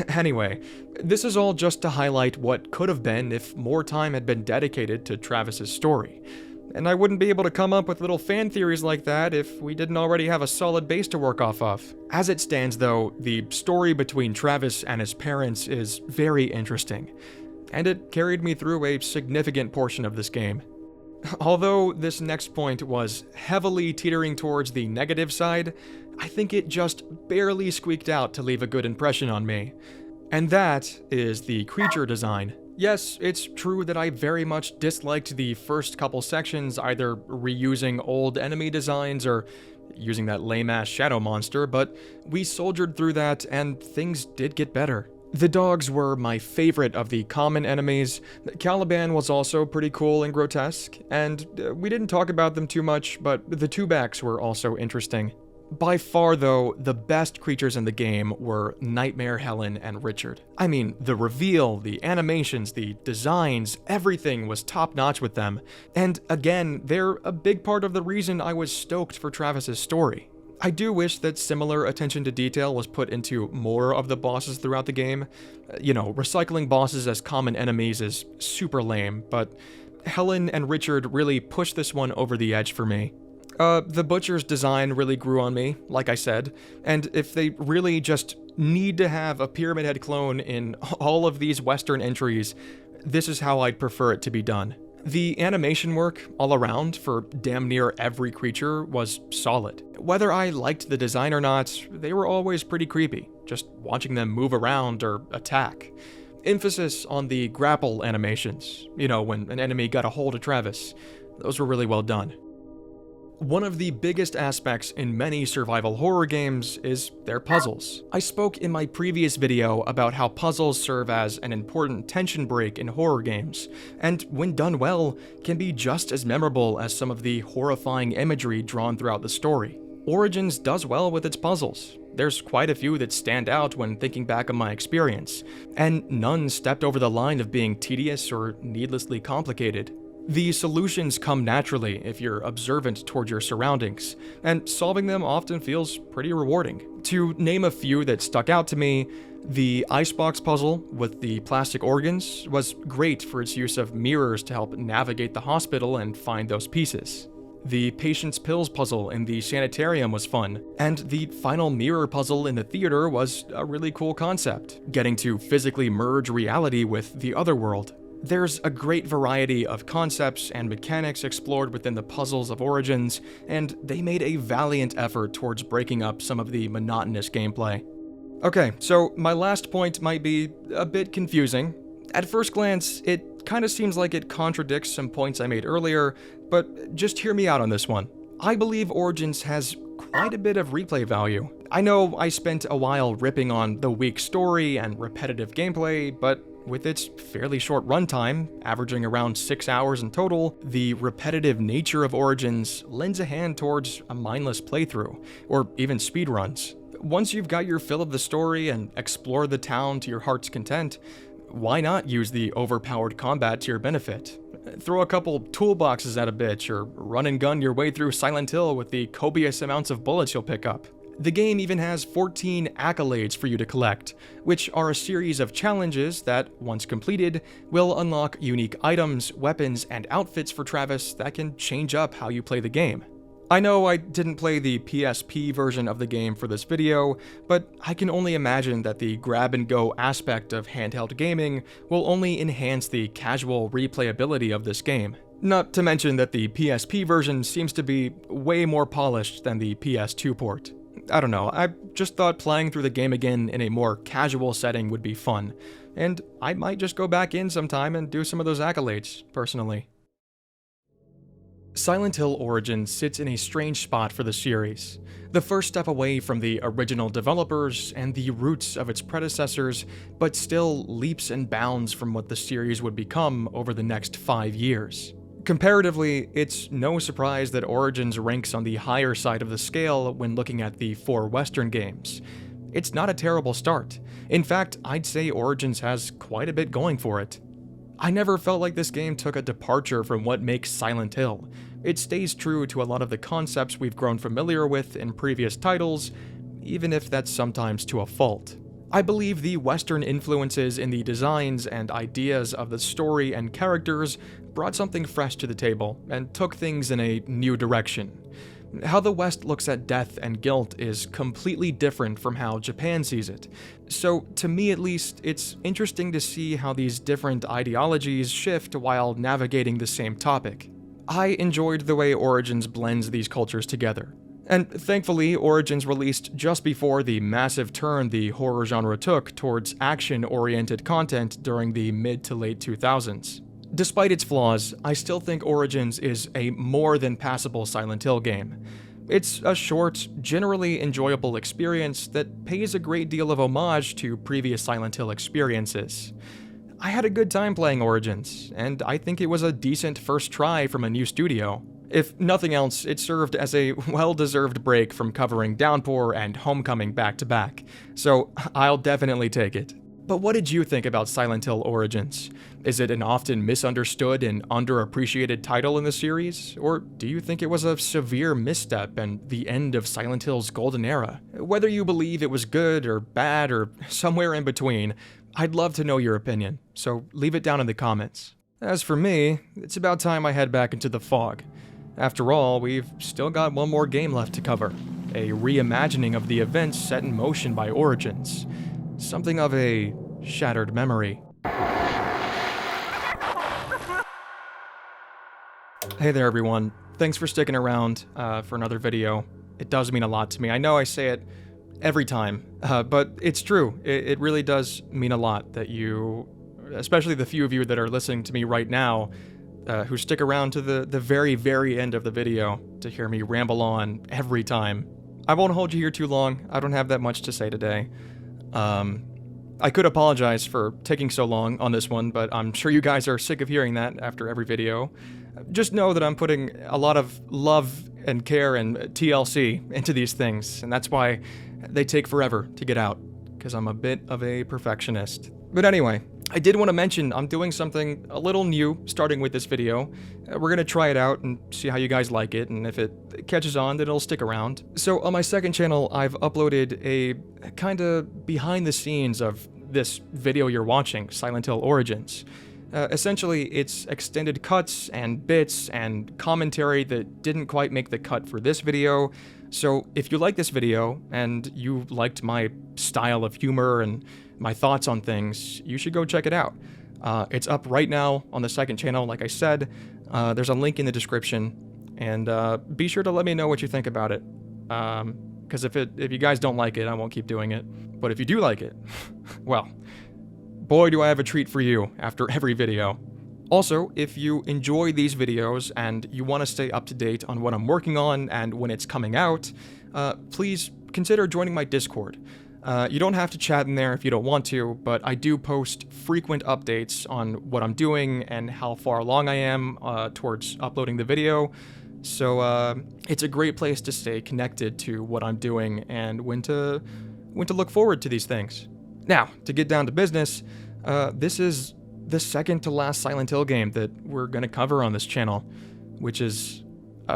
Anyway, this is all just to highlight what could have been if more time had been dedicated to Travis's story. And I wouldn't be able to come up with little fan theories like that if we didn't already have a solid base to work off of. As it stands though, the story between Travis and his parents is very interesting, and it carried me through a significant portion of this game. Although this next point was heavily teetering towards the negative side, I think it just barely squeaked out to leave a good impression on me. And that is the creature design. Yes, it's true that I very much disliked the first couple sections, either reusing old enemy designs or using that lame-ass shadow monster, but we soldiered through that and things did get better. The dogs were my favorite of the common enemies. Caliban was also pretty cool and grotesque, and we didn't talk about them too much, but the two-backs were also interesting. By far, though, the best creatures in the game were Nightmare Helen and Richard. I mean, the reveal, the animations, the designs, everything was top-notch with them. And again, they're a big part of the reason I was stoked for Travis's story. I do wish that similar attention to detail was put into more of the bosses throughout the game. You know, recycling bosses as common enemies is super lame, but Helen and Richard really pushed this one over the edge for me. The Butcher's design really grew on me, like I said, and if they really just need to have a Pyramid Head clone in all of these Western entries, this is how I'd prefer it to be done. The animation work all around for damn near every creature was solid. Whether I liked the design or not, they were always pretty creepy, just watching them move around or attack. Emphasis on the grapple animations, you know, when an enemy got a hold of Travis. Those were really well done. One of the biggest aspects in many survival horror games is their puzzles. I spoke in my previous video about how puzzles serve as an important tension break in horror games, and when done well, can be just as memorable as some of the horrifying imagery drawn throughout the story. Origins does well with its puzzles. There's quite a few that stand out when thinking back on my experience, and none stepped over the line of being tedious or needlessly complicated. The solutions come naturally if you're observant toward your surroundings, and solving them often feels pretty rewarding. To name a few that stuck out to me, the icebox puzzle with the plastic organs was great for its use of mirrors to help navigate the hospital and find those pieces. The patient's pills puzzle in the sanitarium was fun, and the final mirror puzzle in the theater was a really cool concept, getting to physically merge reality with the other world. There's a great variety of concepts and mechanics explored within the puzzles of Origins, and they made a valiant effort towards breaking up some of the monotonous gameplay. Okay, so my last point might be a bit confusing. At first glance, it kind of seems like it contradicts some points I made earlier, but just hear me out on this one. I believe Origins has quite a bit of replay value. I know I spent a while ripping on the weak story and repetitive gameplay, but with its fairly short runtime, averaging around 6 hours in total, the repetitive nature of Origins lends a hand towards a mindless playthrough, or even speedruns. Once you've got your fill of the story and explored the town to your heart's content, why not use the overpowered combat to your benefit? Throw a couple toolboxes at a bitch, or run and gun your way through Silent Hill with the copious amounts of bullets you'll pick up. The game even has 14 accolades for you to collect, which are a series of challenges that, once completed, will unlock unique items, weapons, and outfits for Travis that can change up how you play the game. I know I didn't play the PSP version of the game for this video, but I can only imagine that the grab-and-go aspect of handheld gaming will only enhance the casual replayability of this game. Not to mention that the PSP version seems to be way more polished than the PS2 port. I don't know, I just thought playing through the game again in a more casual setting would be fun, and I might just go back in sometime and do some of those accolades, personally. Silent Hill Origins sits in a strange spot for the series. The first step away from the original developers and the roots of its predecessors, but still leaps and bounds from what the series would become over the next 5 years. Comparatively, it's no surprise that Origins ranks on the higher side of the scale when looking at the 4 Western games. It's not a terrible start. In fact, I'd say Origins has quite a bit going for it. I never felt like this game took a departure from what makes Silent Hill. It stays true to a lot of the concepts we've grown familiar with in previous titles, even if that's sometimes to a fault. I believe the Western influences in the designs and ideas of the story and characters brought something fresh to the table and took things in a new direction. How the West looks at death and guilt is completely different from how Japan sees it. So, to me at least, it's interesting to see how these different ideologies shift while navigating the same topic. I enjoyed the way Origins blends these cultures together. And thankfully, Origins released just before the massive turn the horror genre took towards action-oriented content during the mid to late 2000s. Despite its flaws, I still think Origins is a more than passable Silent Hill game. It's a short, generally enjoyable experience that pays a great deal of homage to previous Silent Hill experiences. I had a good time playing Origins, and I think it was a decent first try from a new studio. If nothing else, it served as a well-deserved break from covering Downpour and Homecoming back-to-back, so I'll definitely take it. But what did you think about Silent Hill Origins? Is it an often misunderstood and underappreciated title in the series? Or do you think it was a severe misstep and the end of Silent Hill's golden era? Whether you believe it was good or bad or somewhere in between, I'd love to know your opinion, so leave it down in the comments. As for me, it's about time I head back into the fog. After all, we've still got one more game left to cover, a reimagining of the events set in motion by Origins. Something of a shattered memory. Hey there everyone, thanks for sticking around for another video. It does mean a lot to me. I know I say it every time, but it's true. It really does mean a lot that you, especially the few of you that are listening to me right now, who stick around to the very, very end of the video to hear me ramble on every time. I won't hold you here too long. I don't have that much to say today. I could apologize for taking so long on this one, but I'm sure you guys are sick of hearing that after every video. Just know that I'm putting a lot of love and care and TLC into these things, and that's why they take forever to get out, because I'm a bit of a perfectionist. But anyway, I did want to mention I'm doing something a little new starting with this video. We're going to try it out and see how you guys like it, and if it catches on, then it'll stick around. So on my second channel, I've uploaded a kind of behind the scenes of this video you're watching, Silent Hill Origins. Essentially, it's extended cuts and bits and commentary that didn't quite make the cut for this video. So if you like this video, and you liked my style of humor and my thoughts on things, you should go check it out. It's up right now on the second channel, like I said. There's a link in the description, and be sure to let me know what you think about it. Because if you guys don't like it, I won't keep doing it. But if you do like it, well, boy do I have a treat for you after every video. Also, if you enjoy these videos and you want to stay up to date on what I'm working on and when it's coming out, please consider joining my Discord. You don't have to chat in there if you don't want to, but I do post frequent updates on what I'm doing and how far along I am towards uploading the video. So it's a great place to stay connected to what I'm doing and when to look forward to these things. Now, to get down to business, this is the second to last Silent Hill game that we're going to cover on this channel, which is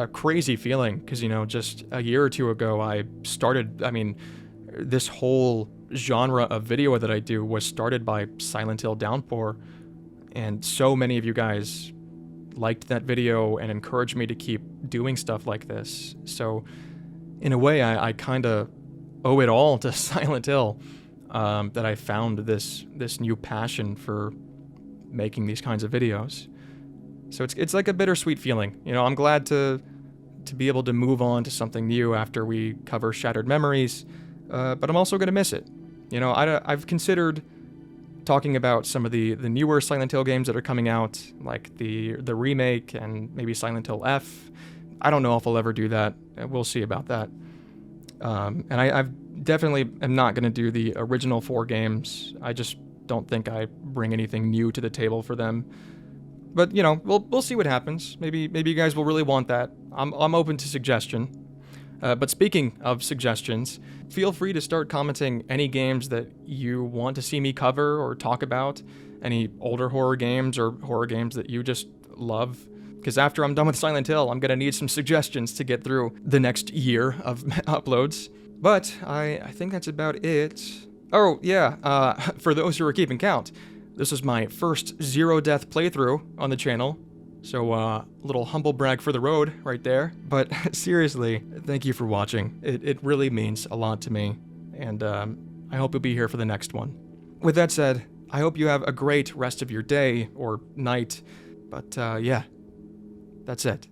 a crazy feeling because, just a year or two ago, I started, this whole genre of video that I do was started by Silent Hill Downpour, and so many of you guys liked that video and encouraged me to keep doing stuff like this. So in a way, I kind of owe it all to Silent Hill, that I found this new passion for making these kinds of videos. So it's like a bittersweet feeling. I'm glad to be able to move on to something new after we cover Shattered Memories, but I'm also going to miss it. I've considered talking about some of the newer Silent Hill games that are coming out, like the remake and maybe Silent Hill F. I don't know if I'll ever do that. We'll see about that. And I've definitely am not going to do the original 4 games. I just don't think I bring anything new to the table for them. But, we'll see what happens. Maybe you guys will really want that. I'm open to suggestion. But speaking of suggestions, feel free to start commenting any games that you want to see me cover or talk about, any older horror games or horror games that you just love. Because after I'm done with Silent Hill, I'm going to need some suggestions to get through the next year of uploads. But I think that's about it. Oh, yeah, for those who are keeping count, this is my first zero-death playthrough on the channel. So, little humble brag for the road right there. But seriously, thank you for watching. It really means a lot to me. And I hope you'll be here for the next one. With that said, I hope you have a great rest of your day or night. But yeah, that's it.